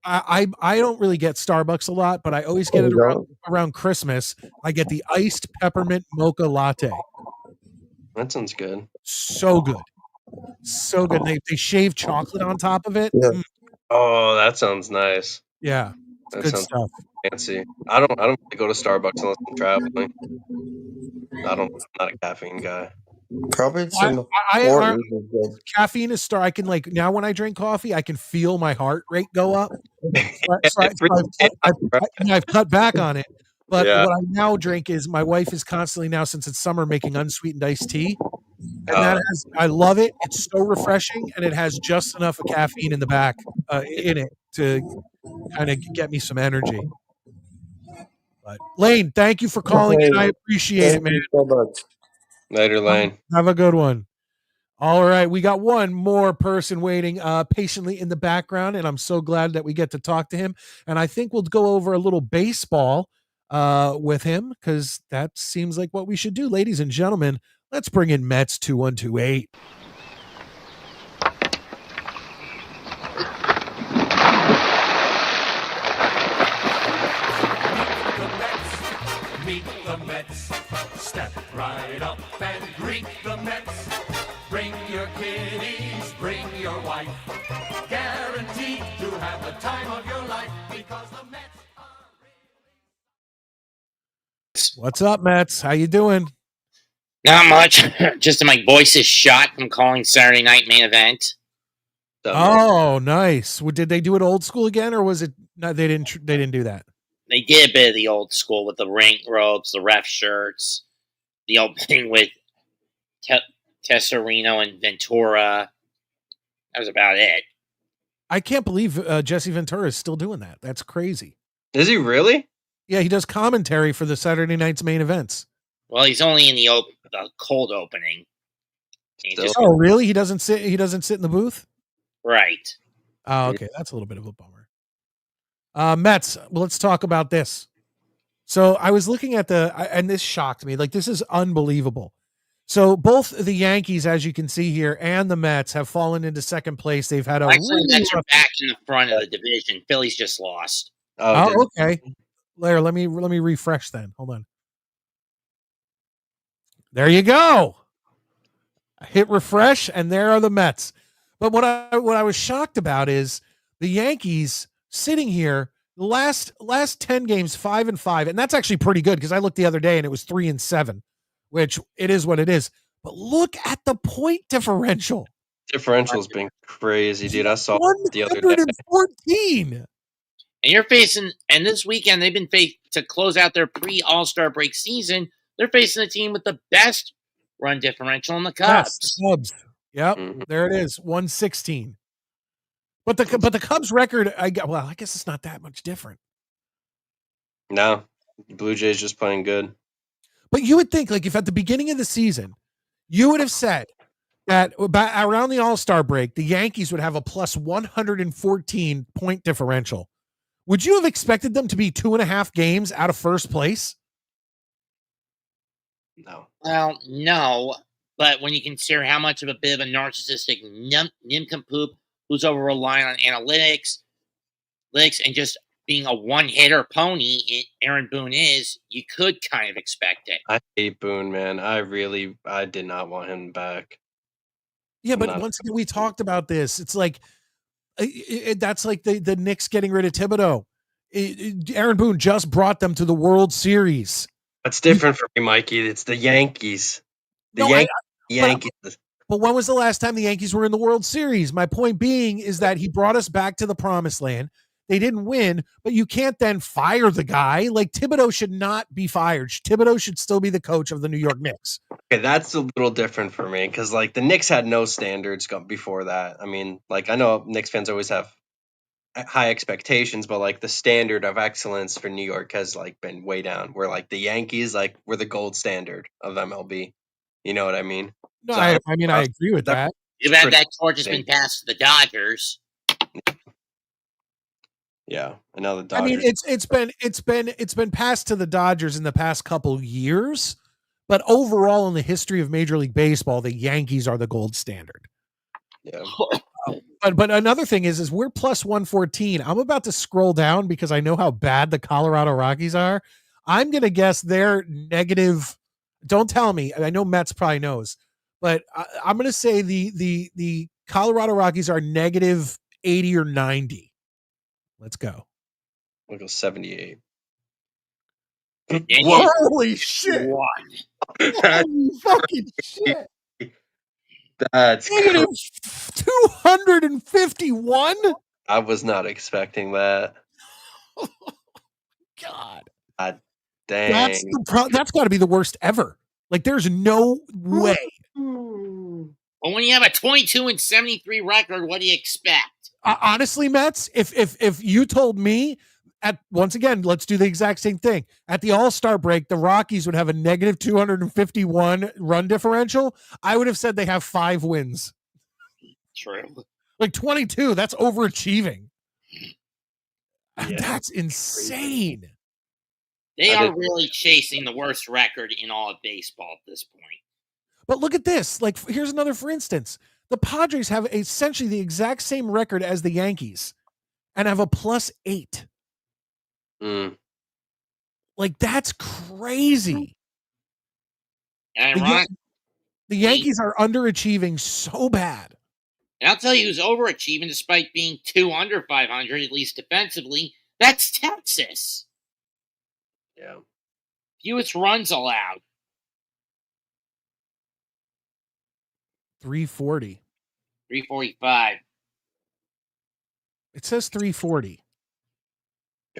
I don't really get Starbucks a lot, but I always get it you don't. around Christmas. I get the iced peppermint mocha latte. That sounds good. So good. So good. They shave chocolate on top of it. Yeah. Oh, that sounds nice. Yeah. It's That good sounds stuff. fancy. I don't really go to Starbucks unless I'm traveling. I'm not a caffeine guy. Probably I, some I Hortons is good. caffeine is I can like now when I drink coffee, I can feel my heart rate go up. It freaks me out. I've cut back on it. But Yeah. what I now drink is my wife is constantly now since it's summer making unsweetened iced tea. And Uh, I love it. It's so refreshing and it has just enough of caffeine in the back in it to kind of get me some energy. But Lane, thank you for calling in. I Okay. appreciate it, Thank man. you so much. later, Lane. Have a good one. All right, we got one more person waiting patiently in the background, and I'm so glad that we get to talk to him. And I think we'll go over a little baseball with him because that seems like what we should do. Ladies and gentlemen, let's bring in Mets 2128. Meet the Mets. Step right up and greet the Mets. Bring your kiddies, bring your wife. Guaranteed to have the time of your life because the Mets are What's up, Mets? How you doing? Not much. Just my voice is shot from calling Saturday Night Main Event. Oh, nice. Did they do it old school again, or was it? No, they didn't. They didn't do that. They did a bit of the old school with the ring ropes, the ref shirts, the opening with Tesserino and Ventura. That was about it. I can't believe Jesse Ventura is still doing that. That's crazy. Is he really? Yeah, he does commentary for the Saturday night's main events. Well, he's only in the cold opening. Oh, really? He doesn't sit. He doesn't sit in the booth. Right. Oh, okay. That's a little bit of a bummer. Mets. Well, let's talk about this. So I was looking at and this shocked me. Like, this is unbelievable. So both the Yankees, as you can see here, and the Mets have fallen into second place. They've had a Actually, the Mets are back in the front of the division. Phillies just lost. Oh, okay. Larry, let me refresh then. Hold on. There you go. I hit refresh, and there are the Mets. But what I was shocked about is the Yankees sitting here the last 10 games 5-5, and that's actually pretty good because I looked the other day and it was 3-7, which it is what it is. But look at the point differential. Differential's been crazy, dude. I saw it the other day. 114. And you're facing, and this weekend they've been faced to close out their pre-All-Star break season. They're facing a team with the best run differential in the Cubs. Yes, the Cubs. Yep, there it is, 116. But the Cubs record, I guess it's not that much different. No, Blue Jays just playing good. But you would think, like, if at the beginning of the season, you would have said that around the All-Star break, the Yankees would have a plus 114 point differential. Would you have expected them to be 2.5 games out of first place? No. Well, no. But when you consider how much of a bit of a narcissistic nincompoop who's over relying on analytics, and just being a one-hitter pony Aaron Boone is, you could kind of expect it. I hate Boone, man. I did not want him back. Yeah, but once again, we talked about this. It's like that's like the Knicks getting rid of Thibodeau. Aaron Boone just brought them to the World Series. That's different for me, Mikey. It's the Yankees. The Yankees. But when was the last time the Yankees were in the World Series? My point being is that he brought us back to the promised land. They didn't win, but you can't then fire the guy. Like, Thibodeau should not be fired. Thibodeau should still be the coach of the New York Knicks. Okay, that's a little different for me because like the Knicks had no standards before that. I mean, like I know Knicks fans always have high expectations, but like the standard of excellence for New York has like been way down. Where like the Yankees like were the gold standard of MLB. You know what I mean? No, So I agree with that. Too bad that torch has been passed to the Dodgers. Yeah, I know the I mean, Dodgers. it's been passed to the Dodgers in the past couple years, but overall in the history of Major League Baseball, the Yankees are the gold standard. Yeah. But another thing is we're plus 114. I'm about to scroll down because I know how bad the Colorado Rockies are. I'm gonna guess they're negative. Don't tell me. I know Mets probably knows, but I'm gonna say the Colorado Rockies are negative 80 or 90. Let's go. We'll go 78. Whoa. Holy shit! Holy fucking shit! That's negative 251. I was not expecting that. God. Dang. That's got to be the worst ever. Like, there's no way. Well, when you have a 22-73 record, what do you expect? Honestly, Mets, if you told me once again, let's do the exact same thing. At the All-Star break, the Rockies would have a negative 251 run differential. I would have said they have 5 wins. True. Like 22, that's overachieving. Yeah. That's insane. They are really chasing the worst record in all of baseball at this point. But look at this. Like, here's another for instance. The Padres have essentially the exact same record as the Yankees and have a +8. Like, that's crazy. And the Yankees are underachieving so bad. And I'll tell you who's overachieving despite being 2 under 500, at least defensively. That's Texas. Yeah. Fewest runs allowed. 340. 345. It says 340.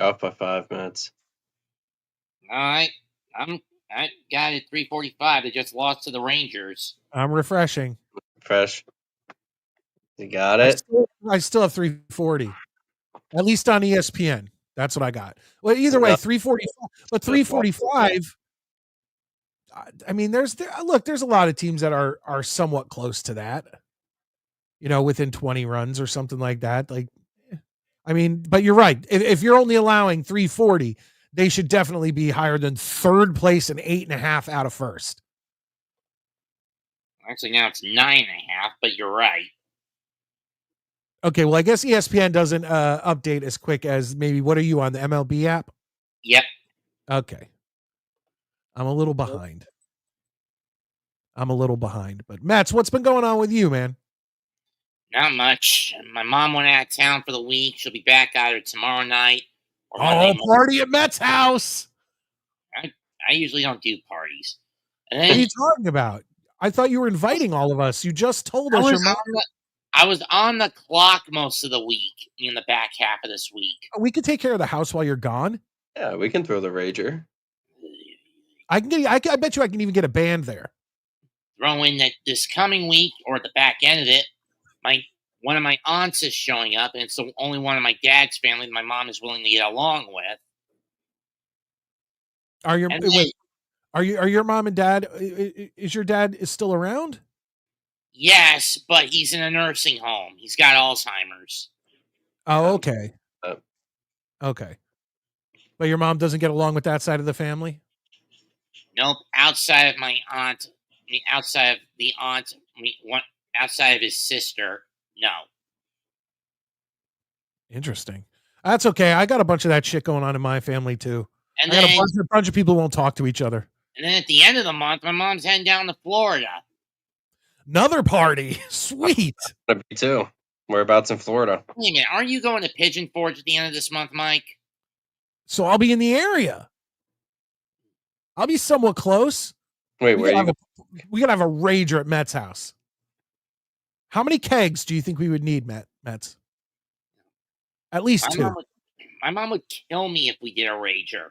Off by 5 minutes. All right. I got it 345. They just lost to the Rangers. I'm refreshing. Fresh. You got it? I still have 340. At least on ESPN. That's what I got. Well, either way, 345. But 345. I mean, there's a lot of teams that are somewhat close to that. You know, within 20 runs or something like that. Like, I mean, but you're right. If you're only allowing 340, they should definitely be higher than third place and 8.5 out of first. Actually, now it's 9.5, but you're right. Okay, well, I guess ESPN doesn't update as quick as maybe. What are you on the MLB app? Yep. Okay. I'm a little behind. But Mats, what's been going on with you, man? Not much. My mom went out of town for the week. She'll be back either tomorrow night or Monday party at Mets' house. I usually don't do parties. What are you talking about? I thought you were inviting all of us. You just told us your mom. I was on the clock most of the week in the back half of this week. We could take care of the house while you're gone. Yeah, we can throw the Rager. I bet you I can even get a band there. Throw in that this coming week or at the back end of it, one of my aunts is showing up, and it's the only one of my dad's family that my mom is willing to get along with. Are your mom and dad? Is your dad still around? Yes, but he's in a nursing home. He's got Alzheimer's. Oh, okay. Okay. But your mom doesn't get along with that side of the family? Nope. Outside of his sister, no. Interesting. That's okay. I got a bunch of that shit going on in my family too. And I got a bunch of people who won't talk to each other. And then at the end of the month, my mom's heading down to Florida. Another party. Sweet. Me too. Whereabouts in Florida? Wait a minute. Aren't you going to Pigeon Forge at the end of this month, Mike? So I'll be in the area. I'll be somewhat close. Wait, where are you? We gotta have a rager at Mets' house. How many kegs do you think we would need, Mets? At least My two. mom would kill me if we did a rager.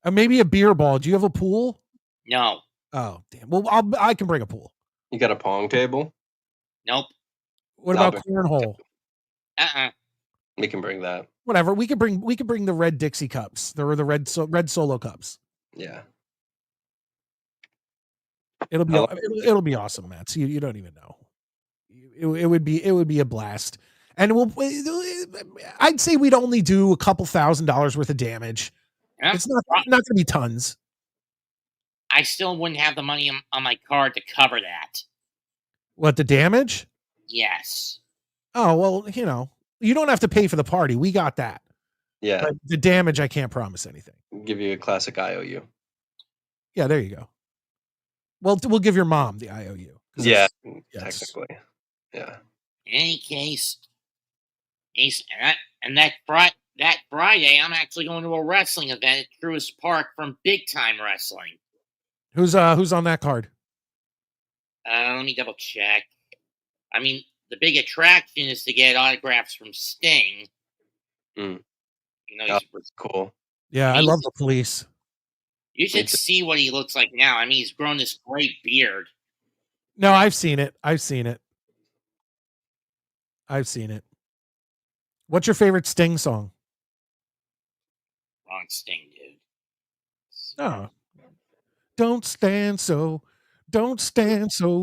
Maybe a beer ball. Do you have a pool? No. Oh, damn. Well, I can bring a pool. You got a pong table? Nope. What about cornhole? We can bring that. Whatever. We could bring the red Dixie cups. There were the red Solo cups. Yeah. It'll be awesome, Matt. You don't even know. It would be a blast. And I'd say we'd only do a couple $1,000s worth of damage. Yeah. It's not going to be tons. I still wouldn't have the money on my card to cover that. What, the damage? Yes. Oh, well, you don't have to pay for the party. We got that. Yeah. But the damage, I can't promise anything. Give you a classic IOU. Yeah, there you go. Well, we'll give your mom the IOU. Yeah, technically. Yeah. In any case, and that Friday, I'm actually going to a wrestling event at Truist Park from Big Time Wrestling. Who's on that card? Let me double check. I mean, the big attraction is to get autographs from Sting. Mm. He's cool. Yeah, I love the Police. You should see what he looks like now. I mean, he's grown this great beard. No, I've seen it. What's your favorite Sting song? Wrong Sting, dude. Oh. Don't stand so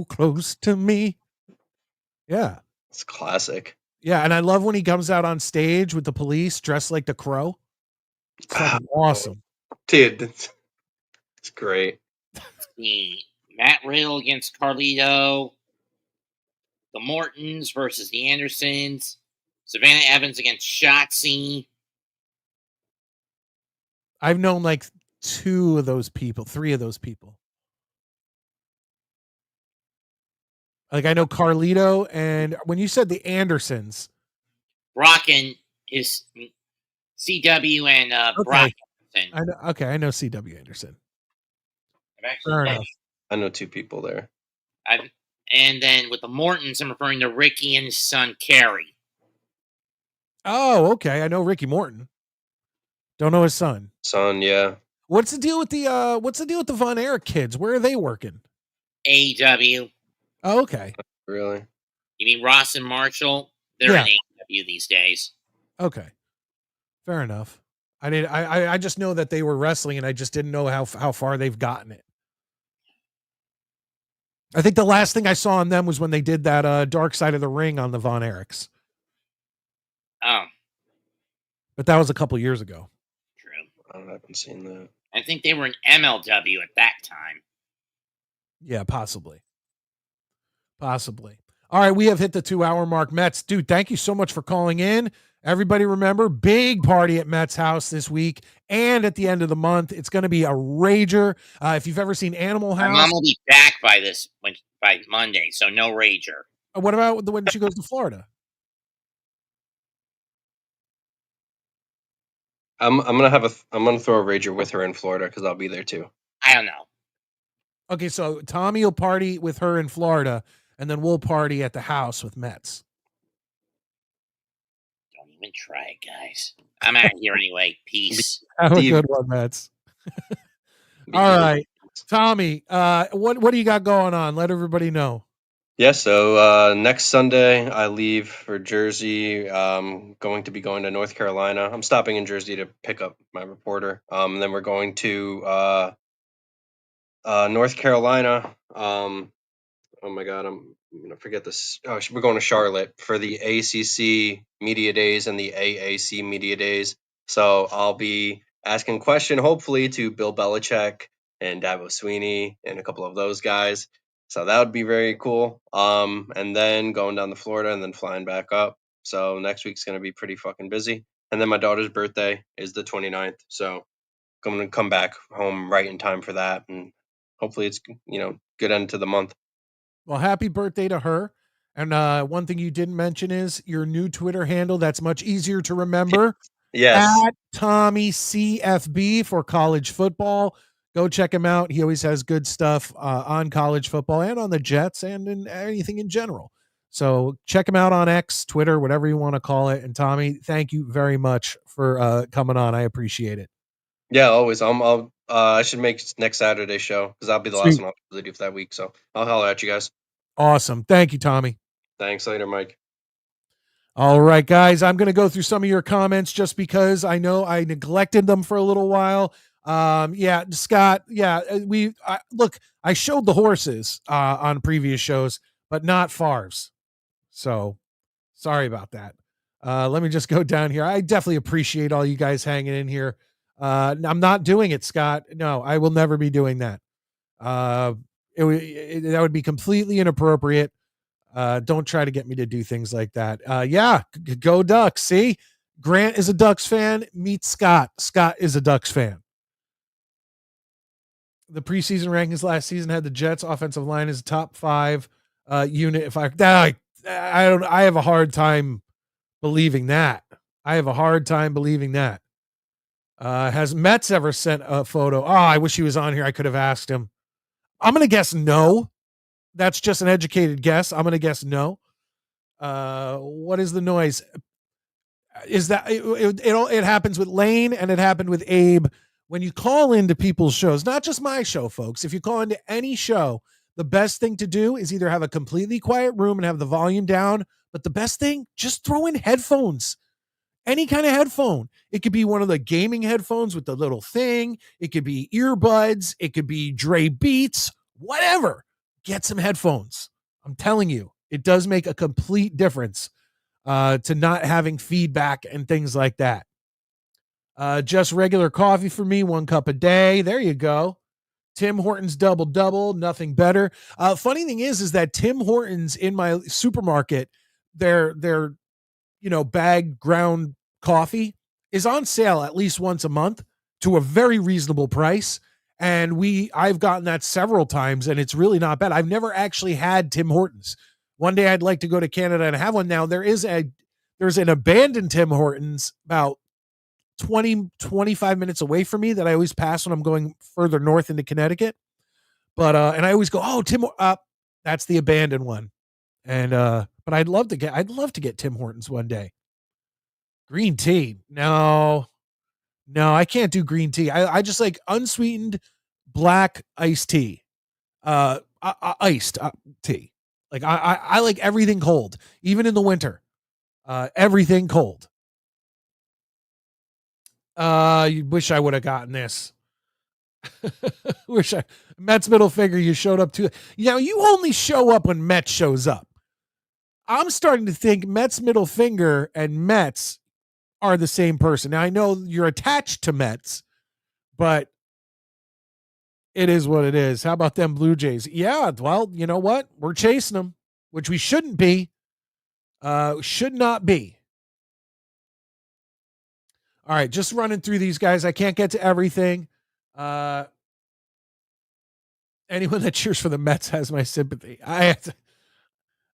close to me. Yeah. It's classic. Yeah, and I love when he comes out on stage with the Police dressed like the Crow. It's fucking awesome. Dude, it's great. Matt Riddle against Carlito. The Mortons versus the Andersons. Savannah Evans against Shotzi. I've known like 3 of those people. Like I know Carlito, and when you said the Andersons, Brock is CW and Brock Anderson. I know CW Anderson. Fair enough. I know 2 people there. And then with the Mortons, I'm referring to Ricky and his son Kerry. Oh, okay. I know Ricky Morton. Don't know his son. Yeah. What's the deal with the Von Erich kids? Where are they working? AEW. Oh, okay. Really? You mean Ross and Marshall? They're in AEW these days. Okay. Fair enough. I just know that they were wrestling, and I just didn't know how far they've gotten it. I think the last thing I saw on them was when they did that Dark Side of the Ring on the Von Erichs. Oh. But that was a couple years ago. True. I haven't seen that. I think they were in MLW at that time. Yeah, possibly. All right, we have hit the 2-hour mark. Mets, dude, thank you so much for calling in. Everybody remember, big party at Mets house this week and at the end of the month. It's going to be a rager. If you've ever seen Animal House. My mom will be back by Monday, so no rager. What about when she goes to Florida? I'm gonna throw a rager with her in Florida because I'll be there too. I don't know. Okay, so Tommy will party with her in Florida, and then we'll party at the house with Mets. Don't even try it, guys. I'm out of here anyway. Peace. Have a good one, Mets. All right, Tommy. What do you got going on? Let everybody know. Yeah, so next Sunday I leave for Jersey. Going to be going to North Carolina. I'm stopping in Jersey to pick up my reporter. And then we're going to North Carolina. Oh my God, I'm gonna forget this. Oh, we're going to Charlotte for the ACC Media Days and the AAC Media Days. So I'll be asking question, hopefully, to Bill Belichick and Dabo Sweeney and a couple of those guys. So that would be very cool. And then going down to Florida and then flying back up. So next week's gonna be pretty fucking busy. And then my daughter's birthday is the 29th. So I'm gonna come back home right in time for that, and hopefully it's good end to the month. Well, happy birthday to her. And one thing you didn't mention is your new Twitter handle. That's much easier to remember. Yes. At Tommy CFB for college football. Go check him out. He always has good stuff on college football and on the Jets and in anything in general. So check him out on X, Twitter, whatever you want to call it. And Tommy, thank you very much for coming on. I appreciate it. Yeah, always. I should make next Saturday show because that'll be the last Sweet. one I'll do for that week. So I'll holler at you guys. Awesome. Thank you, Tommy. Thanks later, Mike. All right, guys, I'm going to go through some of your comments just because I know I neglected them for a little while. Yeah, Scott. Yeah, look, I showed the horses on previous shows, but not Favre's. So sorry about that. Let me just go down here. I definitely appreciate all you guys hanging in here. I'm not doing it, Scott. No, I will never be doing that. That would be completely inappropriate. Don't try to get me to do things like that. Yeah, go Ducks. See, Grant is a Ducks fan. Meet Scott. Scott is a Ducks fan. The preseason rankings last season had the Jets offensive line as a top 5 unit. If I don't, I have a hard time believing that. Has Metz ever sent a photo? Oh, I wish he was on here. I could have asked him. I'm going to guess no. That's just an educated guess. I'm going to guess no. What is the noise? Is that it happens with Lane and it happened with Abe. When you call into people's shows, not just my show, folks, if you call into any show, the best thing to do is either have a completely quiet room and have the volume down, but the best thing, just throw in headphones. Any kind of headphone. It could be one of the gaming headphones with the little thing. It could be earbuds. It could be Dre Beats, whatever. Get some headphones. I'm telling you, it does make a complete difference to not having feedback and things like that. Just regular coffee for me, 1 cup a day. There you go. Tim Hortons double, nothing better. Funny thing is that Tim Hortons in my supermarket, their bag ground coffee is on sale at least once a month to a very reasonable price. And I've gotten that several times and it's really not bad. I've never actually had Tim Hortons. One day I'd like to go to Canada and have one. Now there's an abandoned Tim Hortons about 25 minutes away from me that I always pass when I'm going further north into Connecticut. But and I always go, oh, that's the abandoned one. And but I'd love to get Tim Hortons one day. Green tea. No, I can't do green tea. I just like unsweetened black iced tea. Iced tea. Like I like everything cold, even in the winter. Everything cold. You wish I would have gotten this. Mets middle finger, you showed up to. You only show up when Mets shows up. I'm starting to think Mets middle finger and Mets are the same person. Now I know you're attached to Mets, but it is what it is. How about them Blue Jays? Yeah, well, you know what? We're chasing them, which we shouldn't be. Should not be. All right, just running through these guys. I can't get to everything. Anyone that cheers for the Mets has my sympathy.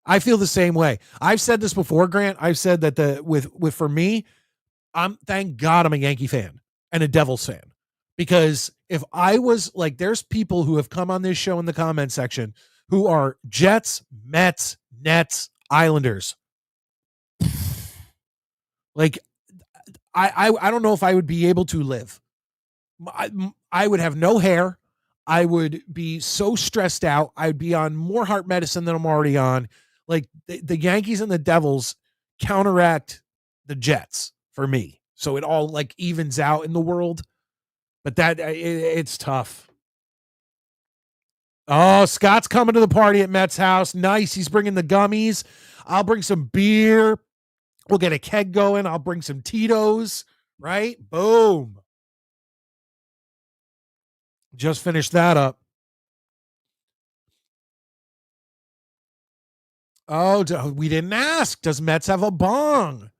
I feel the same way. I've said this before, Grant. I've said that for me, thank God I'm a Yankee fan and a Devils fan. Because if I was like, there's people who have come on this show in the comment section who are Jets, Mets, Nets, Islanders. Like, I don't know if I would be able to live. I would have no hair. I would be so stressed out. I'd be on more heart medicine than I'm already on. Like the Yankees and the Devils counteract the Jets for me. So it all like evens out in the world. But it's tough. Oh, Scott's coming to the party at Mets house. Nice. He's bringing the gummies. I'll bring some beer. We'll get a keg going. I'll bring some Tito's, right? Boom. Just finished that up. Oh, we didn't ask. Does Mets have a bong?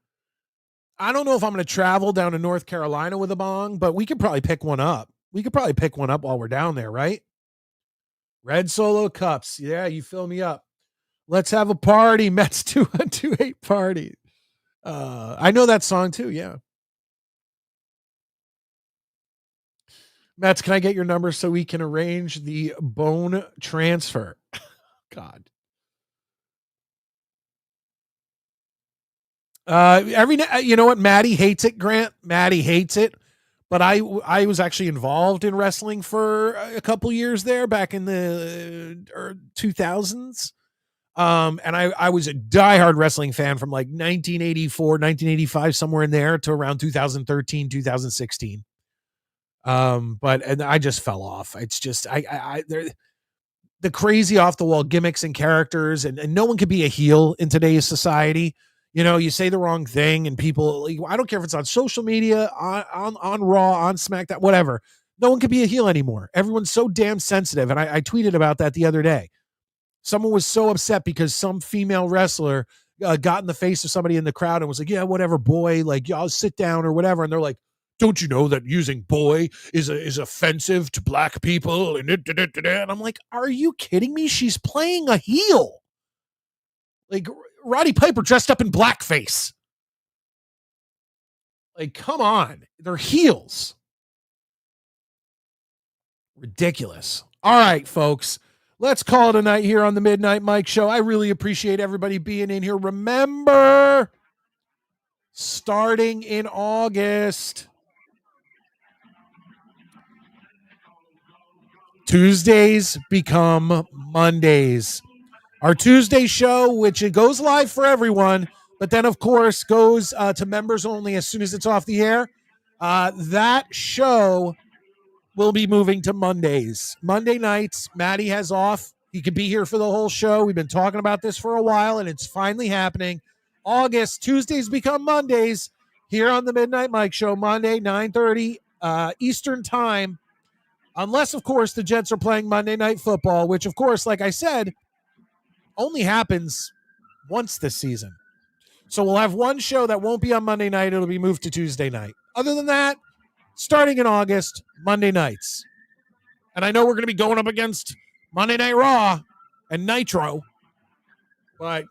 I don't know if I'm going to travel down to North Carolina with a bong, but we could probably pick one up. We could probably pick one up while we're down there, right? Red Solo Cups. Yeah, you fill me up. Let's have a party. Mets 2128 party. I know that song too. Yeah. Mets, can I get your number so we can arrange the bone transfer? God. You know what? Maddie hates it, Grant. Maddie hates it. But I was actually involved in wrestling for a couple years there back in the 2000s. And I was a diehard wrestling fan from like 1984, 1985, somewhere in there to around 2013, 2016. And I just fell off. It's just, the crazy off the wall gimmicks and characters, and no one could be a heel in today's society. You know, you say the wrong thing and people, I don't care if it's on social media, on Raw, on SmackDown, whatever. No one can be a heel anymore. Everyone's so damn sensitive. And I tweeted about that the other day. Someone was so upset because some female wrestler got in the face of somebody in the crowd and was like, yeah, whatever, boy, like, y'all sit down or whatever. And they're like, don't you know that using boy is offensive to black people? And I'm like, are you kidding me? She's playing a heel. Like, Roddy Piper dressed up in blackface. Like, come on. They're heels. Ridiculous. All right, folks. Let's call it a night here on the Midnight Mike Show. I really appreciate everybody being in here. Remember, starting in August, Tuesdays become Mondays. Our Tuesday show, which it goes live for everyone, but then, of course, goes to members only as soon as it's off the air. That show will be moving to Mondays. Monday nights, Maddie has off. He could be here for the whole show. We've been talking about this for a while, and it's finally happening. August, Tuesdays become Mondays here on the Midnight Mike Show, Monday, 9:30 Eastern Time. Unless, of course, the Jets are playing Monday Night Football, which, of course, like I said, only happens once this season. So we'll have one show that won't be on Monday night. It'll be moved to Tuesday night. Other than that, starting in August, Monday nights. And I know we're going to be going up against Monday Night Raw and Nitro, but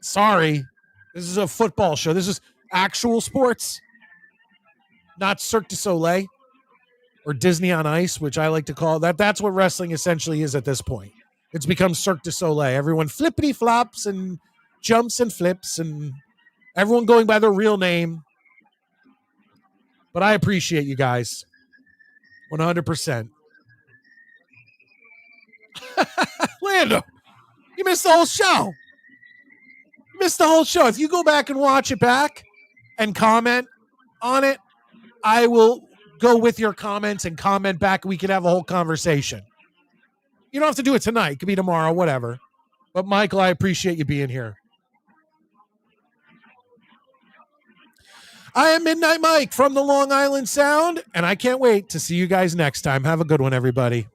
sorry, this is a football show. This is actual sports, not Cirque du Soleil or Disney on Ice, which I like to call that. That's what wrestling essentially is at this point. It's become Cirque du Soleil. Everyone flippity flops and jumps and flips and everyone going by their real name. But I appreciate you guys 100%. Lando, you missed the whole show. You missed the whole show. If you go back and watch it back and comment on it, I will go with your comments and comment back. We could have a whole conversation. You don't have to do it tonight. It could be tomorrow, whatever. But, Michael, I appreciate you being here. I am Midnight Mike from the Long Island Sound, and I can't wait to see you guys next time. Have a good one, everybody.